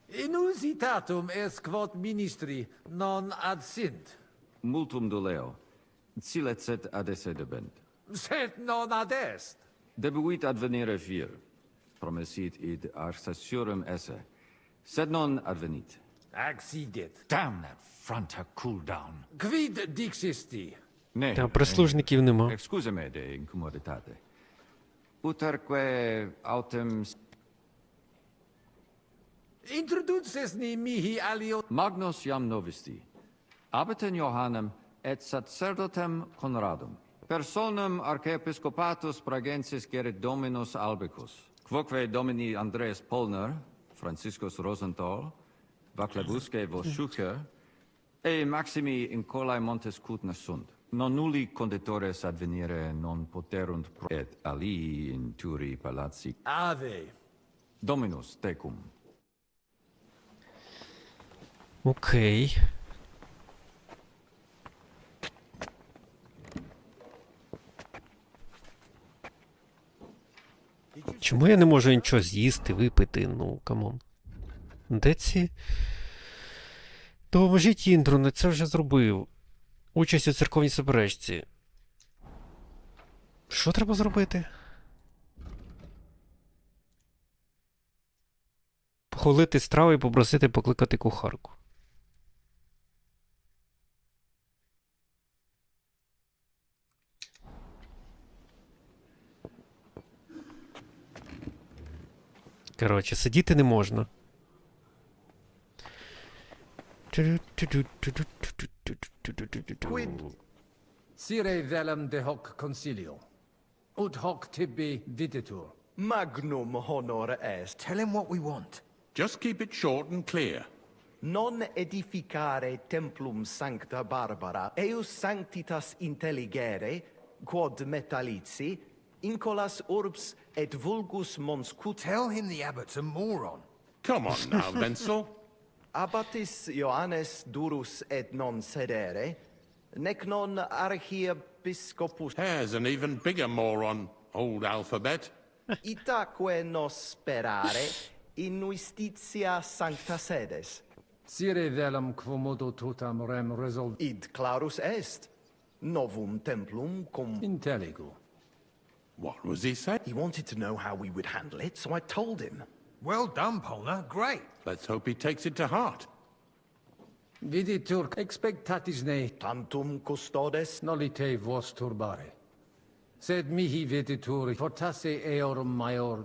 [SPEAKER 11] Inusitatum est quod ministri non ad sint.
[SPEAKER 4] Multum doleo. Silecet ad esse debent.
[SPEAKER 11] Sed non ad est.
[SPEAKER 4] Debuit advenire vir. Promesit id arsaciorem esse. Sed non advenit.
[SPEAKER 11] Accidit.
[SPEAKER 7] Damn that fronter cool down.
[SPEAKER 11] Quid dixisti?
[SPEAKER 4] Ne.
[SPEAKER 1] Та прислужників нема.
[SPEAKER 4] Excuse me de incomoditate. Uterque autem...
[SPEAKER 11] Introduces ni mihi alio...
[SPEAKER 4] Magnus jam novisti. Abetem Johannem et sacerdotem Conradum. Personam archiepiscopatus Pragensis gerit Dominus Albicus. Quoque Domini Andreas Polner, Franciscus Rosenthal, Vaclebusque vos Schucher, e Maximi in colae Montes Cutna sunt. Non nulli conditores advenire non poterunt et alii in turi palazzi.
[SPEAKER 11] Ave.
[SPEAKER 4] Dominus tecum.
[SPEAKER 1] Окей. Чому я не можу нічого з'їсти, випити? Ну, камон. Де ці? Допоможіть Індру, не це вже зробив. Участь у церковній суперечці. Що треба зробити? Похвалити страви і попросити покликати кухарку. Коротше, сидіти не можна.
[SPEAKER 11] Sire velum de hoc consilio. Ut hoc tibi videtur.
[SPEAKER 19] Magnum honor est.
[SPEAKER 9] Tell him what we want.
[SPEAKER 3] Just keep it short and clear.
[SPEAKER 19] Non edificare templum sancta Barbara, eius sanctitas intelligere, quod metallici, incolas urbs et vulgus monscut.
[SPEAKER 9] Tell him the abbot's a moron.
[SPEAKER 3] Come on now, Wenzel.
[SPEAKER 19] Abbatis Ioannes durus et non sedere, nec non archiepiscopus.
[SPEAKER 3] There's an even bigger moron, old alphabet.
[SPEAKER 19] Itaque nos sperare in justitia sancta sedes.
[SPEAKER 11] Sire velum quomodo totam rem resolv...
[SPEAKER 19] Id clarus est. Novum templum cum...
[SPEAKER 11] Intelligo.
[SPEAKER 3] What was he saying?
[SPEAKER 19] He wanted to know how we would handle it, so I told him.
[SPEAKER 9] Well done, Polner. Great.
[SPEAKER 3] Let's hope he takes it to heart.
[SPEAKER 11] Viditur expectatis ne...
[SPEAKER 19] Tantum custodes...
[SPEAKER 11] Nolite vos turbare. Sed mihi viditur fortasse eorum maior...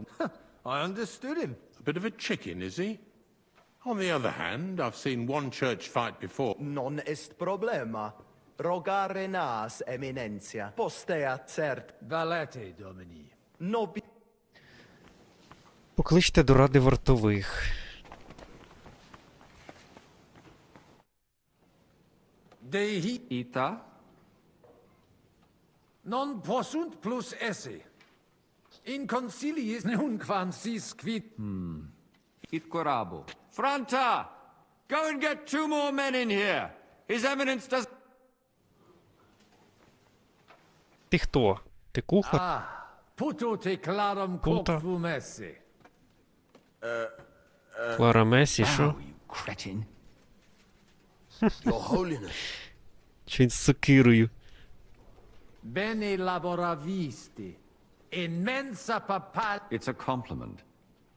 [SPEAKER 9] I understood him.
[SPEAKER 3] A bit of a chicken, is he? On the other hand, I've seen one church fight before.
[SPEAKER 19] Non est problema. Rogare nas eminentia. Posteat cert.
[SPEAKER 11] Valete, Domini.
[SPEAKER 19] Nobi...
[SPEAKER 1] Покличте до ради вартових.
[SPEAKER 11] Dehi
[SPEAKER 4] Ita?
[SPEAKER 11] non possunt plus esse. In conciliis nunquam sis quid...
[SPEAKER 4] It corabo. Franta! Go and get 2 more men in here. His Eminence does...
[SPEAKER 1] Ти хто? Ти кухар?
[SPEAKER 11] Ah, puto te clarum
[SPEAKER 1] Puta.
[SPEAKER 11] quoquum esse.
[SPEAKER 1] Клара Месі, що?
[SPEAKER 7] Cretin.
[SPEAKER 22] Your Holiness.
[SPEAKER 1] Чи він з сокирою?
[SPEAKER 11] Bene laboravisti. Immensa papal...
[SPEAKER 4] It's a compliment.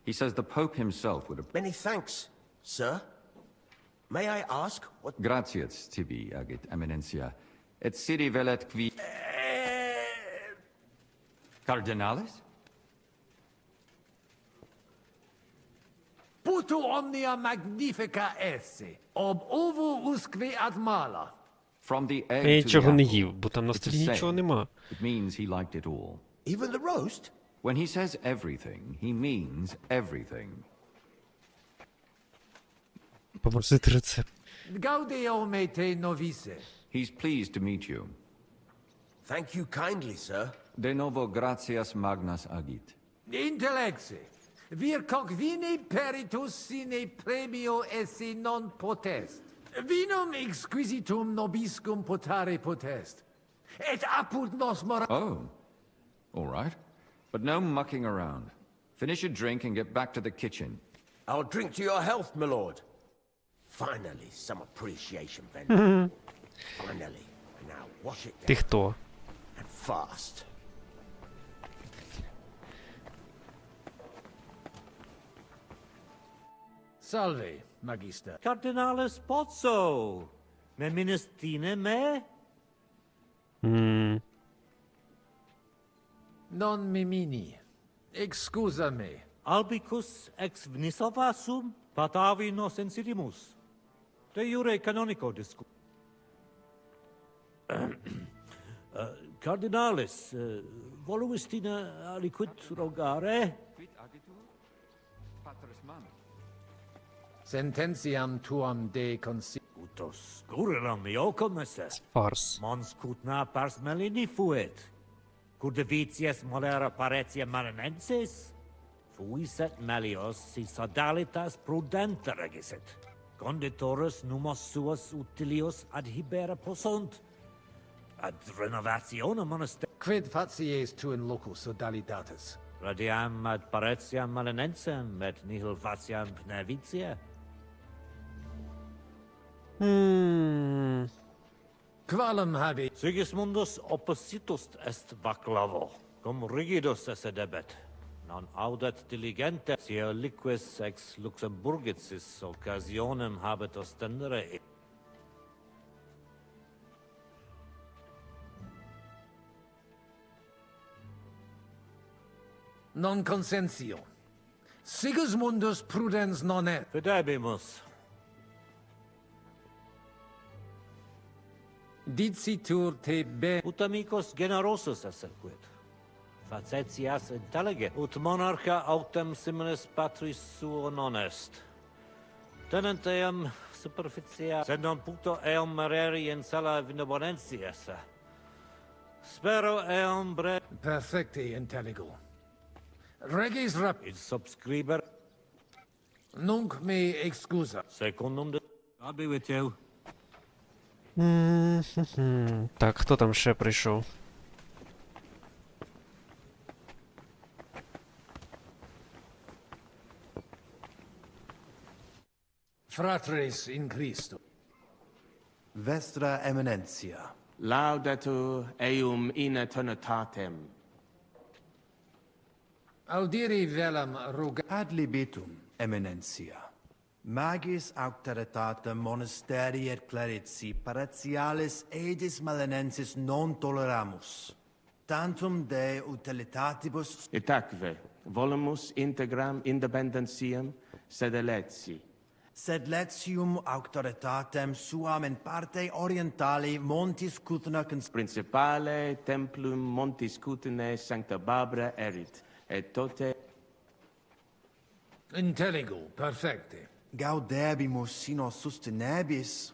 [SPEAKER 4] He says the Pope himself would have...
[SPEAKER 6] Many thanks, sir. May I ask what...
[SPEAKER 4] Gratias tibi, agit Eminencia. Et sidi velet qui... Cardinalis?
[SPEAKER 11] Puto omnia magnifica esse. Ob ovo usque ad mala.
[SPEAKER 4] From the
[SPEAKER 1] Я
[SPEAKER 4] egg to the
[SPEAKER 1] нічого не
[SPEAKER 4] apple.
[SPEAKER 1] їв, бо там на
[SPEAKER 4] It's
[SPEAKER 1] столі
[SPEAKER 4] the
[SPEAKER 1] нічого
[SPEAKER 4] same.
[SPEAKER 1] нема.
[SPEAKER 4] It means he liked it all.
[SPEAKER 6] Even the roast?
[SPEAKER 4] When he says everything, he means everything.
[SPEAKER 1] Попросити рецепт.
[SPEAKER 11] Gaudeo me te novice.
[SPEAKER 4] He's pleased to meet you.
[SPEAKER 6] Thank you kindly, sir.
[SPEAKER 4] De novo gratias magnas agit.
[SPEAKER 11] Intellexe. Vir coq vine peritus sine premio esse non potest. Vinum exquisitum nobiscum potare potest. Et apud nos mora...
[SPEAKER 4] Oh, all right. But no mucking around. Finish your drink and get back to the kitchen.
[SPEAKER 6] I'll drink to your health, my lord. Finally, some appreciation, Venom. Finally. Now wash it
[SPEAKER 1] Ти
[SPEAKER 6] down.
[SPEAKER 1] хто?
[SPEAKER 6] And fast.
[SPEAKER 11] Salve, magister.
[SPEAKER 17] Cardinale Spozzo. Me ministine me?
[SPEAKER 11] Non mimini. Excusa me.
[SPEAKER 17] Albicus ex vnisova sum patavi nos insidimus. De jure canonico discu. Cardinalis, voluistina aliquid rogare?
[SPEAKER 4] Quid agitur? Patris manus.
[SPEAKER 11] Sententiam tuam de consi...
[SPEAKER 17] Utos gureram iocum esse.
[SPEAKER 1] Фарс.
[SPEAKER 17] Mons cutna pars melini fuit. Curdevitias molera paretia marinensis? Fuiset melios si sodalitas prudenta regisit. Conditorus numos suos utilios adhibere possunt. Ad renovationem monaster...
[SPEAKER 11] Quid facies tu in loco sodalitatis?
[SPEAKER 17] Radiam ad paretiam malinensem et nihil faciam pnevitia.
[SPEAKER 11] Qualem habi...
[SPEAKER 17] Sigismundus oppositus est vaclavo, cum rigidus esse debet. Non audet diligente, sia liquis ex Luxemburgicis occasionem habet ostendere.
[SPEAKER 11] Non consensio. Sigismundus prudens non est.
[SPEAKER 17] Fidebimus.
[SPEAKER 11] Dicitur te be...
[SPEAKER 17] Ut amicus generosus esse quid. Facetias intellige, ut monarcha autem similis patris suo non est. Tenent eam superficia, sed non puto eam mereri in sala benevolentia esse. Spero eam
[SPEAKER 11] Perfecte intelligo. Regis rap...
[SPEAKER 17] Id subscriber.
[SPEAKER 11] Nunc me excusa.
[SPEAKER 17] Secundum de... God be with you.
[SPEAKER 1] Так, хто там ще прийшов?
[SPEAKER 11] Fratres in Christo.
[SPEAKER 23] Vestra Eminencia.
[SPEAKER 18] Laudetur eum in eternitatem.
[SPEAKER 11] Audiri velam ruga...
[SPEAKER 23] Ad libitum, Eminencia. Magis auctoritatem monasteri et clerici paratialis edis malinensis non toleramus. Tantum de utilitatibus...
[SPEAKER 18] Itaque, volumus integram independentiam sed eletsi.
[SPEAKER 23] Sed letium auctoritatem suam in parte orientali montis Cutna
[SPEAKER 18] Principale templum montis Cutine Sancta Barbara erit, et tote...
[SPEAKER 11] Intelligo, perfecte.
[SPEAKER 23] Gaudebimus sino sustenebis.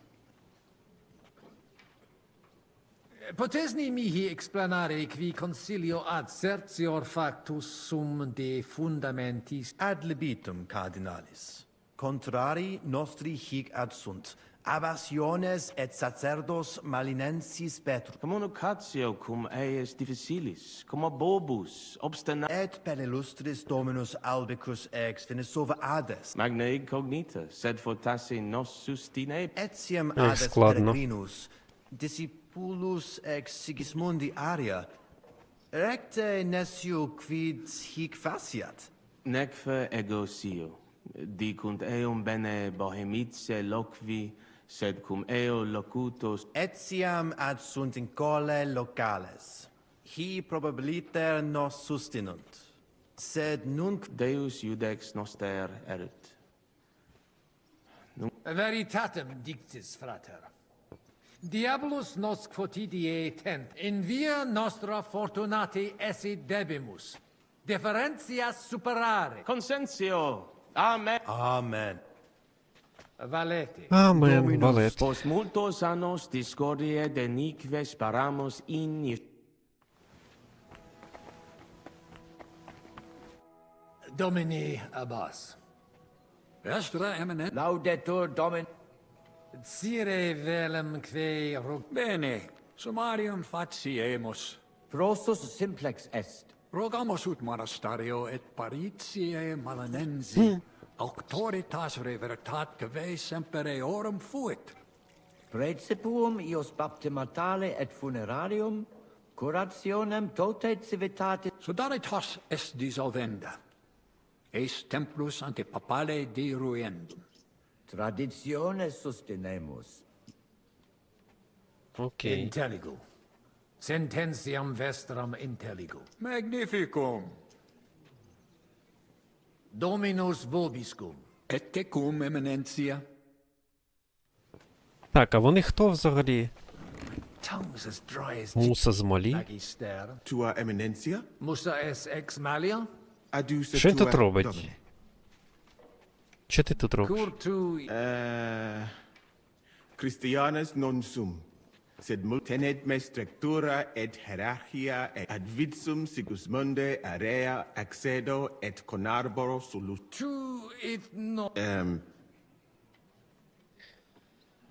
[SPEAKER 11] Potesni mihi explanare qui concilio ad certior factus sum de fundamentis
[SPEAKER 23] Ad libitum, cardinalis. Contrari nostri hic ad sunt. Abbationes et sacerdos malinensis petrum.
[SPEAKER 18] Communicatio cum eius difficilis, cum bobus, obstinat.
[SPEAKER 23] Et per illustris Dominus albicus ex Venesova ades.
[SPEAKER 18] Magna incognita, sed fortasse nos sustine.
[SPEAKER 23] Etiam
[SPEAKER 1] Ech,
[SPEAKER 23] ades
[SPEAKER 1] skladno.
[SPEAKER 23] peregrinus, discipulus ex Sigismundi aria. Recte nescio quid hic faciat.
[SPEAKER 18] Necfe ego sio, dicunt eum bene bohemice loqui, sed cum eo locutus.
[SPEAKER 23] Etiam ad sunt in cole locales. Hi probabiliter nos sustinunt. Sed nunc
[SPEAKER 18] Deus iudex noster erit.
[SPEAKER 11] veritatem dictis, frater. Diabolus nos quotidie tent, in via nostra fortunati esse debimus, differentias superare.
[SPEAKER 18] Consensio, amen.
[SPEAKER 23] Amen.
[SPEAKER 11] Valete.
[SPEAKER 1] Амен, валет.
[SPEAKER 18] Post multos annos discordie denique sparamus in.
[SPEAKER 11] Domini Abbas.
[SPEAKER 24] Vestra eminent.
[SPEAKER 12] Laudetur Domin.
[SPEAKER 11] Sire velum que
[SPEAKER 24] Bene, summarium faciemus.
[SPEAKER 12] Prostus simplex est.
[SPEAKER 24] Rogamus ut monasterio et paritiae malanensi, auctoritas revertat que semper eorum fuit.
[SPEAKER 12] Praecipuum ios baptimatale et funerarium, curationem tote civitatis.
[SPEAKER 24] Sodalitas est dissolvenda. Eis templus ante papale deruendum.
[SPEAKER 12] Traditiones sustenemus.
[SPEAKER 1] Окей.
[SPEAKER 11] Intelligo. Sententiam vestram intelligo.
[SPEAKER 24] Magnificum.
[SPEAKER 11] Dominus vobiscum.
[SPEAKER 24] Et tecum eminentia.
[SPEAKER 1] Так, а вони хто взагалі?
[SPEAKER 11] Tongues as dry as
[SPEAKER 1] Муса з Малі?
[SPEAKER 11] Magister.
[SPEAKER 2] Tua Eminentia?
[SPEAKER 11] Musa es ex malia?
[SPEAKER 2] Adduce
[SPEAKER 1] Що він тут
[SPEAKER 2] tua
[SPEAKER 1] робить?
[SPEAKER 2] Domine.
[SPEAKER 1] Що ти тут робиш?
[SPEAKER 11] Curtu
[SPEAKER 2] Christianus non sum, sed tenet me structura et hierarchia et ad vitsum Sigismunde area accedo et conarboro solus.
[SPEAKER 11] Tu it no.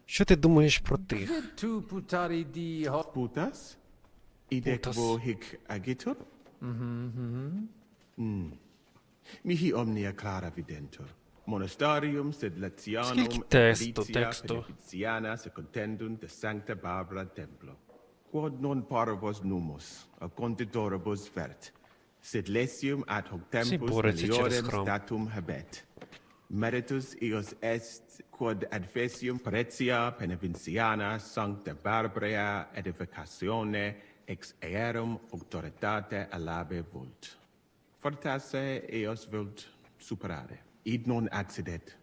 [SPEAKER 1] Що ти думаєш про тих?
[SPEAKER 11] Tu putari di ho.
[SPEAKER 2] Putas? Idec
[SPEAKER 1] Putas.
[SPEAKER 2] vo hic agitur? Mihi omnia clara videntur. Monastarium sed Latianum
[SPEAKER 1] Скільки тексту,
[SPEAKER 2] Alicia
[SPEAKER 1] тексту.
[SPEAKER 2] Benedictiana secondendunt de Sancta Barbara Templo. Quod non paribus numus, a conditoribus vert, sed lesium ad hoc tempus
[SPEAKER 1] бореться через
[SPEAKER 2] meliorem
[SPEAKER 1] храм.
[SPEAKER 2] statum habet. Meritus eos est quod adfesium pretia Benevinciana Sancta Barbara edificatione ex aerum auctoritate alabe vult. Fortasse eos vult superare. Id non accidet.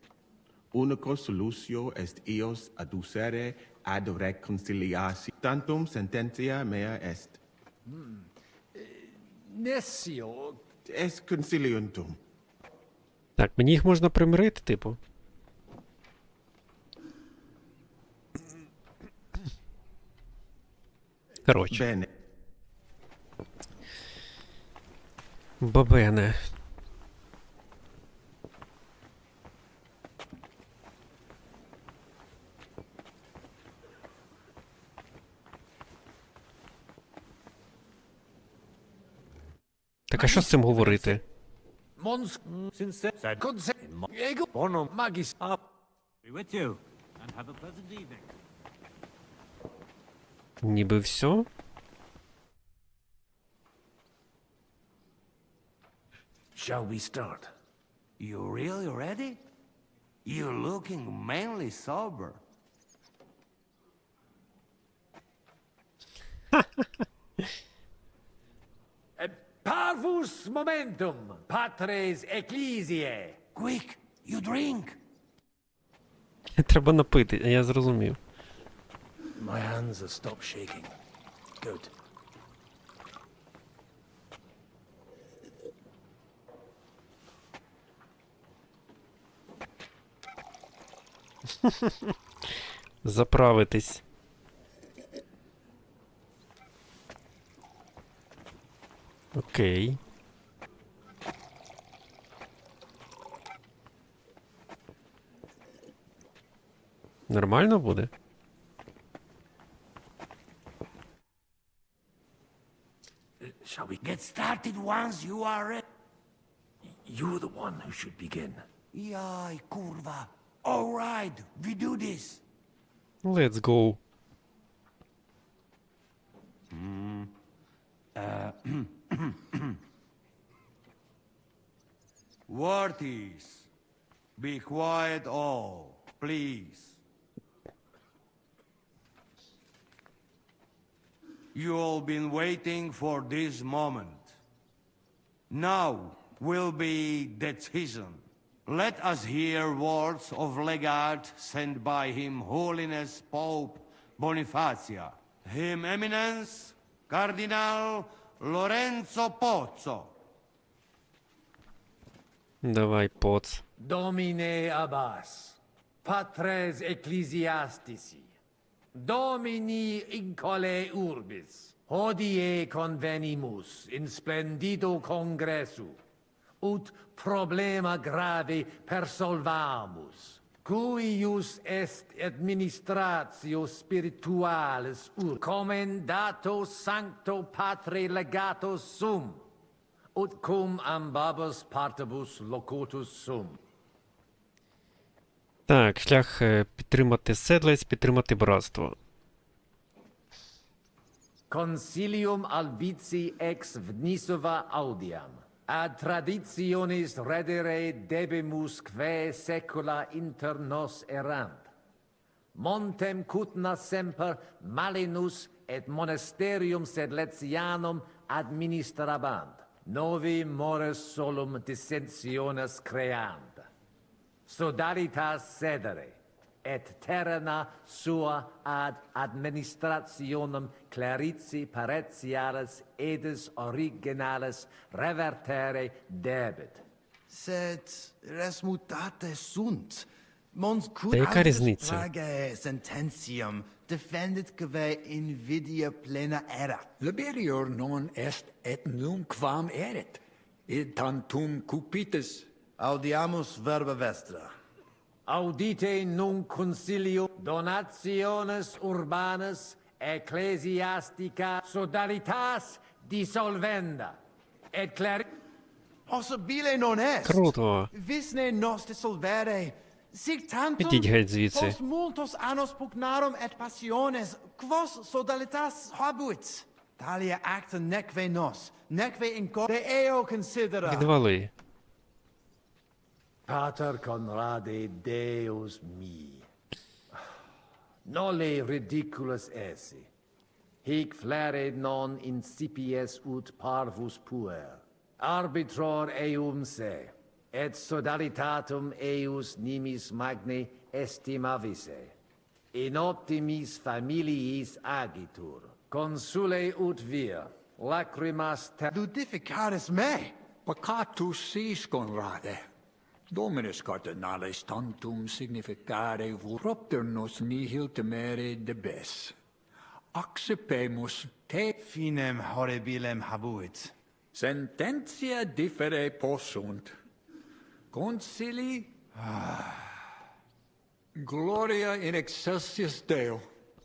[SPEAKER 2] Unico solutio est eos adducere ad reconciliatio. Tantum sententia mea est.
[SPEAKER 11] Nessio.
[SPEAKER 2] Est conciliuntum.
[SPEAKER 1] Так, мені їх можна примирити, типу. Коротше.
[SPEAKER 2] Bene.
[SPEAKER 1] Бабене. Так, а що з цим говорити?
[SPEAKER 11] Mons.
[SPEAKER 17] Sincere.
[SPEAKER 11] Ego.
[SPEAKER 17] Bonum.
[SPEAKER 11] Magis.
[SPEAKER 17] Up. Be with you. And have a pleasant evening.
[SPEAKER 1] Ніби все?
[SPEAKER 7] Shall we start?
[SPEAKER 10] You really ready? You're looking mainly sober.
[SPEAKER 11] Parvus momentum, patres ecclesiae.
[SPEAKER 10] Quick, you drink.
[SPEAKER 1] Треба напити, я зрозумів.
[SPEAKER 7] My hands have stopped shaking. Good.
[SPEAKER 1] Заправитись. Окей. Нормально буде?
[SPEAKER 7] Shall we
[SPEAKER 10] Get started once you are ready.
[SPEAKER 7] You're the one who should begin.
[SPEAKER 10] Yai, kurva. All right, we do this.
[SPEAKER 1] Let's go.
[SPEAKER 15] Worthies, be quiet all, please. You all been waiting for this moment. Now will be decision. Let us hear words of legate sent by Him Holiness Pope Bonifacia, Him Eminence Cardinal Lorenzo Pozzo.
[SPEAKER 1] Давай, поц.
[SPEAKER 11] Domine Abbas, patres ecclesiastici, Domini incole urbis, hodie convenimus in splendido congressu, ut problema grave persolvamus, cuius est administratio spiritualis commendato sancto patre legato sum, ut cum ambabus partibus locutus sum.
[SPEAKER 1] Так, шлях підтримати седлець, підтримати братство.
[SPEAKER 11] Concilium albici ex vnisova audiam, ad traditionis redere debemus quae secula inter nos erant. Montem cutna semper malinus et monasterium sedletianum administrabant, novi mores solum dissensiones creant. Sodalitas sedere, et terrena sua ad administrationem clarici paretiaris edis originales revertere debit.
[SPEAKER 23] Sed res mutate sunt. Mons
[SPEAKER 1] Та яка різниця?
[SPEAKER 23] trage sententiam defendit quae invidia plena era.
[SPEAKER 24] Liberior non est et nunquam erit, id tantum cupitis.
[SPEAKER 23] Audiamus verba vestra.
[SPEAKER 11] Audite nunc concilio donationes urbanas ecclesiastica sodalitas dissolvenda et
[SPEAKER 23] Possibile non est.
[SPEAKER 1] Круто.
[SPEAKER 23] Vis ne nos dissolvere. Sic tantum
[SPEAKER 1] Ідіть геть звідси.
[SPEAKER 23] post multos annos pugnarum et passiones, quos sodalitas habuit. Talia acta neque nos, neque in de eo considera.
[SPEAKER 1] Відвали.
[SPEAKER 11] Pater Conrade Deus mi. Noli ridiculus esse. Hic flere non incipies ut parvus puer. Arbitror eum se, et sodalitatum eius nimis magni estimavisse. In optimis familiis agitur, consule ut vir, lacrimas
[SPEAKER 23] Ludificaris me.
[SPEAKER 24] Peccatus sis, Conrade. Dominus cardinales tantum significare propter nos nihil temere debes. Accepemus te
[SPEAKER 23] Finem horribilem habuit.
[SPEAKER 24] sententia differe possunt. Concili gloria in excelsis Deo.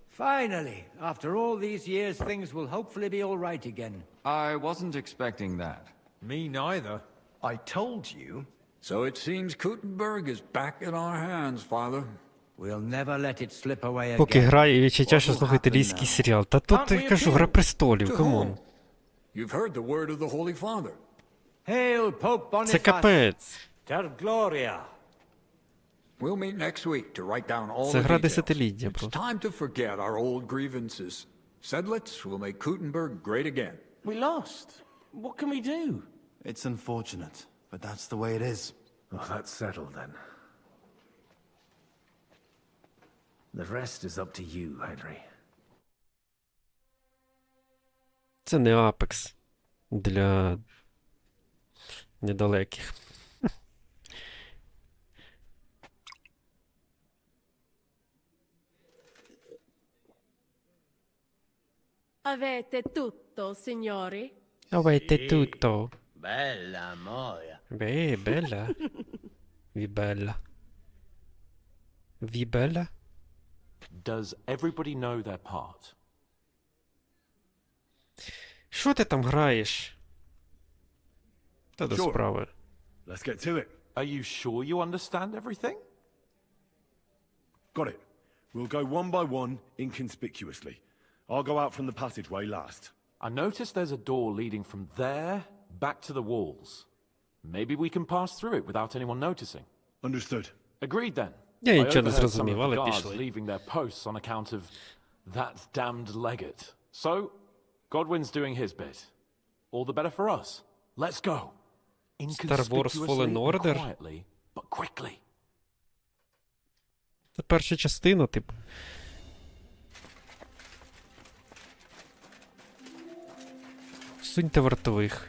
[SPEAKER 25] Finally, after all these years, things will hopefully be all right again.
[SPEAKER 4] I wasn't expecting that.
[SPEAKER 19] Me neither. I told you.
[SPEAKER 24] So it seems Kuttenberg is back in our hands, Father.
[SPEAKER 25] We'll never let it slip away
[SPEAKER 1] Поки
[SPEAKER 25] again.
[SPEAKER 1] граю, відчуття, що слухаю італійський серіал. Та тут, я кажу, Гра престолів, камон.
[SPEAKER 24] You've heard the word of the Holy Father.
[SPEAKER 25] Hail, Pope Boniface!
[SPEAKER 1] Це капець.
[SPEAKER 17] Ter gloria.
[SPEAKER 24] We'll meet next week to write down all
[SPEAKER 1] Це
[SPEAKER 24] the
[SPEAKER 1] гра
[SPEAKER 24] details.
[SPEAKER 1] десятиліття
[SPEAKER 24] It's
[SPEAKER 1] просто.
[SPEAKER 24] time to forget our old grievances. Sedlitz will make Kuttenberg great again.
[SPEAKER 6] We lost. What can we do?
[SPEAKER 23] It's unfortunate, but that's the way it is.
[SPEAKER 7] Oh, that's settled then. The rest is up to you, Henry.
[SPEAKER 1] Це не Апекс для недалеких.
[SPEAKER 8] Avete tutto, signori?
[SPEAKER 1] Avete tutto.
[SPEAKER 6] Bella moia.
[SPEAKER 1] Bella. Vi bella. Vi bella?
[SPEAKER 8] Does everybody know their part?
[SPEAKER 1] Що ти там граєш? Та до
[SPEAKER 5] Sure.
[SPEAKER 1] справи.
[SPEAKER 5] Let's get to it.
[SPEAKER 8] Are you sure you understand everything?
[SPEAKER 5] Got it. We'll go one by one, inconspicuously. I'll go out from the passageway last.
[SPEAKER 8] I noticed there's a door leading from there back to the walls. Maybe we can pass through it without anyone noticing.
[SPEAKER 5] Understood.
[SPEAKER 8] Agreed then.
[SPEAKER 1] Я
[SPEAKER 8] I
[SPEAKER 1] нічого не
[SPEAKER 8] overheard some of
[SPEAKER 1] зрозумів,
[SPEAKER 8] the
[SPEAKER 1] але
[SPEAKER 8] guards
[SPEAKER 1] пішли.
[SPEAKER 8] leaving their posts on account of that damned legate. So, Godwin's doing his bit. All the better for us. Let's go.
[SPEAKER 1] Star Wars Fallen
[SPEAKER 8] Inconspicuously and
[SPEAKER 1] Order?
[SPEAKER 8] quietly, but quickly.
[SPEAKER 1] Це перша частина, типу. Суньте вартових.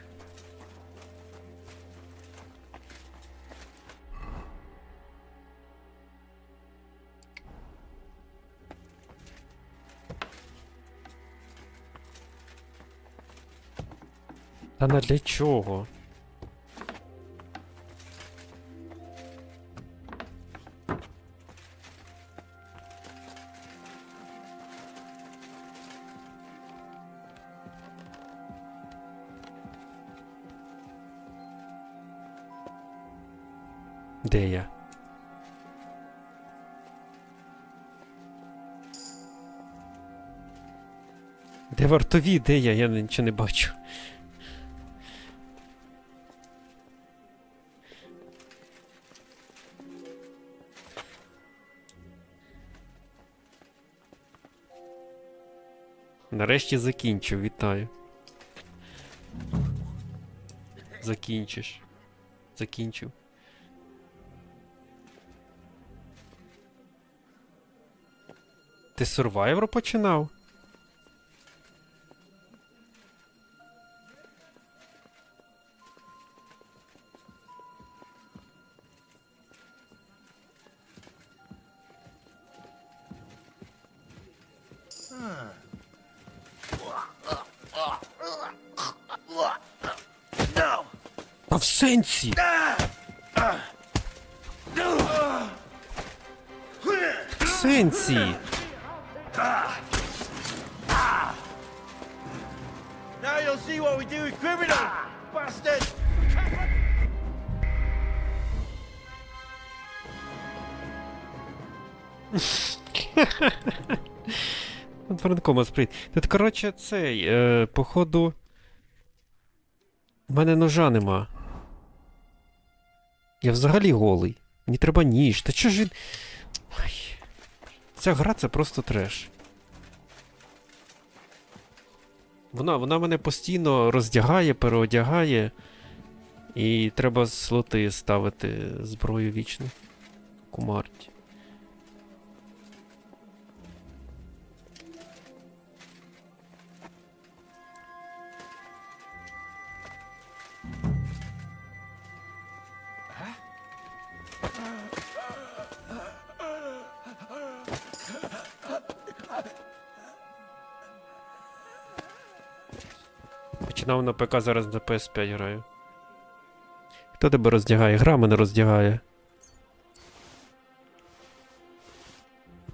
[SPEAKER 1] Та не для чого? Де я? Де вартові? Де я? Я нічого не бачу. Нарешті закінчив, вітаю. Закінчиш. Закінчив. Ти Survivor починав? А в сенсі? В сенсі?
[SPEAKER 6] Now you'll see what we do with criminals, bastard!
[SPEAKER 1] Франкома сприт. Тут, коротше, цей, походу... У мене ножа нема. Я взагалі голий. Мені треба ніж. Та чого ж він... Ай. Ця гра це просто треш. Вона мене постійно роздягає, переодягає. І треба слоти ставити зброю вічно. Кумарті. Починав на ПК, зараз на PS5 граю. Хто тебе роздягає? Гра мене роздягає.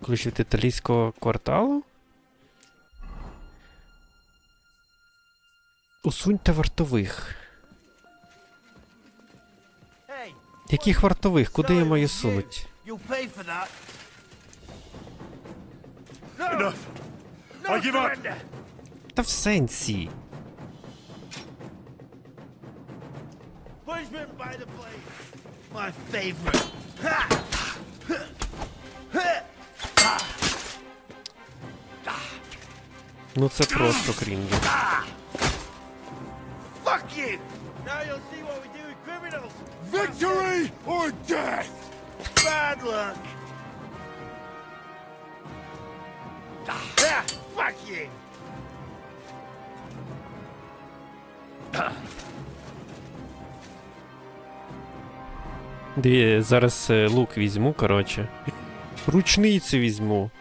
[SPEAKER 1] Ключ від італійського кварталу? Усуньте вартових. Яких вартових? Куди я маю сунути? Та в сенсі.
[SPEAKER 6] Punishment by the blade. My favorite.
[SPEAKER 1] Ну це просто крінги.
[SPEAKER 6] Fuck you! Now you'll see what we do with criminals.
[SPEAKER 9] Victory or death!
[SPEAKER 6] Bad luck. Fuck you!
[SPEAKER 1] Зараз лук візьму, коротше. Ручницю візьму.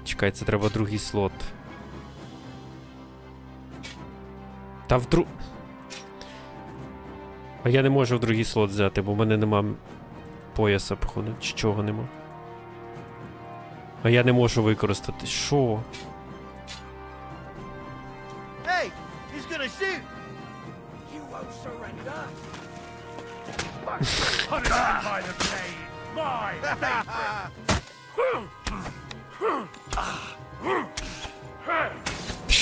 [SPEAKER 1] Чекай, це треба другий слот. Та А я не можу в другий слот взяти, бо в мене нема пояса, походу. Чи чого нема. А я не можу використати. Що?
[SPEAKER 19] Hey, he's gonna shoot.
[SPEAKER 9] You won't surrender. Punished by the blade. My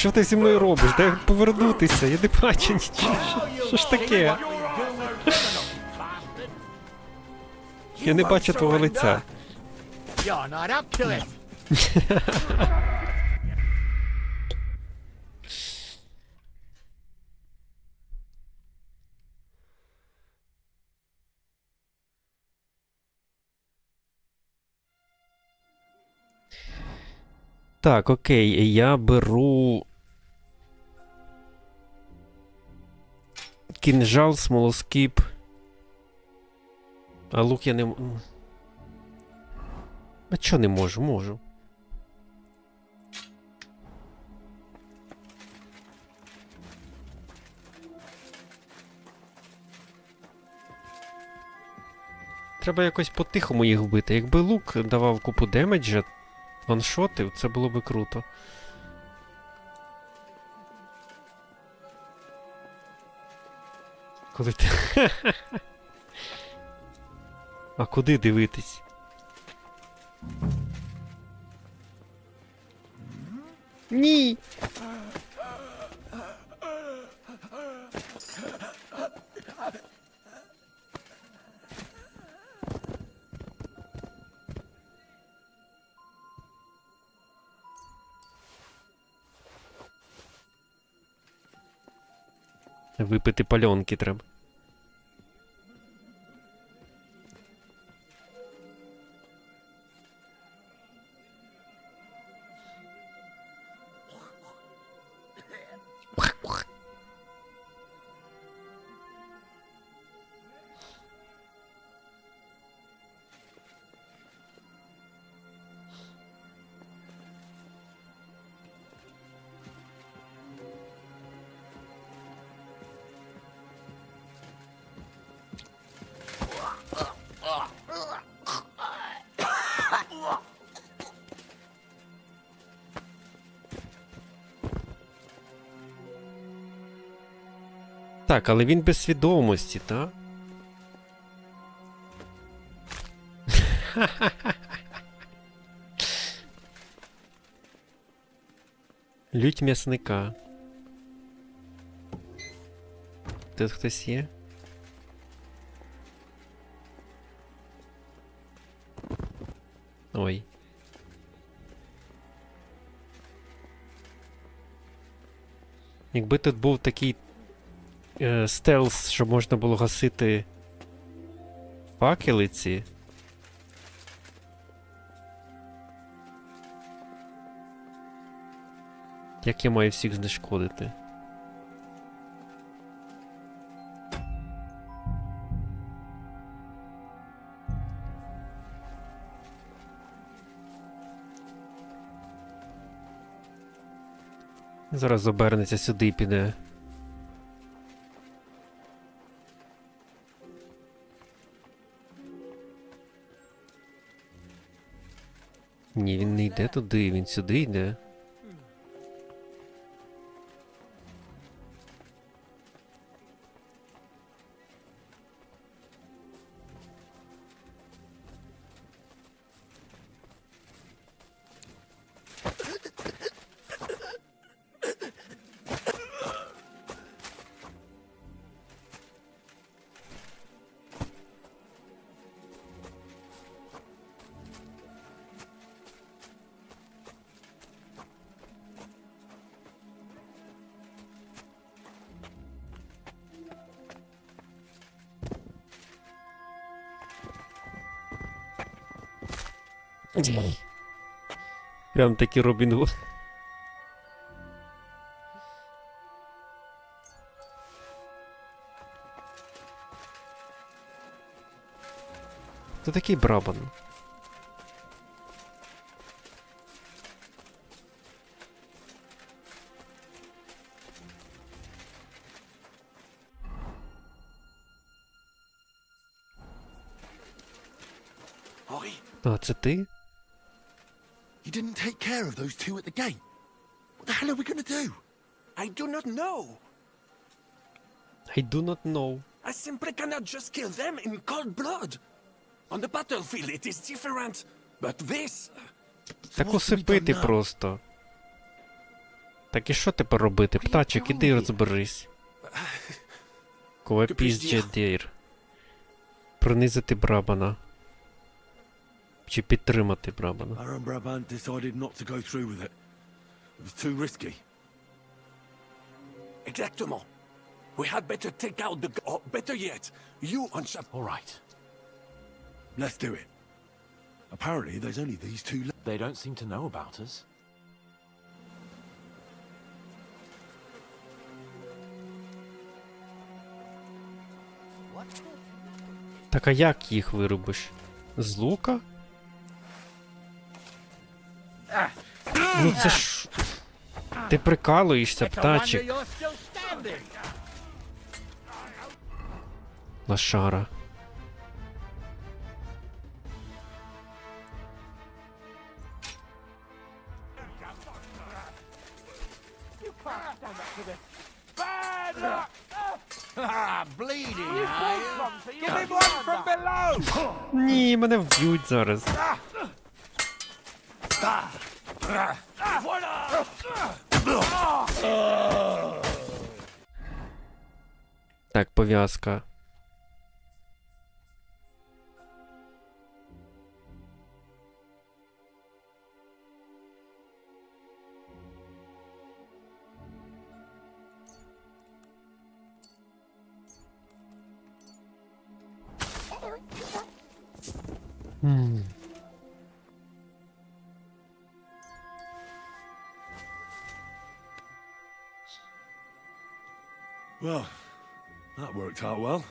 [SPEAKER 1] Що ти зі мною робиш? Дай повернутися, я не бачу нічого. Що ж таке? Я не бачу твого лиця.
[SPEAKER 19] You're not up to it.
[SPEAKER 1] Так, окей, я беру кінжал, смолоскип. А лук я не можу. А чо не можу? Можу. Треба якось по-тихому їх вбити. Якби лук давав купу демеджа, ваншотив, це було би круто. Коли ти... А куди дивитись? Ні! Випити пальонки треба. Так, але він без свідомості, та? Лють м'ясника. Тут хтось є? Ой. Якби тут був такий стелс, щоб можна було гасити факелиці. Як я маю всіх знешкодити? Зараз обернеться сюди і піде. Ні, він не йде туди, він сюди йде. Прям таки Робін Гуд. Хто такий Брабан? А, це ти?
[SPEAKER 6] You didn't take care of those two at the gate. What the hell are we gonna do?
[SPEAKER 13] I do not know.
[SPEAKER 1] I do not know.
[SPEAKER 13] I simply cannot just kill them in cold blood. On the battlefield it is different, but this...
[SPEAKER 1] Так усипити просто. Так і що тепер робити? Птачок, іди розберись. Куапізджа дейр. Принизити Брабана. Чи підтримати Брабана.
[SPEAKER 5] Baron Brabant decided not to go through with it. It was too risky.
[SPEAKER 13] Exactement. We had better take out the... Or better yet, you on...
[SPEAKER 8] All right.
[SPEAKER 5] Let's do it. Apparently, there's only these two left.
[SPEAKER 8] They don't seem to know about us.
[SPEAKER 1] Так а як їх вирубиш? З лука? Ну це ж... Ти прикалуєшся, птачик. Лошара.
[SPEAKER 6] Bleeding, are you? Give me one from below!
[SPEAKER 1] Ні, мене вб'ють зараз. Так, пов'язка.
[SPEAKER 5] Well, that worked out well.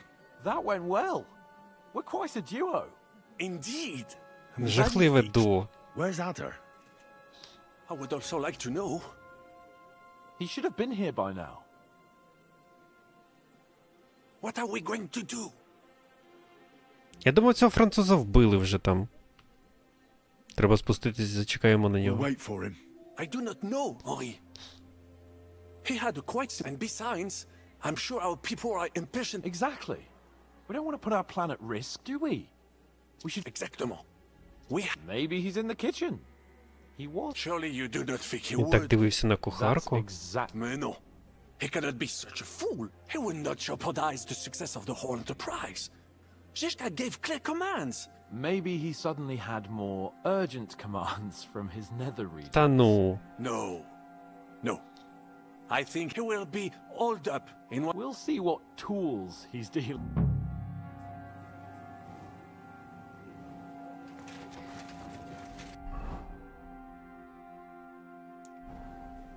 [SPEAKER 8] That went well. We're quite a duo.
[SPEAKER 13] Indeed.
[SPEAKER 1] Жахливе дуо.
[SPEAKER 5] Where's Adder?
[SPEAKER 13] I would also like to know.
[SPEAKER 8] He should have been here by now.
[SPEAKER 13] What are we going to do?
[SPEAKER 1] Я думаю, цього француза вбили вже там. Треба спуститись, зачекаємо на нього.
[SPEAKER 5] Wait for him.
[SPEAKER 13] I do not know, Henri. He had a quite... And besides, I'm sure our people are impatient.
[SPEAKER 8] Exactly. We don't want to put our plan at risk, do we? We should...
[SPEAKER 13] Exactement. We...
[SPEAKER 8] Maybe he's in the kitchen. He was.
[SPEAKER 13] Surely you do not think he
[SPEAKER 1] Він так
[SPEAKER 13] would.
[SPEAKER 1] дивився на кухарку.
[SPEAKER 13] Mais no. He cannot be such a fool. He will not jeopardize the success of the whole enterprise. Zizka gave clear commands.
[SPEAKER 8] Maybe he suddenly had more urgent commands from his nether region.
[SPEAKER 1] Та ну.
[SPEAKER 13] No. No. I think he will be holed up in one...
[SPEAKER 8] We'll see what tools he's dealing.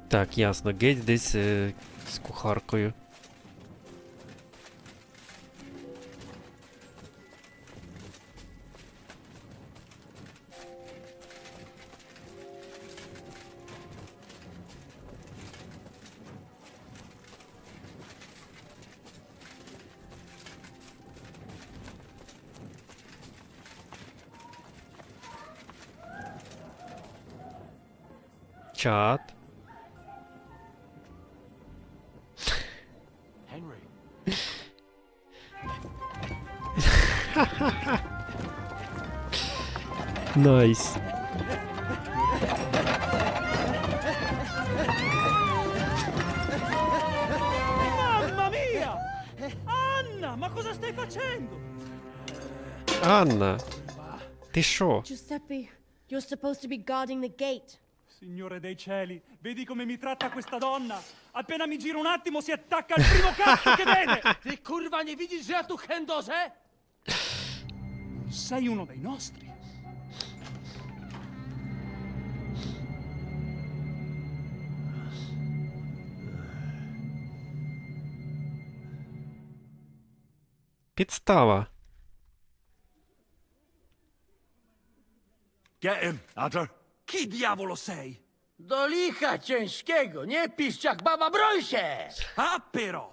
[SPEAKER 1] Так, ясно. Геть десь з кухаркою. Чат.
[SPEAKER 8] Henry.
[SPEAKER 1] Найс.
[SPEAKER 7] Mamma mia! Anna, ma cosa stai facendo?
[SPEAKER 1] Анна, ти що?
[SPEAKER 14] Giuseppe, you're supposed to be guarding the gate.
[SPEAKER 7] Signore dei cieli, vedi come mi tratta questa donna? Appena mi giro un attimo si attacca al primo cazzo che vede!
[SPEAKER 6] Ty kurwa nie widzisz, że ja tu chędożę?
[SPEAKER 7] Sei uno dei nostri.
[SPEAKER 1] Підстава.
[SPEAKER 5] Get him, Adder.
[SPEAKER 7] Chi diavolo sei?
[SPEAKER 6] Do licha ciężkiego, nie piszcz jak baba, broń się!
[SPEAKER 7] Ah, però!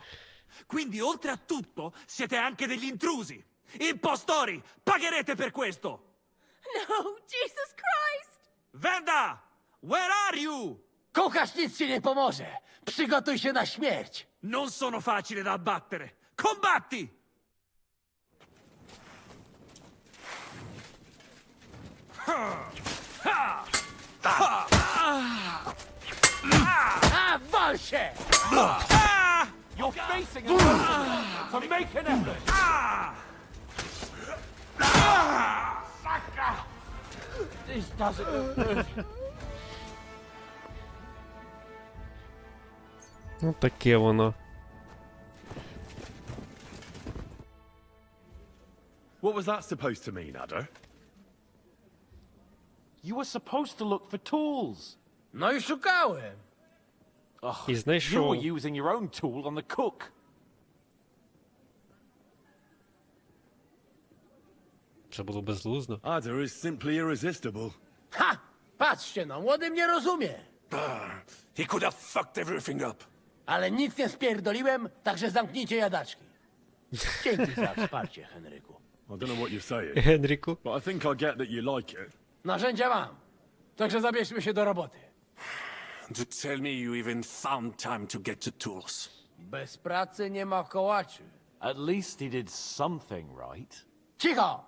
[SPEAKER 7] Quindi, oltre a tutto, siete anche degli intrusi! Impostori! Pagherete per questo!
[SPEAKER 14] No, Jesus Christ!
[SPEAKER 6] Wenda! Where are you?
[SPEAKER 10] Kukasz nic ci nie pomoże. Przygotuj się na śmierć.
[SPEAKER 6] Non sono facile da abbattere. Combatti!
[SPEAKER 10] Wal się!
[SPEAKER 8] You're facing us, so make an effort.
[SPEAKER 10] This doesn't look good.
[SPEAKER 1] Ну таке воно.
[SPEAKER 5] What was that supposed to mean, Adder?
[SPEAKER 8] You were supposed to look for tools.
[SPEAKER 10] No i szukałem.
[SPEAKER 8] Ugh,
[SPEAKER 1] І
[SPEAKER 8] you
[SPEAKER 1] знайшов.
[SPEAKER 8] were using your own tool on the cook.
[SPEAKER 1] Це було безглуздо.
[SPEAKER 5] Adder is simply irresistible.
[SPEAKER 10] Ha! Patrzcie no, młody mnie rozumie.
[SPEAKER 13] He could have fucked everything up.
[SPEAKER 10] Ale nic nie spierdoliłem, także zamknijcie jadaczki. Dzięki za wsparcie, Henryku.
[SPEAKER 5] I don't know what you're saying,
[SPEAKER 1] Генріку.
[SPEAKER 5] but I think I get that you like it.
[SPEAKER 10] Narzędzia mam. Także zabierzmy się do roboty.
[SPEAKER 13] To tell me you even found time to get the tools.
[SPEAKER 10] Bez pracy nie ma kołaczy.
[SPEAKER 8] At least he did something right.
[SPEAKER 10] Cicho!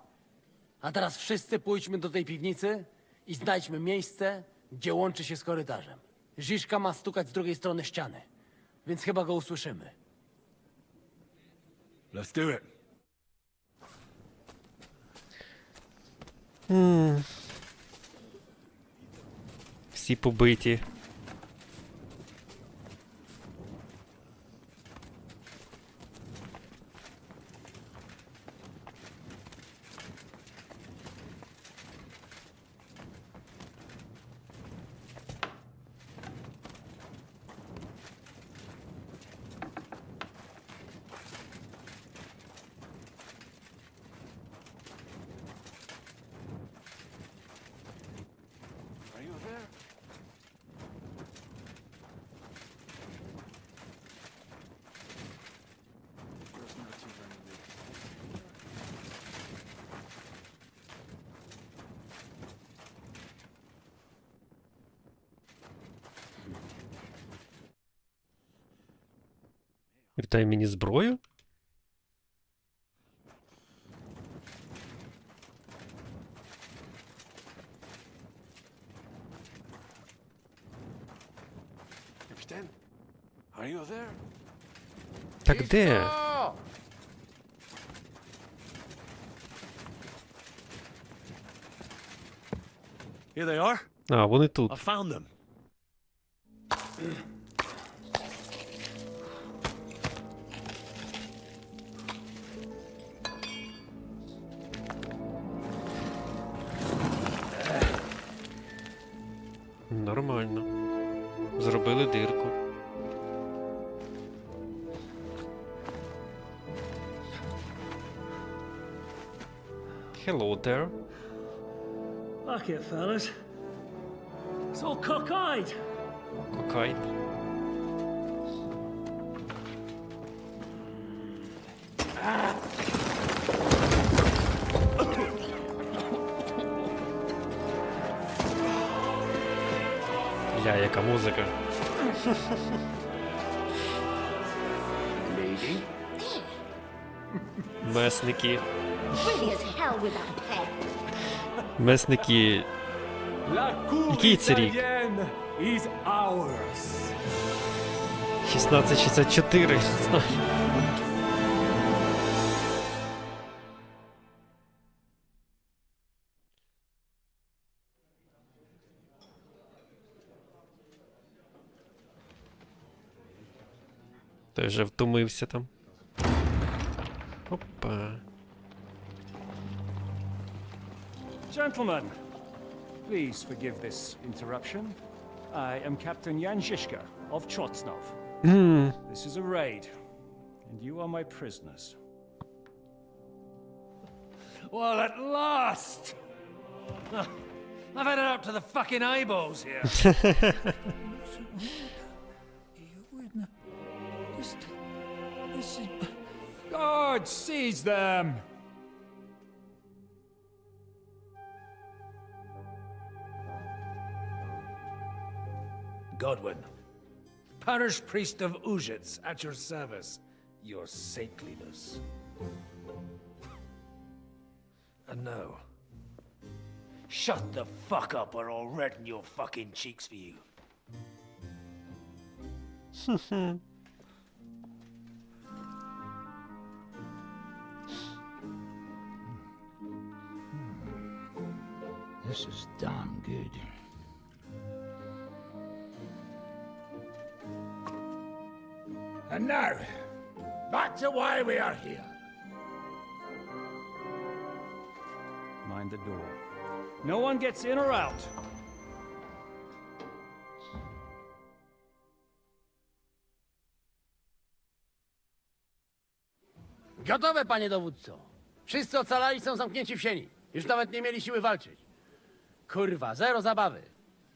[SPEAKER 10] A teraz wszyscy pójdźmy do tej piwnicy i znajdźmy miejsce, gdzie łączy się z korytarzem. Ziszka ma stukać z drugiej strony ściany, więc chyba go usłyszymy.
[SPEAKER 5] Let's do it.
[SPEAKER 1] Всі побиті.
[SPEAKER 13] Are you there?
[SPEAKER 1] Віддай мені зброю?
[SPEAKER 13] Captain, are you there?
[SPEAKER 1] Так де?
[SPEAKER 10] О!
[SPEAKER 5] Here they are.
[SPEAKER 1] А, вони тут.
[SPEAKER 5] I found them.
[SPEAKER 1] Нормально. Зробили дирку. Hello there.
[SPEAKER 3] Look here, fellas. It's all cockeyed.
[SPEAKER 1] Кокай. Бля, яка музика.
[SPEAKER 13] Lady?
[SPEAKER 1] Месники.
[SPEAKER 14] Pretty as hell without hair.
[SPEAKER 1] Месники. Який це рік?
[SPEAKER 12] is ours.
[SPEAKER 1] 1664, не знаю. Той вже втомився там. Опа.
[SPEAKER 12] Gentlemen, please forgive this interruption. I am Captain Jan Žižka of Trotsnov. This is a raid, and you are my prisoners.
[SPEAKER 3] Well, at last! I've had it up to the fucking eyeballs here.
[SPEAKER 12] This is... God, seize them!
[SPEAKER 11] Godwin. Parish priest of Ujits, at your service. Your saintliness. And no. Shut the fuck up or I'll redden your fucking cheeks for you.
[SPEAKER 9] This is damn good. And now, back to why we are here.
[SPEAKER 12] Mind the door. No one gets in or out.
[SPEAKER 10] Gotowe, panie dowódco. Wszyscy ocalali są zamknięci w sieni. Już nawet nie mieli siły walczyć. Kurwa, zero zabawy.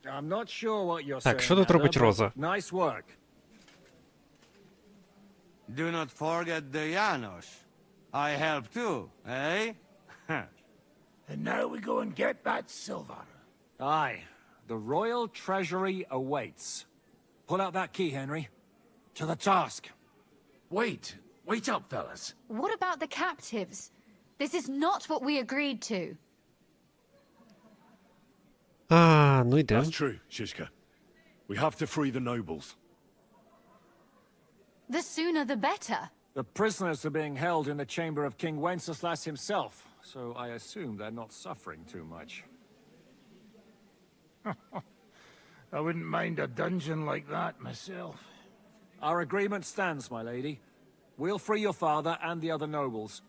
[SPEAKER 12] I'm not sure what you're
[SPEAKER 1] Так,
[SPEAKER 12] saying.
[SPEAKER 1] що тут робить
[SPEAKER 12] Adam, but
[SPEAKER 1] Роза?
[SPEAKER 12] Nice work.
[SPEAKER 15] Do not forget the Janos. I help too, eh?
[SPEAKER 9] And now we go and get that silver.
[SPEAKER 12] Aye. The royal treasury awaits. Pull out that key, Henry. To the task.
[SPEAKER 7] Wait up, fellas.
[SPEAKER 14] What about the captives? This is not what we agreed to.
[SPEAKER 1] А, ну йдем.
[SPEAKER 5] That's true, Shishka. We have to free the nobles.
[SPEAKER 14] The sooner the better.
[SPEAKER 12] The prisoners are being held in the chamber of King Wenceslas himself, so I assume they're not suffering too much.
[SPEAKER 9] I wouldn't mind a dungeon like that myself.
[SPEAKER 12] Our agreement stands, my lady. We'll free your father and the other nobles.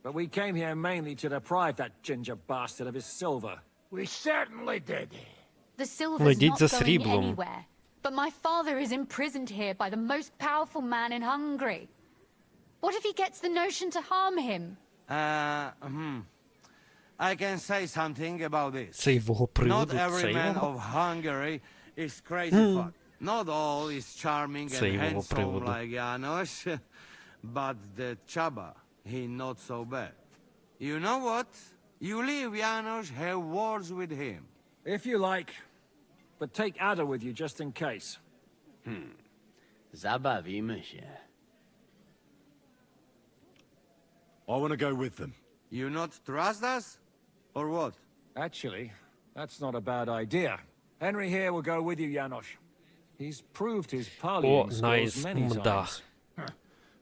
[SPEAKER 12] But we came here mainly to deprive that ginger bastard of his silver.
[SPEAKER 9] We certainly did.
[SPEAKER 14] The silver's
[SPEAKER 1] йдіть
[SPEAKER 14] not
[SPEAKER 1] за
[SPEAKER 14] going
[SPEAKER 1] сріблом.
[SPEAKER 14] anywhere. But my father is imprisoned here by the most powerful man in Hungary. What if he gets the notion to harm him?
[SPEAKER 15] I can say something about this.
[SPEAKER 1] Це його
[SPEAKER 15] Not
[SPEAKER 1] приводу,
[SPEAKER 15] every
[SPEAKER 1] це
[SPEAKER 15] man
[SPEAKER 1] його.
[SPEAKER 15] of Hungary is crazy fuck. Not all is charming
[SPEAKER 1] Це
[SPEAKER 15] and
[SPEAKER 1] його
[SPEAKER 15] handsome
[SPEAKER 1] приводу.
[SPEAKER 15] like Janos, but the Chaba, he not so bad. You know what? You leave Janos, have words with him.
[SPEAKER 12] If you like. But take Ada with you just in case.
[SPEAKER 10] Zabawimy się.
[SPEAKER 5] I want to go with them.
[SPEAKER 15] You not trust us? Or what?
[SPEAKER 12] Actually, that's not a bad idea. Henry here will go with you, Janos. He's proved his parleying skills many times.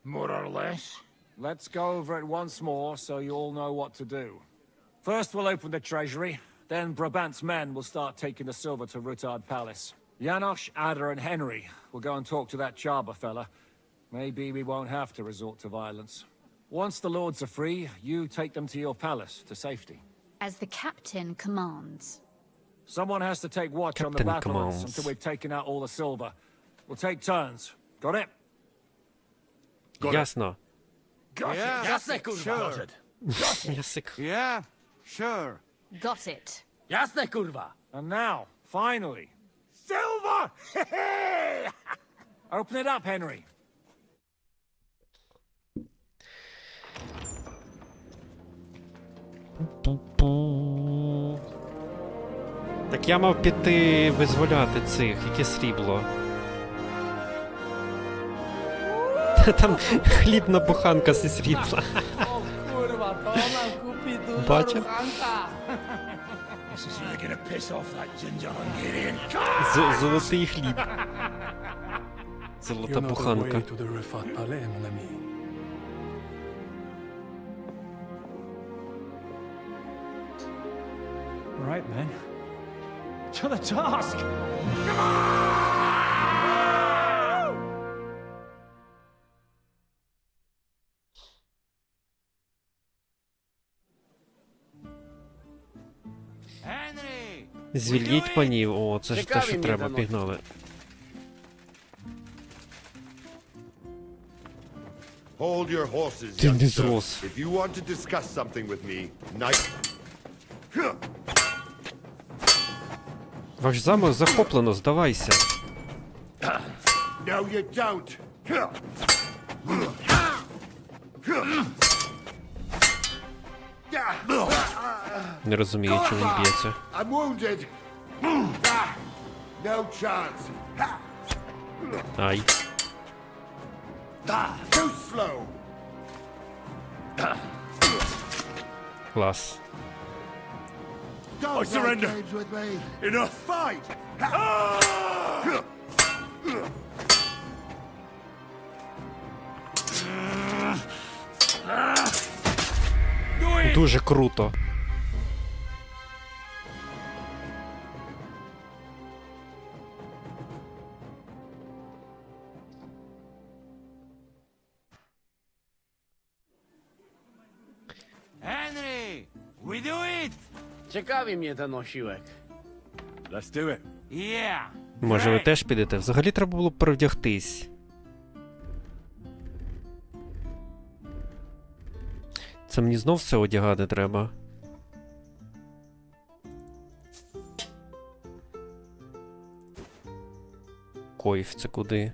[SPEAKER 9] More or less.
[SPEAKER 12] Let's go over it once more so you all know what to do. First we'll open the treasury, then Brabant's men will start taking the silver to Rutard Palace. Janos, Ada and Henry will go and talk to that Chaba fella. Maybe we won't have to resort to violence. Once the lords are free, you take them to your palace to safety.
[SPEAKER 14] As the captain commands.
[SPEAKER 12] Someone has to take watch on the
[SPEAKER 1] Captain
[SPEAKER 12] battlements
[SPEAKER 1] commands.
[SPEAKER 12] until we've taken out all the silver. We'll take turns. Got it?
[SPEAKER 1] Ясно.
[SPEAKER 9] Got
[SPEAKER 15] Yeah,
[SPEAKER 9] it.
[SPEAKER 10] Jasne, kurwa.
[SPEAKER 15] sure.
[SPEAKER 1] Ясик.
[SPEAKER 15] Yeah, sure.
[SPEAKER 14] Got it.
[SPEAKER 10] Jasne, kurwa.
[SPEAKER 12] And now, finally,
[SPEAKER 9] Silver!
[SPEAKER 12] open it up, Henry.
[SPEAKER 1] Так я мав піти визволяти цих, яке срібло. Там хлібна буханка зі срібла.
[SPEAKER 10] Kurwa, to nam kupi dużo
[SPEAKER 1] Bacie?
[SPEAKER 9] This
[SPEAKER 10] ruchanka.
[SPEAKER 9] is really gonna piss off that ginger Hungarian.
[SPEAKER 1] Золотий хліб. Золота буханка.
[SPEAKER 12] Right, men. To the task!
[SPEAKER 15] Henry!
[SPEAKER 1] Звільніть панів. О, це ж те, що треба, пігнали.
[SPEAKER 16] Hold your horses,
[SPEAKER 1] Ти
[SPEAKER 16] young
[SPEAKER 1] не
[SPEAKER 16] sir.
[SPEAKER 1] зрос.
[SPEAKER 16] If you want to discuss something with me, night.
[SPEAKER 1] Ваш замок захоплено, здавайся.
[SPEAKER 16] No, you don't.
[SPEAKER 1] Не розумію, чому він б'ється.
[SPEAKER 16] I'm wounded. No chance. Ha!
[SPEAKER 1] Ай.
[SPEAKER 16] Too slow.
[SPEAKER 1] Клас.
[SPEAKER 16] Don't
[SPEAKER 5] I surrender.
[SPEAKER 16] play games with me.
[SPEAKER 5] Enough.
[SPEAKER 16] Fight.
[SPEAKER 1] Дуже круто.
[SPEAKER 15] Henry, we do it!
[SPEAKER 10] Ciekawi mnie ten osiłek.
[SPEAKER 5] Let's do it.
[SPEAKER 15] Yeah!
[SPEAKER 1] Може ви теж підете? Взагалі треба було б перевдягтись. Це мені знов все одягати треба. Койф, це куди?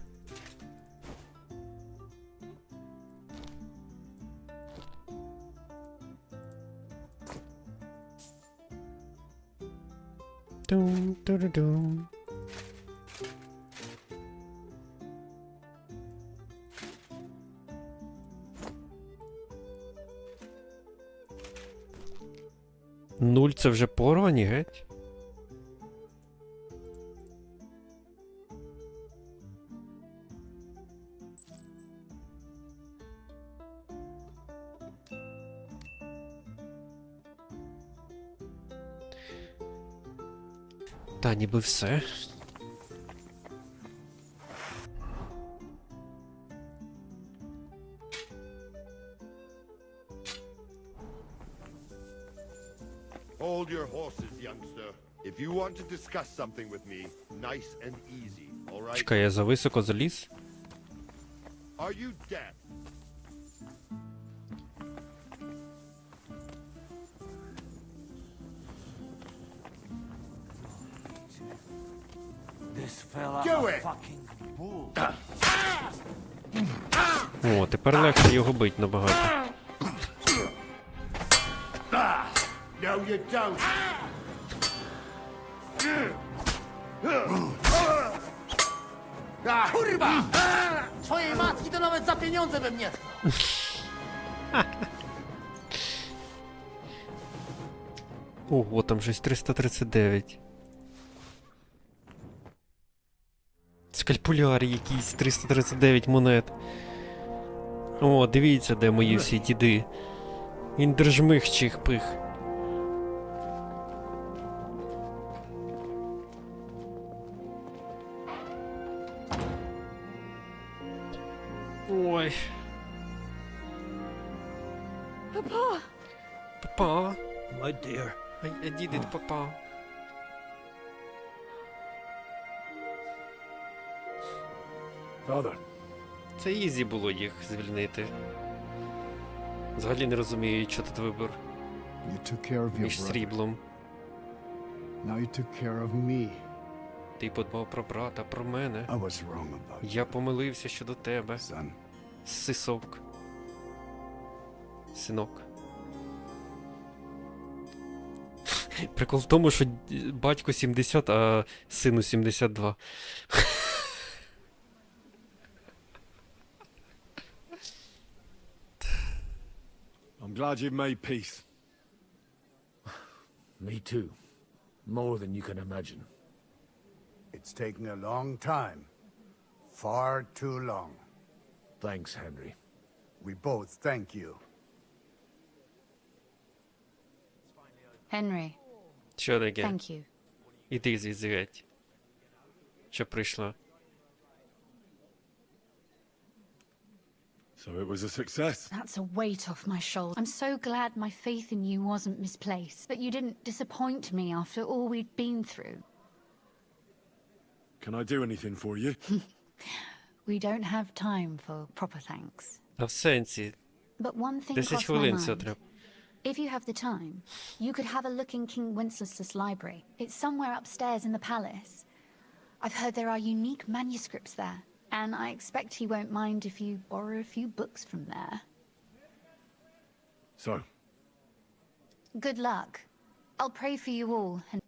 [SPEAKER 1] Дум-ду-ду-дум. Нуль це вже порвані, геть? Та ніби все.
[SPEAKER 16] Hold your horses, youngster. If you want to discuss something with me, nice and easy, all right?
[SPEAKER 1] Чекай, я зависоко заліз?
[SPEAKER 16] Are you deaf?
[SPEAKER 15] This fella
[SPEAKER 16] Do
[SPEAKER 15] a
[SPEAKER 16] it!
[SPEAKER 15] fucking bull.
[SPEAKER 1] О, тепер легше його бить набагато.
[SPEAKER 16] No, you don't.
[SPEAKER 10] Kurwa! Twojej matki to nawet za pieniądze bym nie tknął.
[SPEAKER 1] Ого, там щось 339. Скальпуляри якісь, 339 монет. О, дивіться, де мої всі діди. Індержмих чих-пих. Ой.
[SPEAKER 14] Papa!
[SPEAKER 1] Папа.
[SPEAKER 17] My dear.
[SPEAKER 1] I did it, папа.
[SPEAKER 5] Father.
[SPEAKER 1] Це ізі було їх звільнити. Взагалі не розумію, що тут вибір
[SPEAKER 2] You took care of your
[SPEAKER 1] між
[SPEAKER 2] brother.
[SPEAKER 1] сріблом.
[SPEAKER 2] Now you took care of me.
[SPEAKER 1] Ти подбав про брата, про мене.
[SPEAKER 2] I was wrong about you.
[SPEAKER 1] Я помилився щодо тебе.
[SPEAKER 2] Son.
[SPEAKER 1] Сисок. Синок. Прикол в тому, що батько 70, а сину 72.
[SPEAKER 5] I'm glad you've made peace.
[SPEAKER 11] Me too. More than you can imagine.
[SPEAKER 19] It's taken a long time. Far too long.
[SPEAKER 11] Thanks, Henry.
[SPEAKER 19] We both thank you.
[SPEAKER 14] Henry,
[SPEAKER 1] Що таке?
[SPEAKER 14] thank you.
[SPEAKER 1] Іди звідси геть. Що прийшла?
[SPEAKER 5] So it was a success.
[SPEAKER 14] That's a weight off my shoulder. I'm so glad my faith in you wasn't misplaced, but you didn't disappoint me after all we'd been through.
[SPEAKER 5] Can I do anything for you?
[SPEAKER 14] We don't have time for proper thanks.
[SPEAKER 1] А в сенсі.
[SPEAKER 14] But one thing
[SPEAKER 1] 10
[SPEAKER 14] crossed my
[SPEAKER 1] хвилин все
[SPEAKER 14] mind.
[SPEAKER 1] треба.
[SPEAKER 14] If you have the time, you could have a look in King Wenceslas' library. It's somewhere upstairs in the palace. I've heard there are unique manuscripts there, and I expect he won't mind if you borrow a few books from there.
[SPEAKER 5] So,
[SPEAKER 14] Good luck. I'll pray for you all. And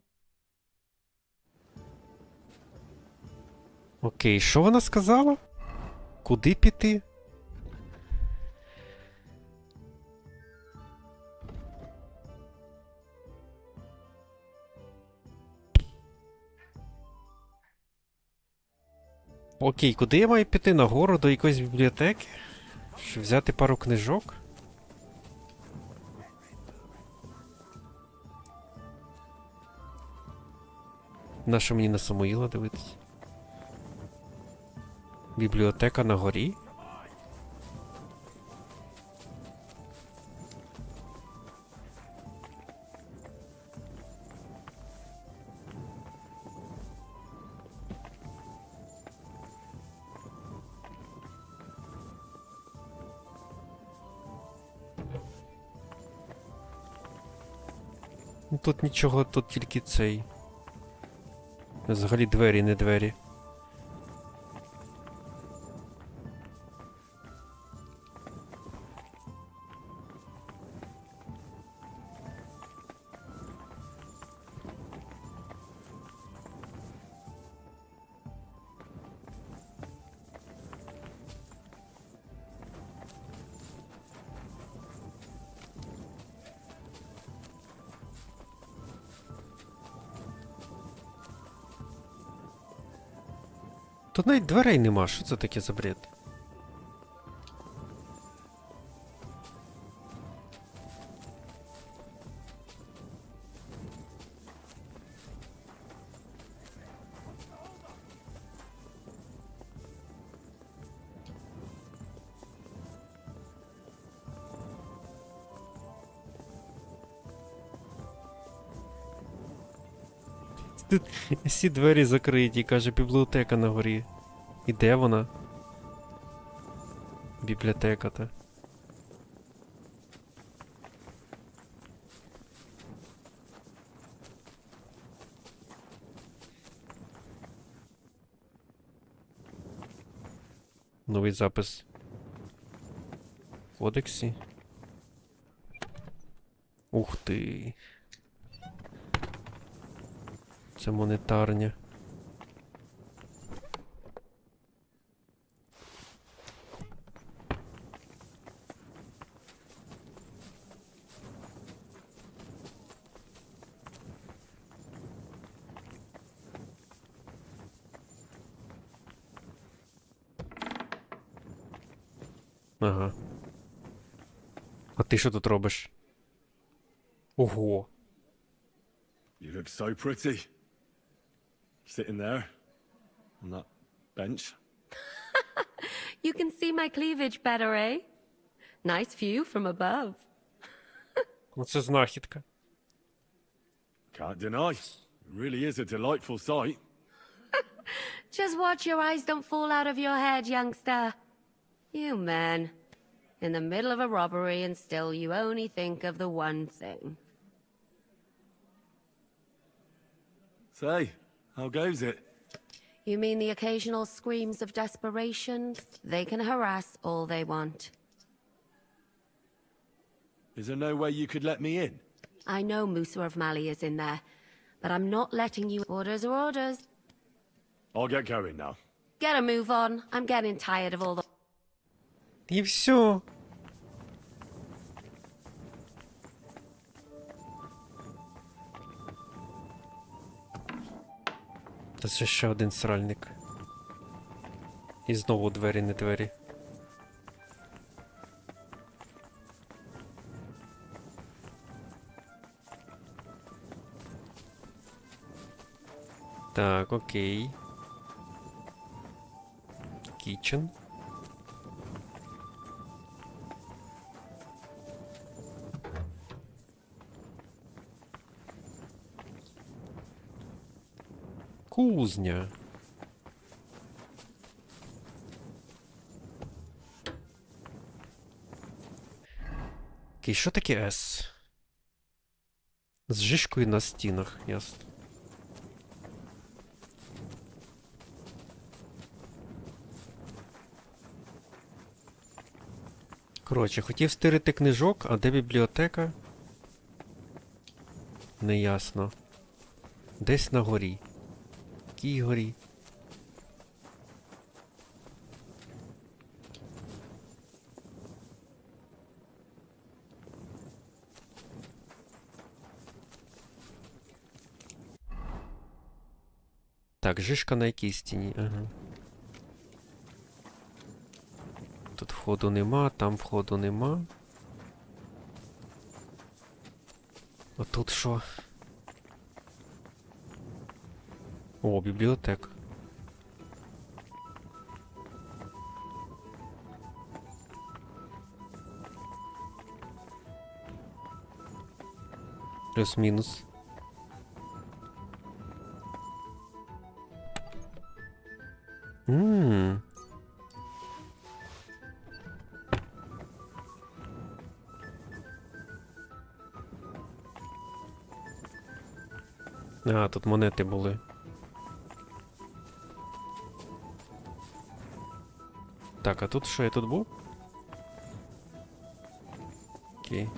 [SPEAKER 1] Окей, що вона сказала? Куди піти? Окей, куди я маю піти? Нагору до якоїсь бібліотеки? Щоб взяти пару книжок? Нащо мені на Самуїла дивитись? Бібліотека на горі? Ну, тут нічого, тут тільки цей. Взагалі двері, не двері. Тут навіть дверей нема, що це таке за бред? Тут всі двері закриті, каже, бібліотека на горі. І де вона? Бібліотека та. Новий запис. В кодексі. Ух ти. Це монетарня. Ага. А ти що тут робиш? Ого.
[SPEAKER 5] You look so pretty. Sitting there on that bench.
[SPEAKER 4] You can see my cleavage better, eh? Nice view from above.
[SPEAKER 1] Оце знахідка.
[SPEAKER 5] Can't deny. It really is a delightful sight.
[SPEAKER 4] Just watch your eyes don't fall out of your head, youngster. You men. In the middle of a robbery and still you only think of the one thing.
[SPEAKER 5] Say, how goes it?
[SPEAKER 4] You mean the occasional screams of desperation? They can harass all they want.
[SPEAKER 5] Is there no way you could let me in?
[SPEAKER 4] I know Musa of Mali is in there, but I'm not letting you. Orders are orders.
[SPEAKER 5] I'll get going now.
[SPEAKER 4] Get a move on. I'm getting tired of all the...
[SPEAKER 1] І все. Та це ще один сральник. І знову двері, не двері. Так, окей. Kitchen. Кузня. Окей, що таке S? З жишкою на стінах, ясно. Коротше, хотів стирити книжок, а де бібліотека? Неясно. Десь на горі. Якій горі? Так, жишка на якій стіні? Ага. Тут входу нема, там входу нема. А тут що? О, бібліотека. Плюс-мінус. А, тут монети були. Так, а тут що, я тут був? Окей.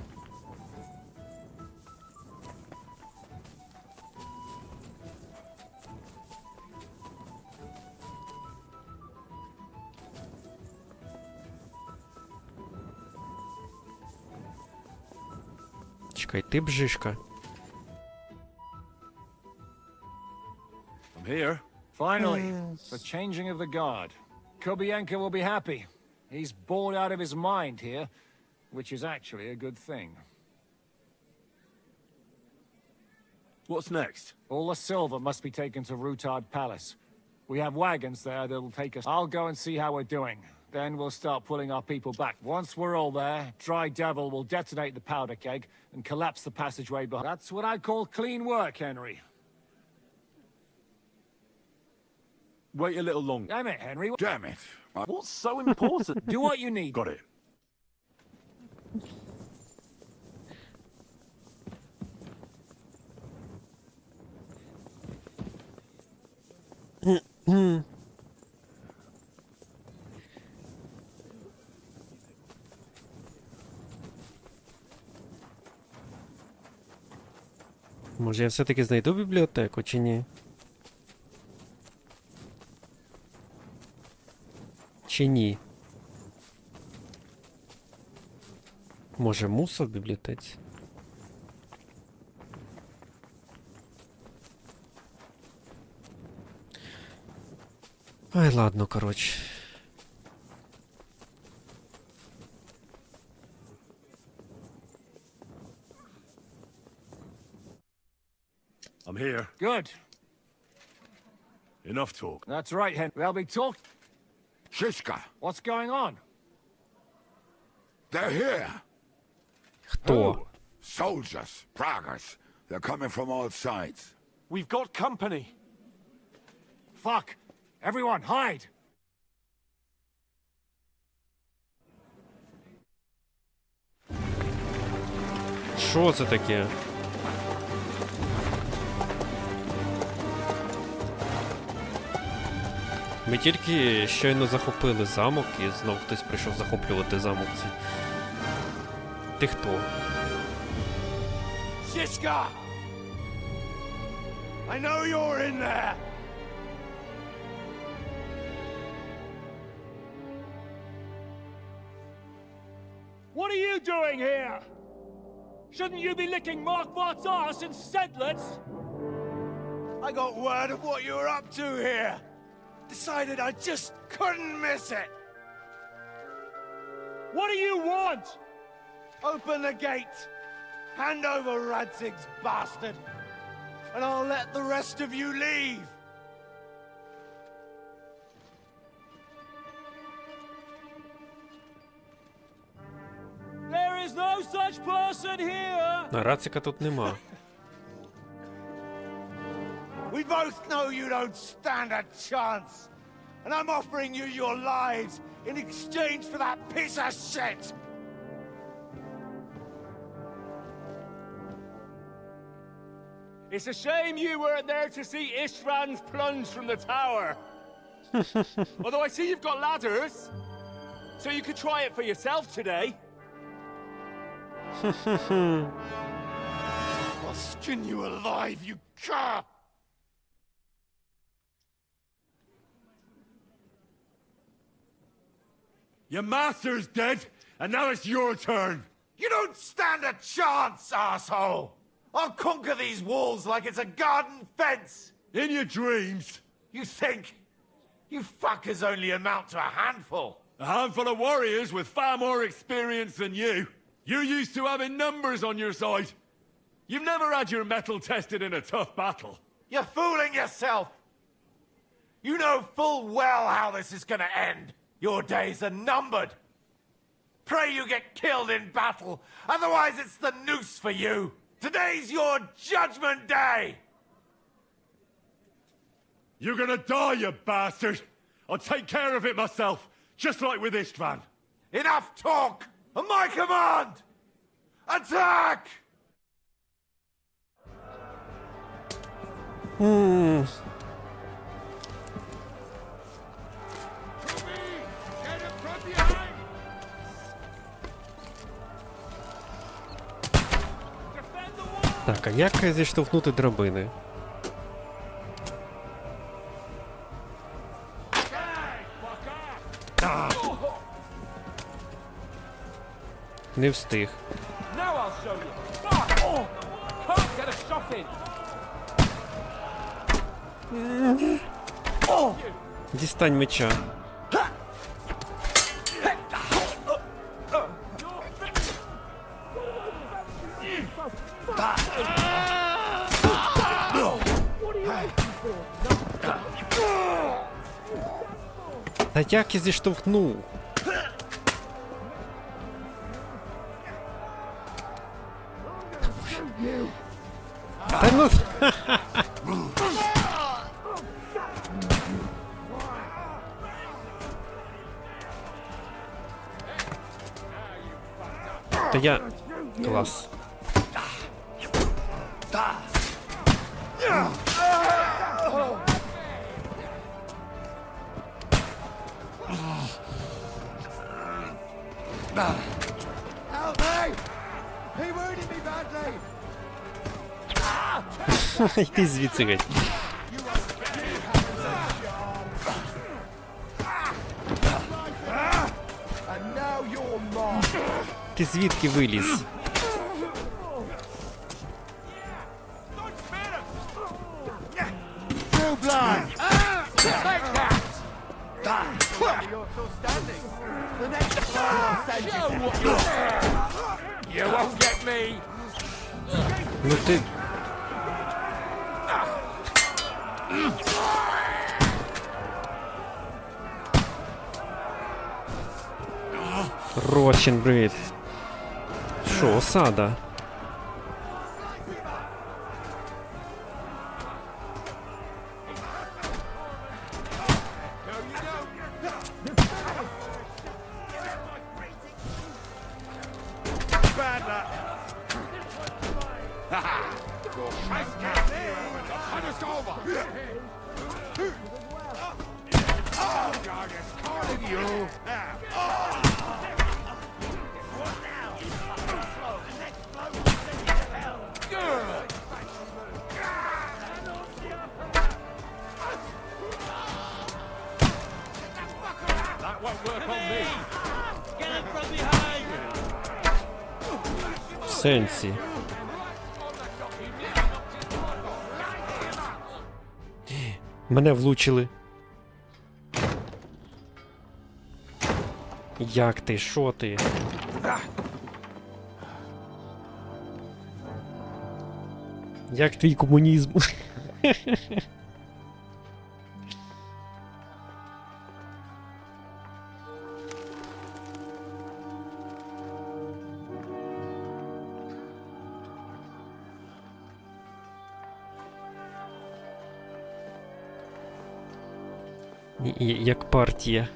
[SPEAKER 1] Чекай, ти бжишка.
[SPEAKER 12] I'm here. Finally, the changing of the guard. Kobienko will be happy. He's bored out of his mind here, which is actually a good thing.
[SPEAKER 5] What's next?
[SPEAKER 12] All the silver must be taken to Rutard Palace. We have wagons there that'll take us. I'll go and see how we're doing. Then we'll start pulling our people back. Once we're all there, Dry Devil will detonate the powder keg and collapse the passageway behind. That's what I call clean work, Henry.
[SPEAKER 5] Wait a little longer.
[SPEAKER 12] Damn it, Henry.
[SPEAKER 9] Damn it.
[SPEAKER 8] What's so important?
[SPEAKER 12] Do what you need.
[SPEAKER 5] Got it.
[SPEAKER 1] Може я все-таки знайду бібліотеку чи ні? Чи ні? Може мусор в бібліотеці? Ай, ладно, коротше.
[SPEAKER 5] I'm here.
[SPEAKER 12] Good.
[SPEAKER 5] Enough talk.
[SPEAKER 12] That's right, Henry. There'll be talk.
[SPEAKER 9] Shishka,
[SPEAKER 12] What's going on?
[SPEAKER 9] they're here.
[SPEAKER 1] Хто?
[SPEAKER 9] Soldiers, Pragas. They're coming from all sides.
[SPEAKER 8] We've got company.
[SPEAKER 12] Fuck. Everyone, hide.
[SPEAKER 1] Що це таке? Ми тільки щойно захопили замок і знов хтось прийшов захоплювати замок. Ти хто?
[SPEAKER 6] Shishka! I know you're in there!
[SPEAKER 3] What are you doing here? Shouldn't you be licking Markvart's ass instead, let's?
[SPEAKER 6] I got word of what you were up to here. Decided I just couldn't miss it.
[SPEAKER 3] What do you want?
[SPEAKER 6] Open the gate. Hand over Radzig's bastard. And I'll let the rest of you leave.
[SPEAKER 3] There is no such person here.
[SPEAKER 1] А Рацика тут нема.
[SPEAKER 6] We both know you don't stand a chance. And I'm offering you your lives in exchange for that piece of shit.
[SPEAKER 3] It's a shame you weren't there to see Ishtran's plunge from the tower. Although I see you've got ladders, so you could try it for yourself today.
[SPEAKER 6] I'll skin you alive, you cur!
[SPEAKER 5] Your master's dead, and now it's your turn.
[SPEAKER 6] You don't stand a chance, asshole! I'll conquer these walls like it's a garden fence!
[SPEAKER 5] In your dreams,
[SPEAKER 6] You think? You fuckers only amount to a handful.
[SPEAKER 5] A handful of warriors with far more experience than you. You're used to having numbers on your side. You've never had your mettle tested in a tough battle.
[SPEAKER 6] You're fooling yourself. You know full well how this is gonna end. Your days are numbered. Pray you get killed in battle, otherwise it's the noose for you. Today's your judgment day.
[SPEAKER 5] You're gonna die, you bastard! I'll take care of it myself, just like with Istvan.
[SPEAKER 6] Enough talk! On my command! Attack!
[SPEAKER 1] Так, а як зіштовхнути драбини? Не встиг.
[SPEAKER 3] Now I'll show you. Fuck! Oh! Can't get a shot in.
[SPEAKER 1] Дістань меча. Та як я зіштовхнув? Та ну... Та я... Клас.
[SPEAKER 6] Help me! He wounded me badly!
[SPEAKER 1] Йди звідси геть.
[SPEAKER 6] And now you're mine!
[SPEAKER 1] Ти звідки виліз?
[SPEAKER 6] True blood! Take that! You're still standing. The next one I'll send you. You won't get me.
[SPEAKER 1] Ну ти... Розчин, брит. Що, осада?
[SPEAKER 6] Bad luck. Your face can't the fun is over. Oh, God, it's calling you. Good.
[SPEAKER 3] That won't work on me.
[SPEAKER 10] Get him from behind!
[SPEAKER 1] В сенсі. Мене влучили. Як ти? Що ти? Як твій комунізм? Як партія.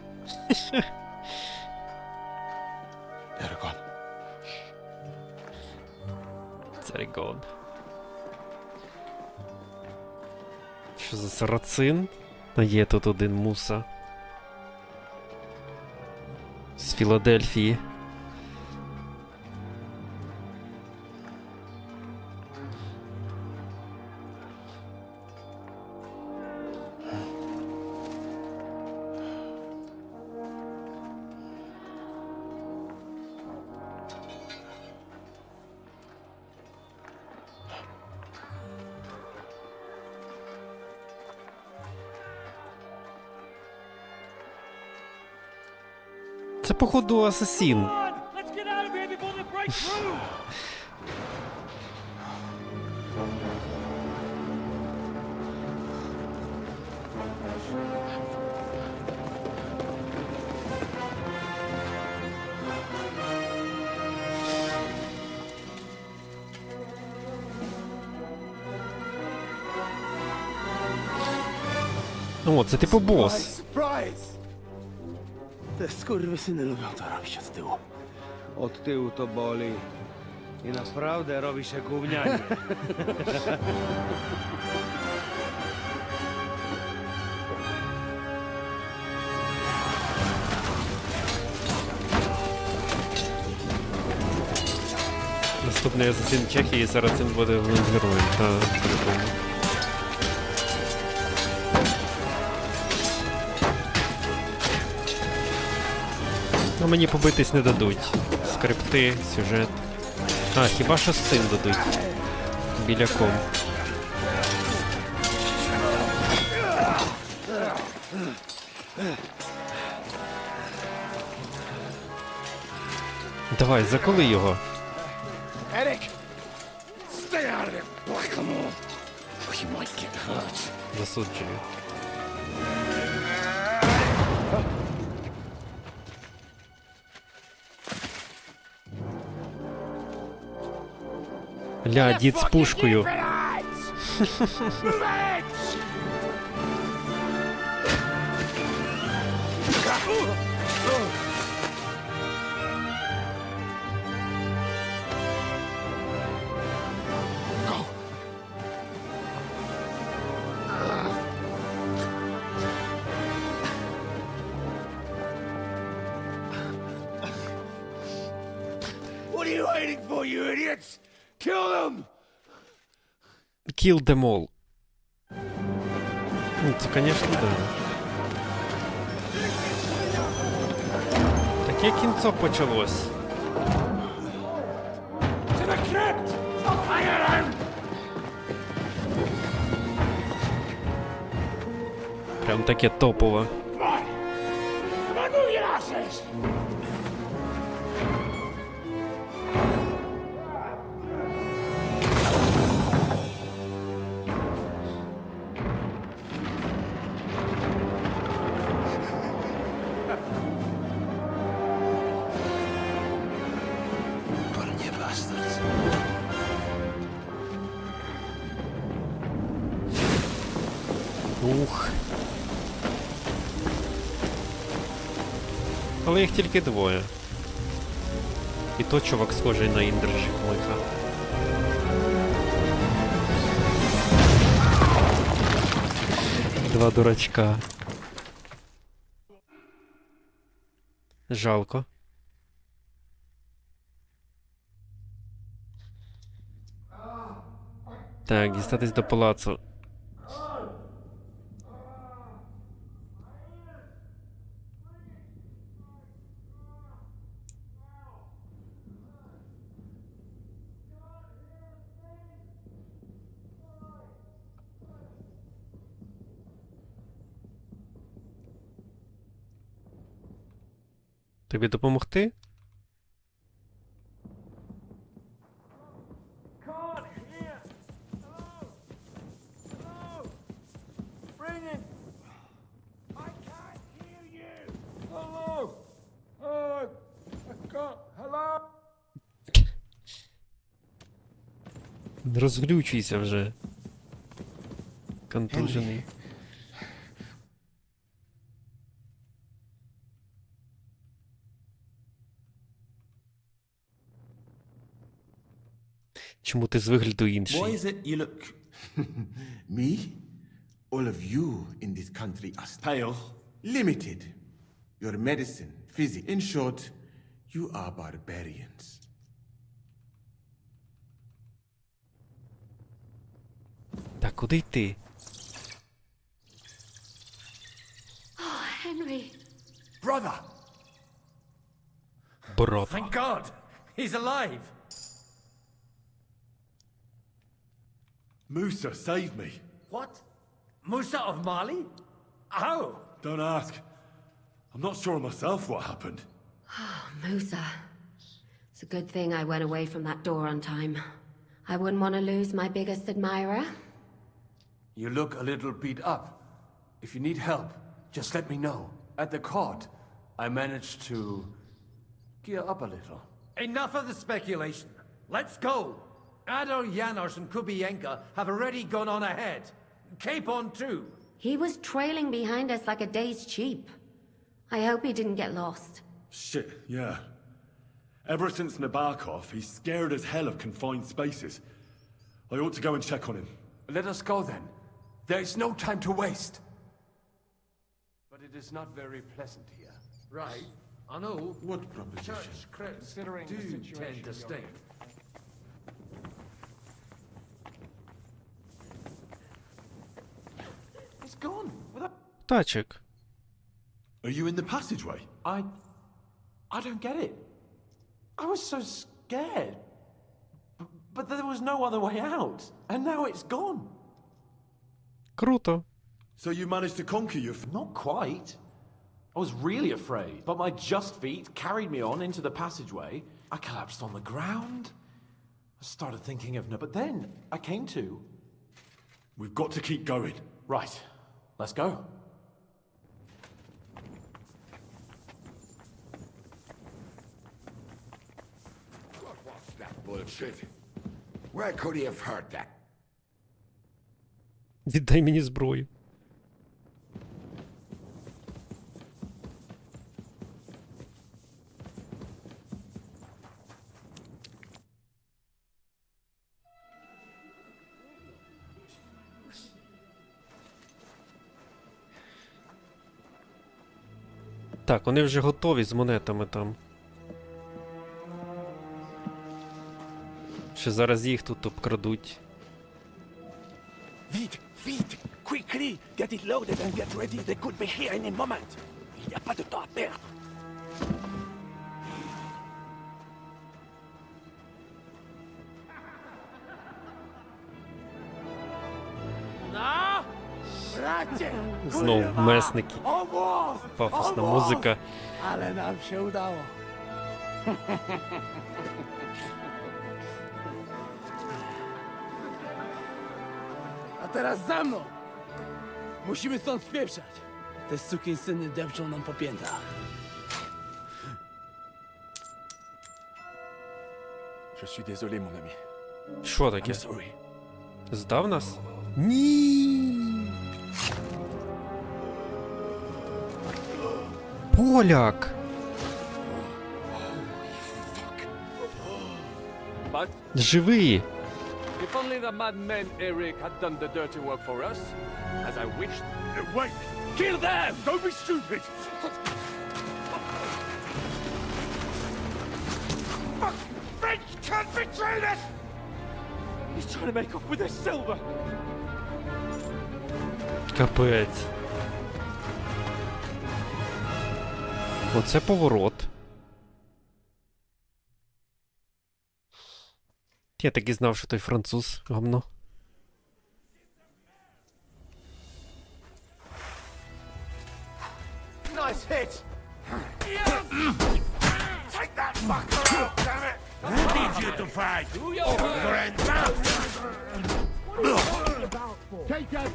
[SPEAKER 1] Царегон. Що за сарацин? А є тут один муса. З Філадельфії. Це, походу, асасін.
[SPEAKER 3] Let's get out of here before they break through!
[SPEAKER 1] О, це типу бос.
[SPEAKER 23] Te skurwysyny lubią to robić od tyłu. Od tyłu to boli. I naprawdę robi się gównianie.
[SPEAKER 1] Наступний асасін Чехії, зараз він буде головним героєм. Та, по-любому. Ну, мені побитись не дадуть. Скрипти, сюжет. А, хіба що з цим дадуть. Біляком. Давай, заколи його.
[SPEAKER 9] Eric! Stay out of it, Blackamoor! Or you might get hurt.
[SPEAKER 1] Засуджую. Ля, дід з пушкою.
[SPEAKER 9] What are you waiting for, you idiots? Kill them!
[SPEAKER 1] Kill them all. Ну, це, конечно, да. Таке кінцо почалось.
[SPEAKER 9] To the crypt! Fire them!
[SPEAKER 1] Прям таке топове.
[SPEAKER 9] Come on! Come on, move your asses!
[SPEAKER 1] Ух. Але їх тільки двоє. І то чувак схожий на Індрижі Клика. Два дурачка. Жалко. Так, дістатись до палацу. Тобі допомогти? Розглючуйся вже. Контужений. Чому ти з вигляду інший?
[SPEAKER 18] Why is it you look... Me? All of you in this country are pale, limited. Your medicine, physics. In short, you are barbarians.
[SPEAKER 1] Так, куди йти?
[SPEAKER 4] Oh, Henry.
[SPEAKER 6] Brother!
[SPEAKER 1] Брат.
[SPEAKER 6] Thank God! He's alive!
[SPEAKER 5] Musa saved me.
[SPEAKER 6] What? Musa of Mali? How?
[SPEAKER 5] Don't ask. I'm not sure myself what happened.
[SPEAKER 4] Musa. It's a good thing I went away from that door on time. I wouldn't want to lose my biggest admirer.
[SPEAKER 6] You look a little beat up. If you need help, just let me know. At the court, I managed to gear up a little.
[SPEAKER 11] Enough of the speculation. Let's go. Adar, Janos, and Kubienka have already gone on ahead. Capon too.
[SPEAKER 4] He was trailing behind us like a dazed sheep. I hope he didn't get lost.
[SPEAKER 5] Shit, yeah. Ever since Nabokov, he's scared as hell of confined spaces. I ought to go and check on him.
[SPEAKER 6] Let us go then. There is no time to waste. But it is not very pleasant here.
[SPEAKER 11] Right. I know.
[SPEAKER 18] What proposition?
[SPEAKER 11] Church credits do tend to stink.
[SPEAKER 6] It's gone.
[SPEAKER 1] Тачик.
[SPEAKER 5] Are you in the passageway?
[SPEAKER 8] I don't get it. I was so scared. But there was no other way out. And now it's gone.
[SPEAKER 1] Круто.
[SPEAKER 5] So you managed to conquer your...
[SPEAKER 8] Not quite. I was really afraid, but my just feet carried me on into the passageway. I collapsed on the ground. I started thinking of no, but then I came to.
[SPEAKER 5] We've got to keep going.
[SPEAKER 8] Right. Let's go.
[SPEAKER 9] What was that bullshit? Where could he have heard that?
[SPEAKER 1] Віддай мені зброю. Так, вони вже готові з монетами там. Ще зараз їх тут обкрадуть.
[SPEAKER 13] Vite, vite, quickly, get it loaded and get ready. They could be here any moment. Il n'y a pas de temps à perdre.
[SPEAKER 3] Na, bracie!
[SPEAKER 1] Znowu месники.
[SPEAKER 3] O włos!
[SPEAKER 1] Пафосна
[SPEAKER 3] O włos!
[SPEAKER 1] музика.
[SPEAKER 3] Ale nam się udało. A teraz za mną! Musimy stąd spieprzać. Te sukinsyny depczą nam po piętach.
[SPEAKER 13] Je suis désolé, mon ami.
[SPEAKER 1] Що таке?
[SPEAKER 13] I'm sorry.
[SPEAKER 1] Здав нас? Ні. Поляк.
[SPEAKER 3] But
[SPEAKER 1] Живий.
[SPEAKER 3] if only the madman Eric had done the dirty work for us, as I wished.
[SPEAKER 5] Wait!
[SPEAKER 3] Kill them!
[SPEAKER 5] Don't be stupid!
[SPEAKER 3] French can't betray us! He's trying to make off with his silver.
[SPEAKER 1] Капець. Оце поворот. Я так і знав, що той француз гамно.
[SPEAKER 6] Nice hit! Take that fucker out, damn it!
[SPEAKER 9] Who needs you to fight?
[SPEAKER 2] Take that!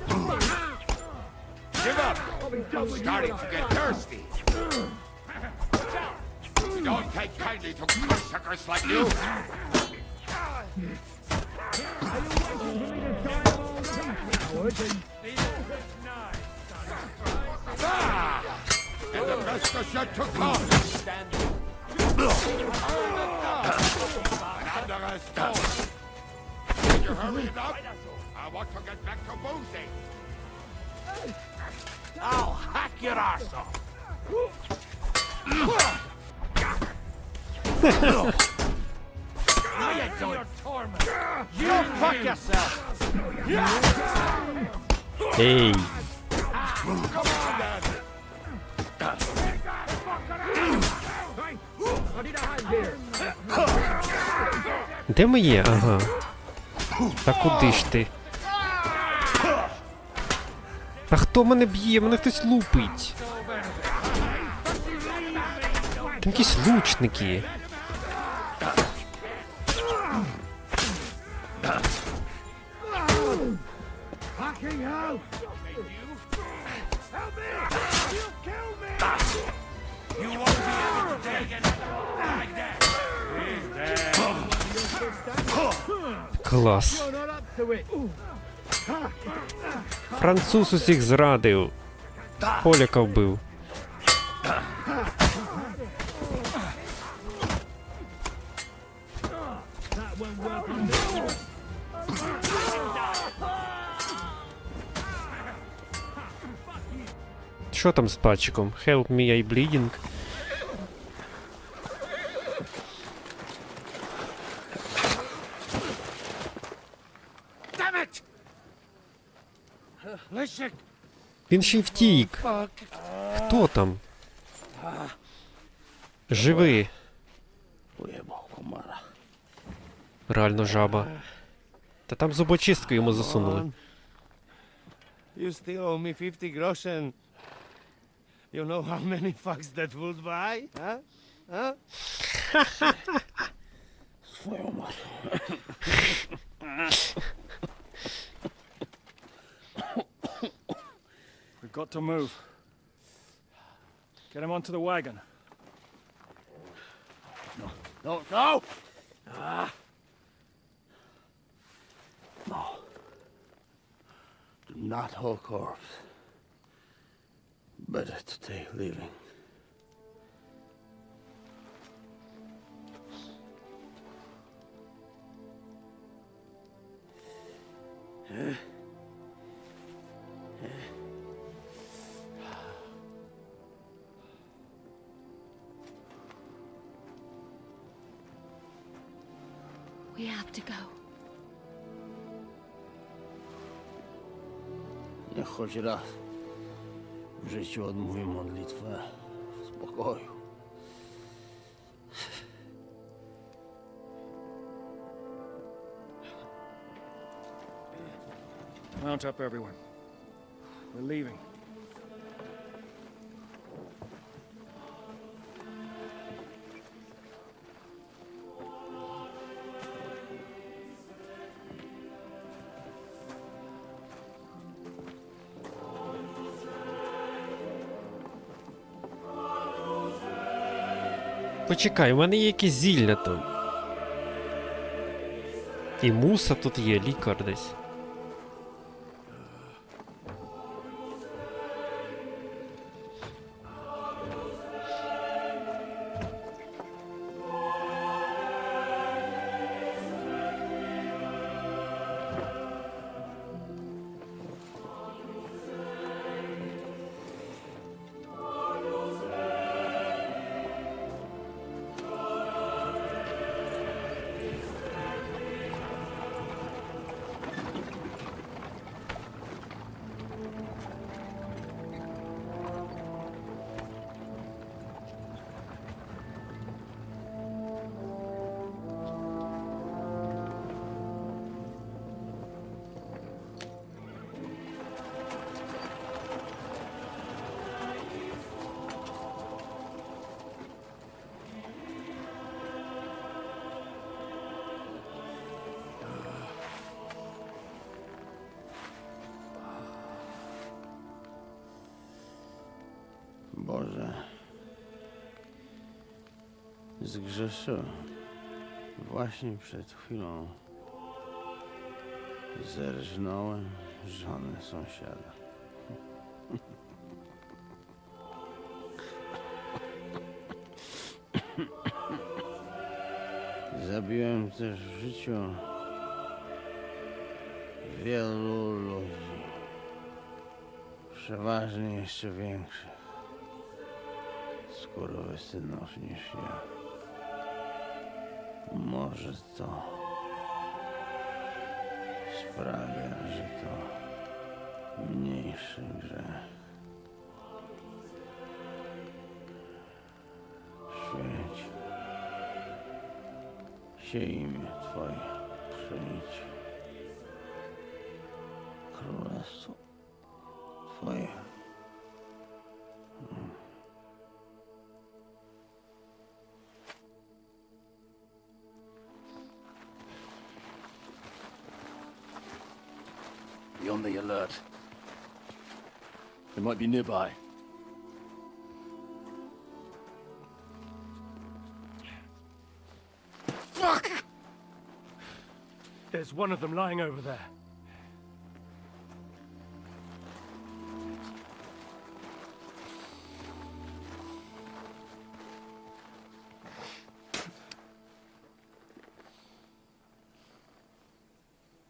[SPEAKER 9] Give up! I'm starting to get thirsty. We don't take kindly to suckers like you. And the best of yet to come. Another stone. Can you hurry it up? I want to get back to boozing. I'll hack your arse off.
[SPEAKER 6] How you doing? You fuck yourself!
[SPEAKER 1] Ей.
[SPEAKER 9] Come on, then.
[SPEAKER 1] Де ми є? Ага. Та куди ж ти? Та хто мене б'є? Мене хтось лупить. Там якісь лучники.
[SPEAKER 9] Fucking hell! Help me! You'll kill me!
[SPEAKER 6] You won't be able to take it like that.
[SPEAKER 1] Клас.
[SPEAKER 9] You're not up to it.
[SPEAKER 1] Француз усіх зрадив. Поляка вбив.
[SPEAKER 9] That won't work on me.
[SPEAKER 1] Що там з патчиком? Help me, I bleeding.
[SPEAKER 9] Damn it! Listen.
[SPEAKER 1] Він ще й втік. Хто там? Живи. Реально жаба. Та там зубочистку йому засунули.
[SPEAKER 15] You still owe me 50 groschen. You know how many fucks that would buy? Huh? Huh?
[SPEAKER 12] We've got to move. Get him onto the wagon.
[SPEAKER 15] No, no!
[SPEAKER 10] No. Do not hold corpse. Better to take living.
[SPEAKER 4] We have to go.
[SPEAKER 10] Niech choć raz w życiu odmówi modlitwę w spokoju.
[SPEAKER 12] Mount up, everyone. We're leaving.
[SPEAKER 1] Почекай, у мене є якісь зілля там. І муса тут є, лікар десь.
[SPEAKER 10] Boże, zgrzeszyłem. Właśnie przed chwilą zerżnąłem żonę sąsiada. Zabiłem też w życiu wielu ludzi, przeważnie jeszcze większych skurwysynów niż ja. Może to sprawia, że to mniejszy grzech. Świeć się imię Twoje, przyjdź królestwo Twoje.
[SPEAKER 3] on the alert. They might be nearby. Fuck!
[SPEAKER 5] There's one of them lying over there.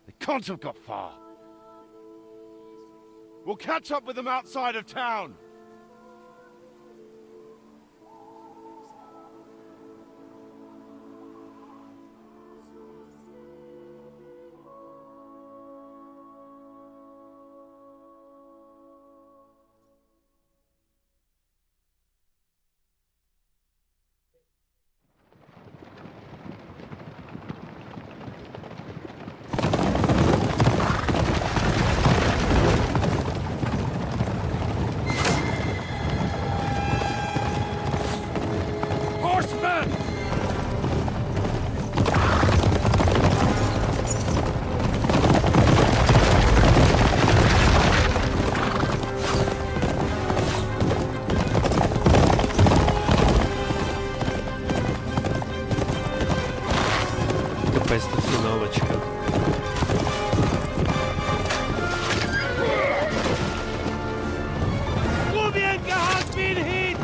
[SPEAKER 16] They can't have got far. We'll catch up with them outside of town.
[SPEAKER 1] Капець, тут фіналочка.
[SPEAKER 6] Kubienka has been hit!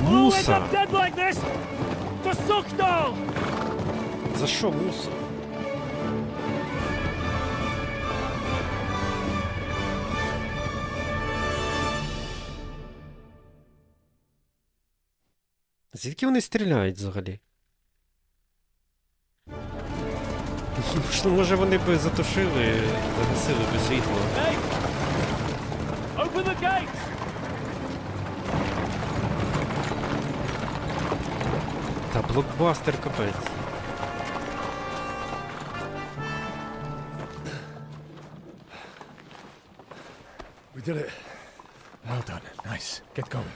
[SPEAKER 1] Муса!
[SPEAKER 6] Dead like this! To Sukdal!
[SPEAKER 1] За що муса? Звідки вони стріляють взагалі? Може вони б затушили, загасили би світло.
[SPEAKER 6] Hey! Open the gates!
[SPEAKER 1] Та блокбастер капець.
[SPEAKER 9] We did it. Well done. Nice. Get going.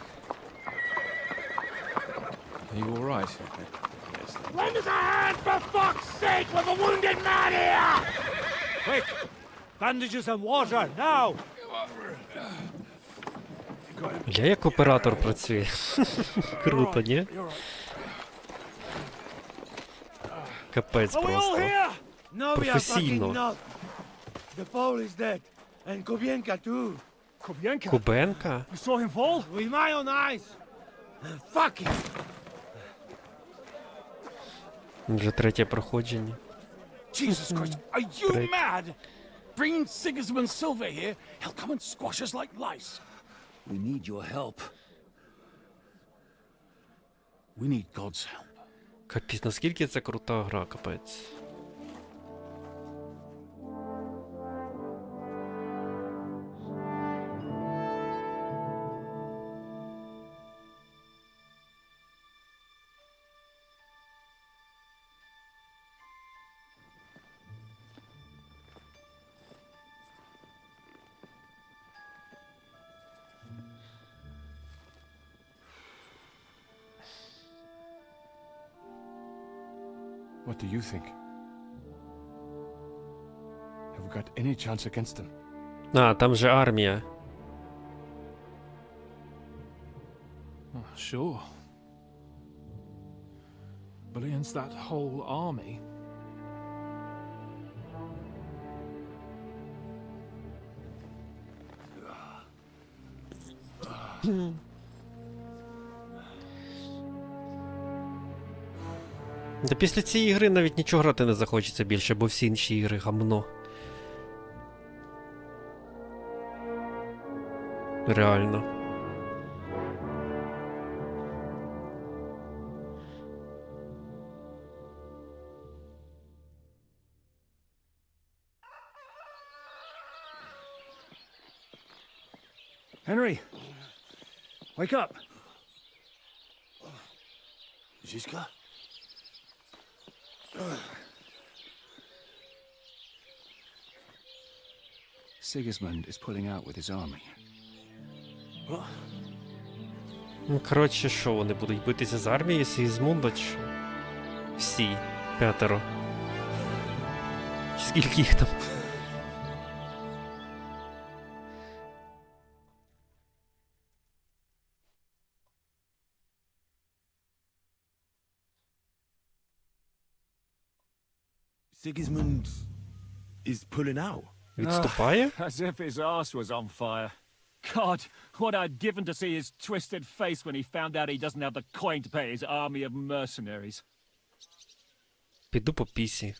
[SPEAKER 19] Are you all right?
[SPEAKER 6] Lend us a hand, for fuck's sake, with a wounded man here! Quick! Bandages and water, now!
[SPEAKER 1] Я як оператор працюю. Круто, ні? Капець просто.
[SPEAKER 15] No, we are fucking
[SPEAKER 1] Професійно.
[SPEAKER 15] not. The Pole is dead. And Kubienka too.
[SPEAKER 6] Kubienka?
[SPEAKER 1] Кубенка?
[SPEAKER 6] You saw him fall?
[SPEAKER 15] With my own eyes. Fuck it.
[SPEAKER 1] Вже третє проходження.
[SPEAKER 9] Jesus Christ, are you mad? Bringing Sigismund Silva here, he'll come and squash us like lice.
[SPEAKER 13] We need your help.
[SPEAKER 9] We need God's help.
[SPEAKER 1] Капець, наскільки це крута гра, капець.
[SPEAKER 9] What do you think? Have we got any chance against them?
[SPEAKER 1] А, там же армія.
[SPEAKER 9] Oh, sure. But against that whole army...
[SPEAKER 1] Та після цієї гри навіть нічого грати не захочеться більше, бо всі інші ігри гамно. Реально.
[SPEAKER 12] Henry! Wake up!
[SPEAKER 6] Ziska?
[SPEAKER 9] Sigismund is pulling out with his army.
[SPEAKER 6] What?
[SPEAKER 1] Ну, коротше, що вони будуть битися з армією Сігізмунда, чи що? Всі. 5. Скільки їх там?
[SPEAKER 5] Sigismund is pulling out.
[SPEAKER 1] Відступає?
[SPEAKER 12] As if his arse was on fire. God, what I'd given to see his twisted face when he found out he doesn't have the coin to pay his army of mercenaries.
[SPEAKER 1] Піду по пісі.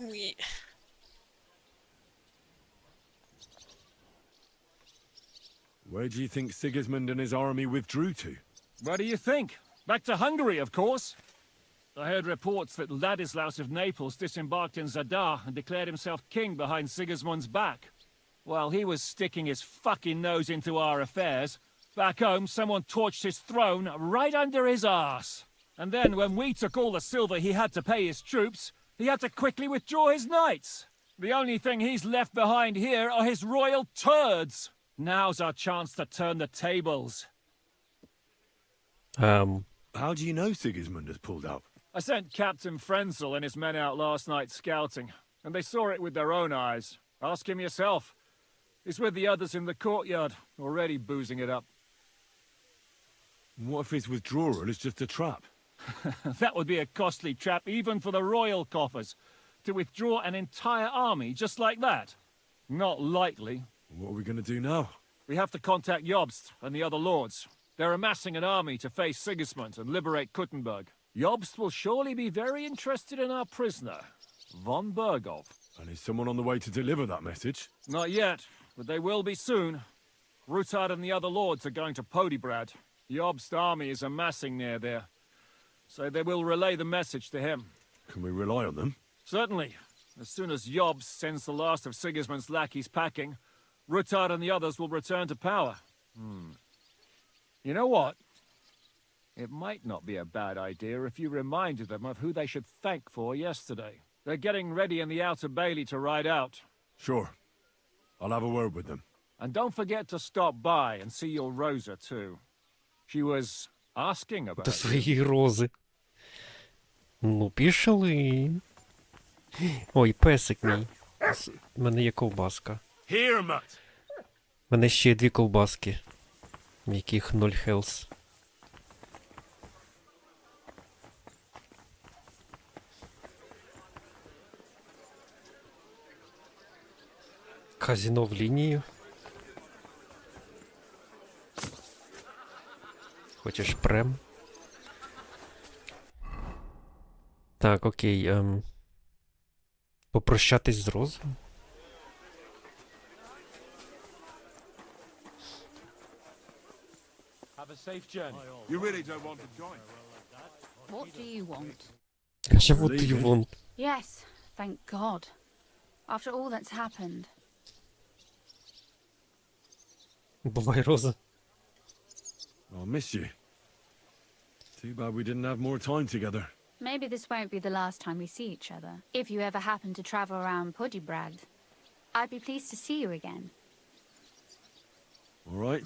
[SPEAKER 20] Oui.
[SPEAKER 5] Where do you think Sigismund and his army withdrew to?
[SPEAKER 12] Where do you think? Back to Hungary, of course. I heard reports that Ladislaus of Naples disembarked in Zadar and declared himself king behind Sigismund's back. While he was sticking his fucking nose into our affairs, back home someone torched his throne right under his arse. And then when we took all the silver he had to pay his troops, he had to quickly withdraw his knights. The only thing he's left behind here are his royal turds. Now's our chance to turn the tables.
[SPEAKER 5] How do you know Sigismund has pulled out?
[SPEAKER 12] I sent Captain Frenzel and his men out last night scouting, and they saw it with their own eyes. Ask him yourself. He's with the others in the courtyard, already boozing it up.
[SPEAKER 5] What if his withdrawal is just a trap?
[SPEAKER 12] That would be a costly trap even for the royal coffers. To withdraw an entire army just like that? Not likely.
[SPEAKER 5] What are we going to do now?
[SPEAKER 12] We have to contact Jobst and the other lords. They're amassing an army to face Sigismund and liberate Kuttenberg. Jobst will surely be very interested in our prisoner, von Bergov.
[SPEAKER 5] And is someone on the way to deliver that message?
[SPEAKER 12] Not yet, but they will be soon. Rutard and the other lords are going to Podebrad. Jobst's army is amassing near there, so they will relay the message to him.
[SPEAKER 5] Can we rely on them?
[SPEAKER 12] Certainly. As soon as Jobst sends the last of Sigismund's lackeys packing, Rutard and the others will return to power. You know what? It might not be a bad idea if you reminded them of who they should thank for yesterday. They're getting ready in the Outer Bailey to ride out.
[SPEAKER 5] Sure. I'll have a word with them.
[SPEAKER 12] And don't forget to stop by and see your Rosa, too. She was asking about
[SPEAKER 1] До
[SPEAKER 12] you.
[SPEAKER 1] своєї рози. Ну, пішли. Ой, песик мій. У мене є ковбаска.
[SPEAKER 5] Here, Matt.
[SPEAKER 1] У мене ще є 2 ковбаски, в яких 0 хелс. Казино в лінію. Хочеш прем? Так, окей. Попрощатись з Розою?
[SPEAKER 5] Have a safe journey. You really don't want to join?
[SPEAKER 14] What do you want?
[SPEAKER 1] Каже, what do you want?
[SPEAKER 14] Yes, thank God. After all that's happened.
[SPEAKER 1] Бувай, Роза.
[SPEAKER 5] I'll miss you. Too bad we didn't have more time together.
[SPEAKER 14] Maybe this won't be the last time we see each other. If you ever happen to travel around Podiebrad, I'd be pleased to see you again.
[SPEAKER 5] All right.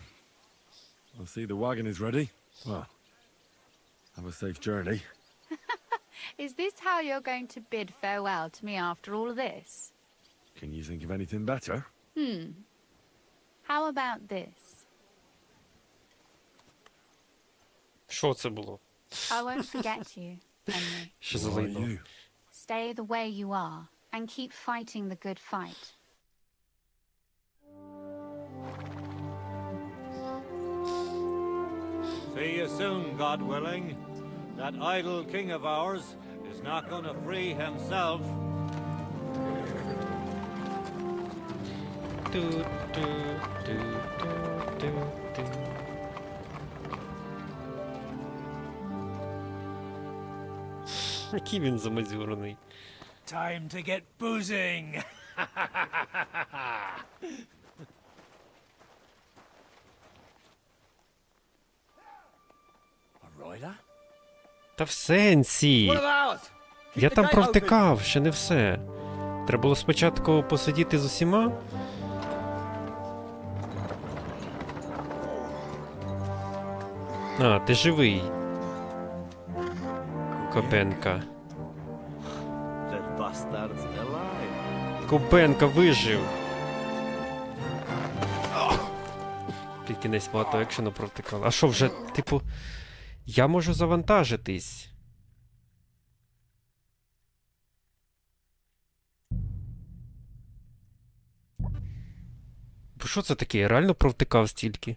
[SPEAKER 5] I'll see the wagon is ready. Well, have a safe journey.
[SPEAKER 14] Is this how you're going to bid farewell to me after all of this?
[SPEAKER 5] Can you think of anything better?
[SPEAKER 14] How about this?
[SPEAKER 1] Що це було?
[SPEAKER 14] I won't forget you, Henry.
[SPEAKER 1] Що за лайно?
[SPEAKER 14] Stay the way you are, and keep fighting the good fight.
[SPEAKER 17] See you soon, God willing. That idle king of ours is not going to free himself.
[SPEAKER 1] Який він замазюрений.
[SPEAKER 11] Time to get boozing.
[SPEAKER 1] Та в сенсі. Я там провтикав, ще не все. Треба було спочатку посидіти з усіма. А, ти живий. Копенка. Копенка вижив. Під кінець багато екшену провтикав. А що вже, типу, я можу завантажитись. Бо що це таке? Я реально провтикав стільки.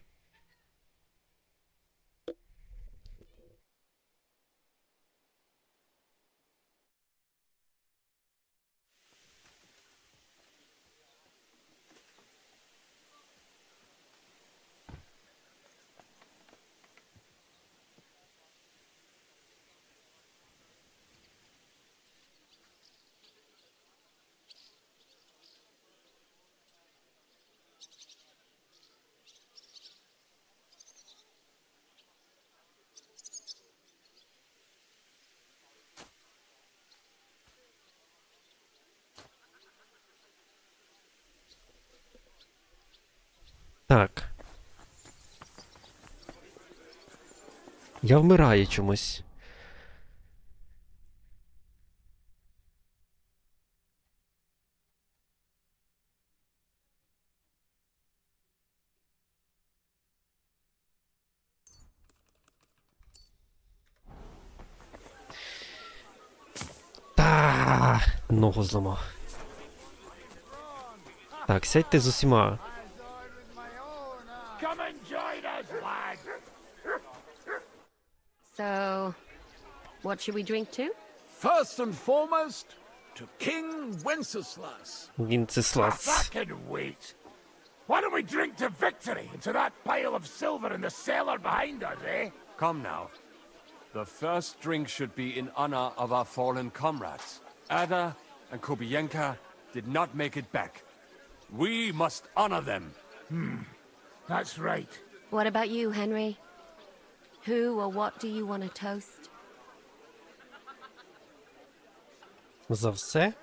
[SPEAKER 1] Так. Я вмираю чомусь. Та, ногу зламав. Так, сядьте з усіма.
[SPEAKER 9] Come and join us, lad.
[SPEAKER 4] So, what should we drink to?
[SPEAKER 9] First and foremost, to King Wenceslas.
[SPEAKER 1] Вінцеслас.
[SPEAKER 9] That can wait. Why don't we drink to victory and to that pile of silver in the cellar behind us, eh?
[SPEAKER 6] Come now. The first drink should be in honor of our fallen comrades. Ada and Kubienka did not make it back. We must honor them.
[SPEAKER 9] That's right.
[SPEAKER 4] What about you, Henry? Who or what do you want to toast?
[SPEAKER 1] За все?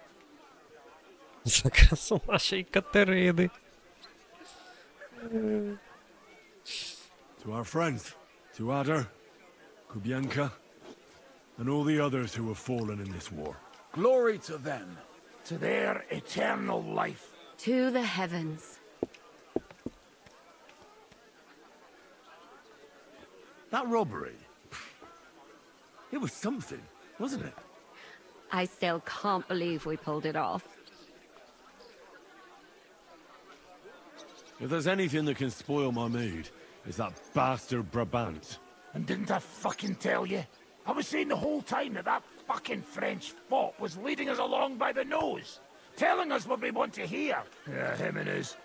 [SPEAKER 1] За красу нашої Катерини.
[SPEAKER 5] To our friends, to Ada, Kubienka, and all the others who have fallen in this war.
[SPEAKER 9] Glory to them, to their eternal life.
[SPEAKER 4] To the heavens.
[SPEAKER 5] That robbery, it was something, wasn't it?
[SPEAKER 4] I still can't believe we pulled it off.
[SPEAKER 5] If there's anything that can spoil my mood, it's that bastard Brabant.
[SPEAKER 9] And didn't I fucking tell you? I was saying the whole time that that fucking French fop was leading us along by the nose, telling us what we want to hear. Yeah, him and his,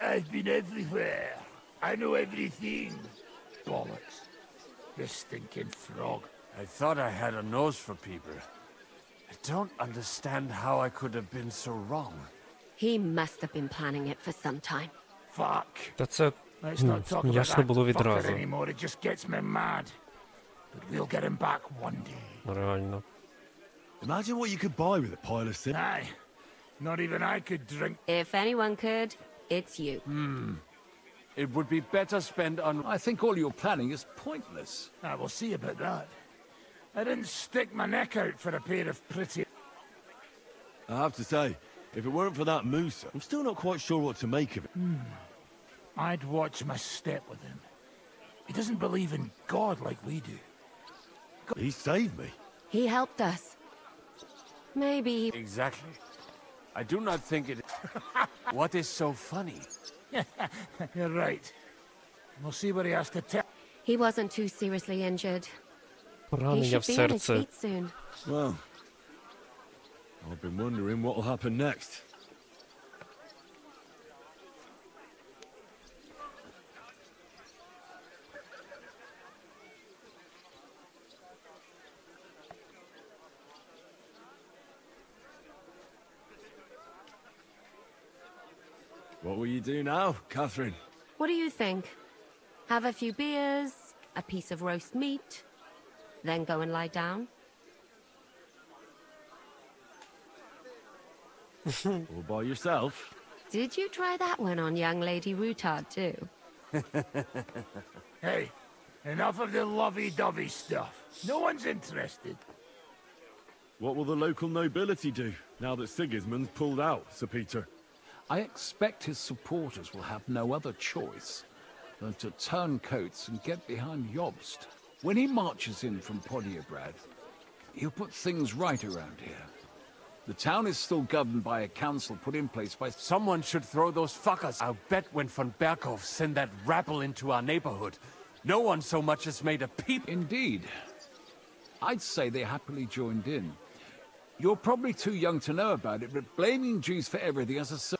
[SPEAKER 9] I've been everywhere. I know everything. Bollocks. You stinking frog.
[SPEAKER 6] I thought I had a nose for people. I don't understand how I could have been so wrong.
[SPEAKER 4] He must have been planning it for some time.
[SPEAKER 9] Fuck.
[SPEAKER 1] Та це
[SPEAKER 9] Let's not talk about
[SPEAKER 1] ясно
[SPEAKER 9] that
[SPEAKER 1] було
[SPEAKER 9] fucker
[SPEAKER 1] відразу.
[SPEAKER 9] anymore. It just gets me mad. But we'll get him back one day.
[SPEAKER 1] Реально.
[SPEAKER 5] Imagine what you could buy with a pile of sin.
[SPEAKER 9] Aye. Not even I could drink.
[SPEAKER 4] If anyone could, it's you.
[SPEAKER 6] It would be better spent on...
[SPEAKER 9] I think all your planning is pointless. I will see about that. I didn't stick my neck out for a pair of pretty...
[SPEAKER 5] I have to say, if it weren't for that moose, I'm still not quite sure what to make of it.
[SPEAKER 9] I'd watch my step with him. He doesn't believe in God like we do.
[SPEAKER 5] He saved me.
[SPEAKER 4] He helped us. Maybe...
[SPEAKER 6] Exactly. I do not think it... What is so funny?
[SPEAKER 9] You're right. We'll see what he has to tell.
[SPEAKER 4] He wasn't too seriously injured. He
[SPEAKER 1] Поранення
[SPEAKER 4] should
[SPEAKER 1] в
[SPEAKER 4] be on his
[SPEAKER 1] серце.
[SPEAKER 4] feet soon.
[SPEAKER 5] Well, I've been wondering what will happen next. What will you do now, Catherine?
[SPEAKER 4] What do you think? Have a few beers, a piece of roast meat, then go and lie down?
[SPEAKER 5] All by yourself?
[SPEAKER 4] Did you try that one on young Lady Routard too?
[SPEAKER 9] Hey, enough of the lovey-dovey stuff. No one's interested.
[SPEAKER 5] What will the local nobility do now that Sigismund's pulled out, Sir Peter?
[SPEAKER 20] I expect his supporters will have no other choice than to turn coats and get behind Jobst. When he marches in from Podiebrad, he'll put things right around here. The town is still governed by a council put in place by...
[SPEAKER 6] Someone should throw those fuckers. I'll bet when von Berghoff sent that rabble into our neighborhood, no one so much as made a peep.
[SPEAKER 20] Indeed. I'd say they happily joined in. You're probably too young to know about it, but blaming Jews for everything as a...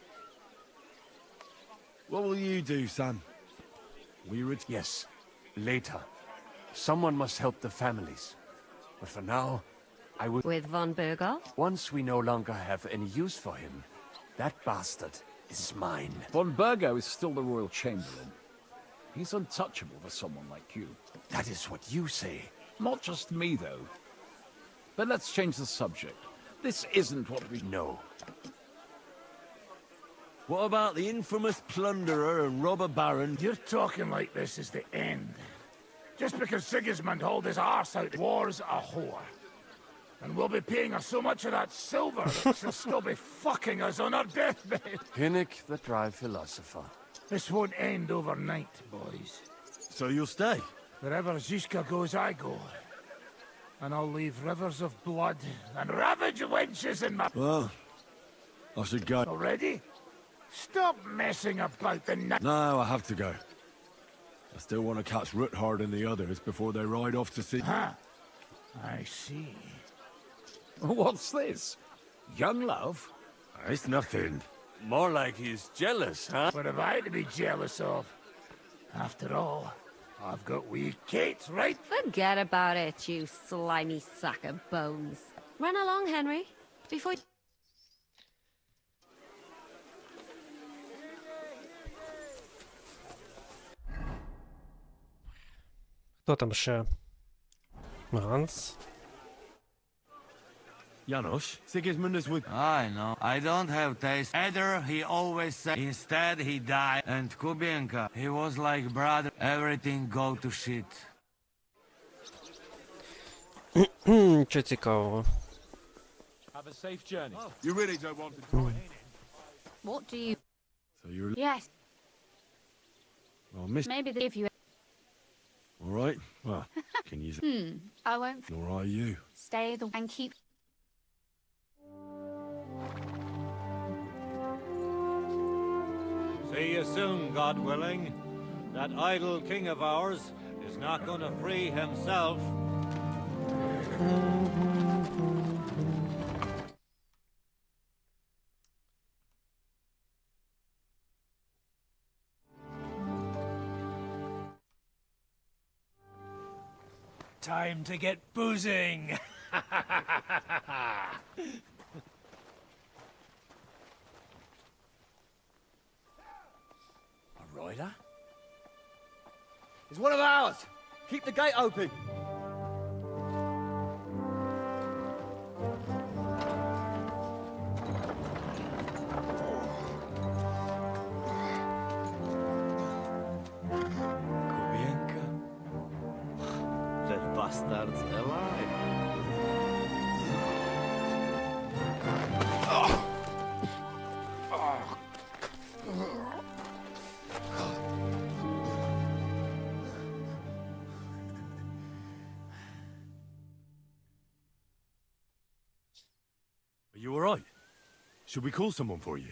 [SPEAKER 5] What will you do, Sam?
[SPEAKER 6] Yes, later. Someone must help the families. But for now, I would...
[SPEAKER 4] With von Berghoff?
[SPEAKER 6] Once we no longer have any use for him, that bastard is mine.
[SPEAKER 20] Von Bergo is still the royal chamberlain. He's untouchable for someone like you.
[SPEAKER 6] That is what you say.
[SPEAKER 20] Not just me, though. But let's change the subject. This isn't what we know.
[SPEAKER 5] What about the infamous plunderer and robber baron?
[SPEAKER 9] You're talking like this is the end. Just because Sigismund hauled his arse out, war's a whore. And we'll be paying her so much of that silver that she'll still be fucking us on her deathbed.
[SPEAKER 6] Hinnick, the dry philosopher.
[SPEAKER 9] This won't end overnight, boys.
[SPEAKER 5] So you'll stay?
[SPEAKER 9] Wherever Zizka goes, I go. And I'll leave rivers of blood and ravage wenches in my...
[SPEAKER 5] Well, I should go.
[SPEAKER 9] Already? Stop messing about the night.
[SPEAKER 5] No, I have to go. I still want to catch Ruthard and the others before they ride off to sea.
[SPEAKER 9] Huh. I see.
[SPEAKER 20] What's this? Young love?
[SPEAKER 5] It's nothing.
[SPEAKER 6] More like he's jealous, huh?
[SPEAKER 9] What have I to be jealous of? After all, I've got wee Kate, right?
[SPEAKER 4] Forget about it, you slimy sack of bones. Run along, Henry, before...
[SPEAKER 1] Хто там ще? Ганс?
[SPEAKER 5] Janos, Sigismund is with...
[SPEAKER 15] I know. I don't have taste. Either he always said, instead he died. And Kubienka, he was like brother. Everything go to shit.
[SPEAKER 1] Нічого цікавого.
[SPEAKER 12] Have a safe journey.
[SPEAKER 5] You really don't want to join?
[SPEAKER 14] What do you...
[SPEAKER 5] So you're...
[SPEAKER 14] Yes,
[SPEAKER 5] Well, miss...
[SPEAKER 14] maybe if you...
[SPEAKER 5] All right. Well, can use it.
[SPEAKER 14] I won't
[SPEAKER 5] Nor are you.
[SPEAKER 14] stay the... and keep...
[SPEAKER 17] See you soon, God willing. That idle king of ours is not going to free himself.
[SPEAKER 11] Time to get boozing.
[SPEAKER 19] A rider? He's one of ours. Keep the gate open.
[SPEAKER 7] Kubienka? That bastard's alive.
[SPEAKER 5] Are you alright? Should we call someone for you?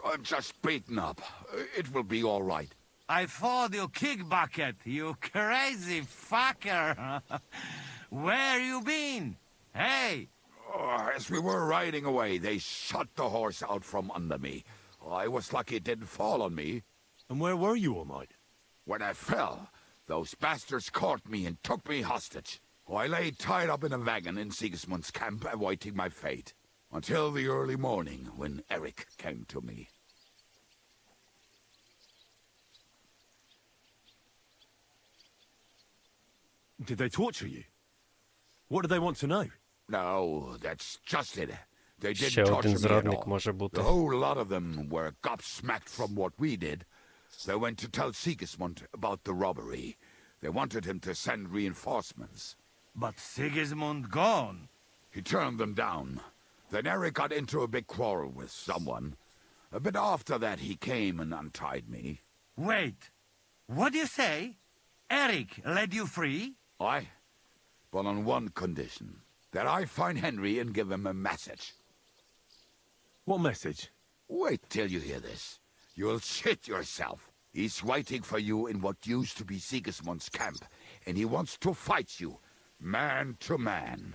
[SPEAKER 21] I'm just beaten up. It will be all right.
[SPEAKER 15] I thought you kick bucket, you crazy fucker. Where you been? Hey!
[SPEAKER 21] As we were riding away, they shot the horse out from under me. I was lucky it didn't fall on me.
[SPEAKER 5] And where were you all night?
[SPEAKER 21] When I fell, those bastards caught me and took me hostage. I lay tied up in a wagon in Sigismund's camp, awaiting my fate. Until the early morning, when Eric came to me.
[SPEAKER 5] Did they torture you? What do they want to know?
[SPEAKER 21] No, that's just it. They didn't
[SPEAKER 1] Ще
[SPEAKER 21] torture
[SPEAKER 1] один
[SPEAKER 21] me at
[SPEAKER 1] зрадник
[SPEAKER 21] all.
[SPEAKER 1] може бути.
[SPEAKER 21] The whole lot of them were gobsmacked from what we did. They went to tell Sigismund about the robbery. They wanted him to send reinforcements.
[SPEAKER 15] But Sigismund gone.
[SPEAKER 21] He turned them down. Then Eric got into a big quarrel with someone. A bit after that, he came and untied me.
[SPEAKER 15] Wait. What do you say? Eric let you free?
[SPEAKER 21] Aye, but on one condition. That I find Henry and give him a message.
[SPEAKER 5] What message?
[SPEAKER 21] Wait till you hear this. You'll shit yourself. He's waiting for you in what used to be Sigismund's camp, and he wants to fight you, man to man.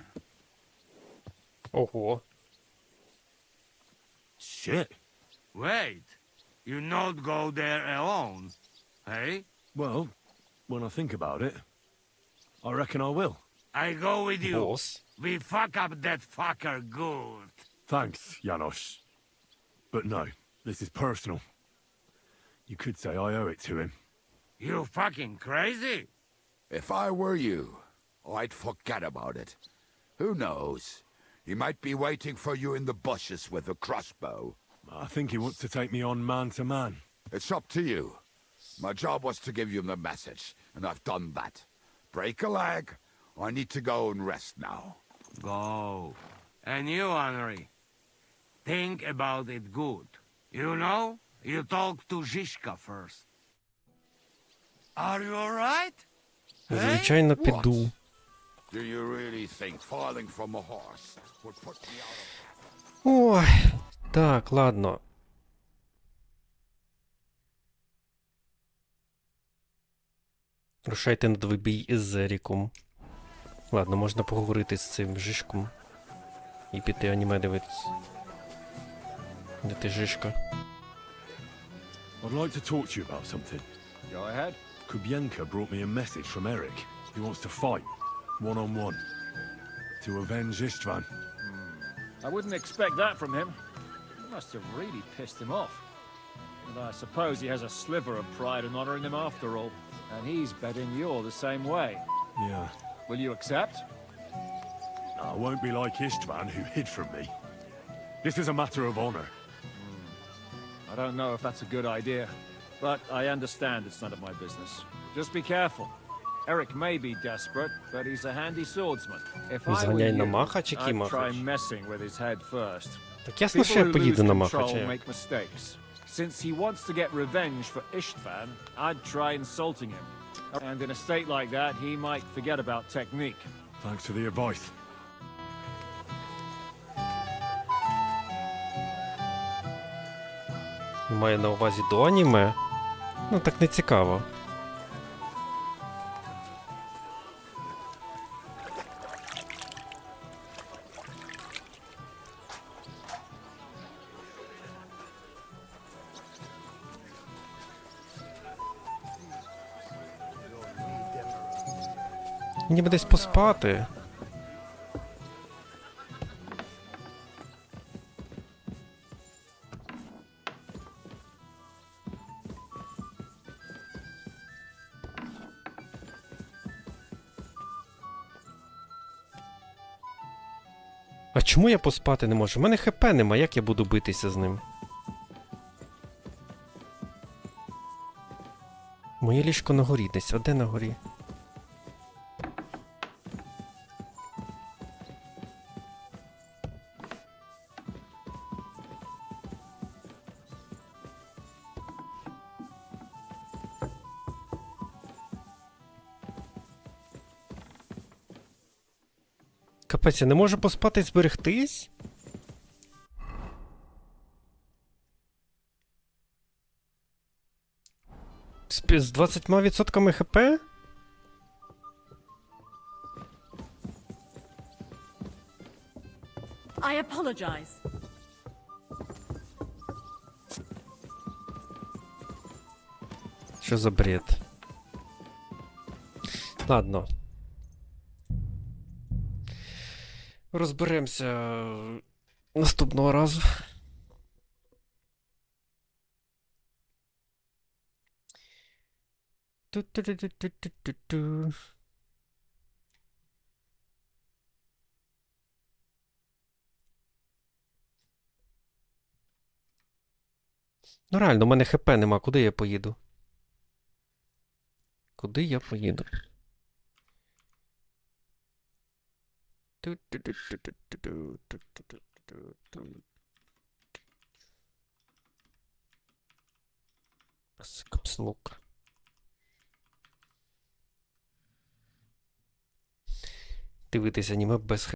[SPEAKER 1] Ого.
[SPEAKER 5] Shit.
[SPEAKER 15] Wait. You not go there alone, hey?
[SPEAKER 5] Well, when I think about it, I reckon I will.
[SPEAKER 15] I go with you.
[SPEAKER 1] Boss.
[SPEAKER 15] We fuck up that fucker good.
[SPEAKER 5] Thanks, Janos. But no, this is personal. You could say I owe it to him.
[SPEAKER 15] You fucking crazy?
[SPEAKER 21] If I were you, I'd forget about it. Who knows? He might be waiting for you in the bushes with a crossbow.
[SPEAKER 5] I think he wants to take me on man to man.
[SPEAKER 21] It's up to you. My job was to give you the message, and I've done that. Break a leg. I need to go and rest now.
[SPEAKER 15] Go. And you, Henry, think about it good. You know, you talk to Zizka first. Are you alright?
[SPEAKER 1] Звичайно, піду.
[SPEAKER 21] Do you really think falling from a horse would put me out of...
[SPEAKER 1] Ой, так, ладно. Рушайте на двобій із Еріком. Ладно, можна поговорити з цим Жишком. І піти аніме дивитись. Де ти, Жишка?
[SPEAKER 5] I'd like to talk to you about something.
[SPEAKER 12] Go ahead.
[SPEAKER 5] Kubienka brought me a message from Eric. He wants to fight, one-on-one, to avenge Istvan.
[SPEAKER 12] I wouldn't expect that from him. You must have really pissed him off. And I suppose he has a sliver of pride in honoring him after all. And he's betting you're the same way.
[SPEAKER 5] Yeah.
[SPEAKER 12] Will you accept?
[SPEAKER 5] I won't be like Istvan, who hid from me. This is a matter of honor.
[SPEAKER 12] I don't know if that's a good idea, but I understand it's none of my business. Just be careful. Eric may be desperate, but he's a handy swordsman. If I were
[SPEAKER 1] Зганяй на
[SPEAKER 12] you,
[SPEAKER 1] Махач, який
[SPEAKER 12] I'd try
[SPEAKER 1] Махач?
[SPEAKER 12] messing with his head first.
[SPEAKER 1] Так ясно, що
[SPEAKER 12] People
[SPEAKER 1] я
[SPEAKER 12] who
[SPEAKER 1] поїду
[SPEAKER 12] lose
[SPEAKER 1] на
[SPEAKER 12] control
[SPEAKER 1] Махача.
[SPEAKER 12] make mistakes. Since he wants to get revenge for Istvan, I'd try insulting him. And in a state like that, he might forget about technique.
[SPEAKER 5] Thanks for the advice.
[SPEAKER 1] Має на увазі до аніме? Ну так не цікаво. Мені би десь поспати. А чому я поспати не можу? У мене ХП нема, як я буду битися з ним? Моє ліжко на горі десь, а де на горі? Капець, я не можу поспати і зберегтись? З 20% ХП?
[SPEAKER 18] I apologize.
[SPEAKER 1] Що за бред? Ладно. Розберемося наступного разу. Ту-ту-ту-ту-ту-ту-ту. Ну реально, у мене ХП нема. Куди я поїду? Куди я поїду? Капслок. Дивитися аніме без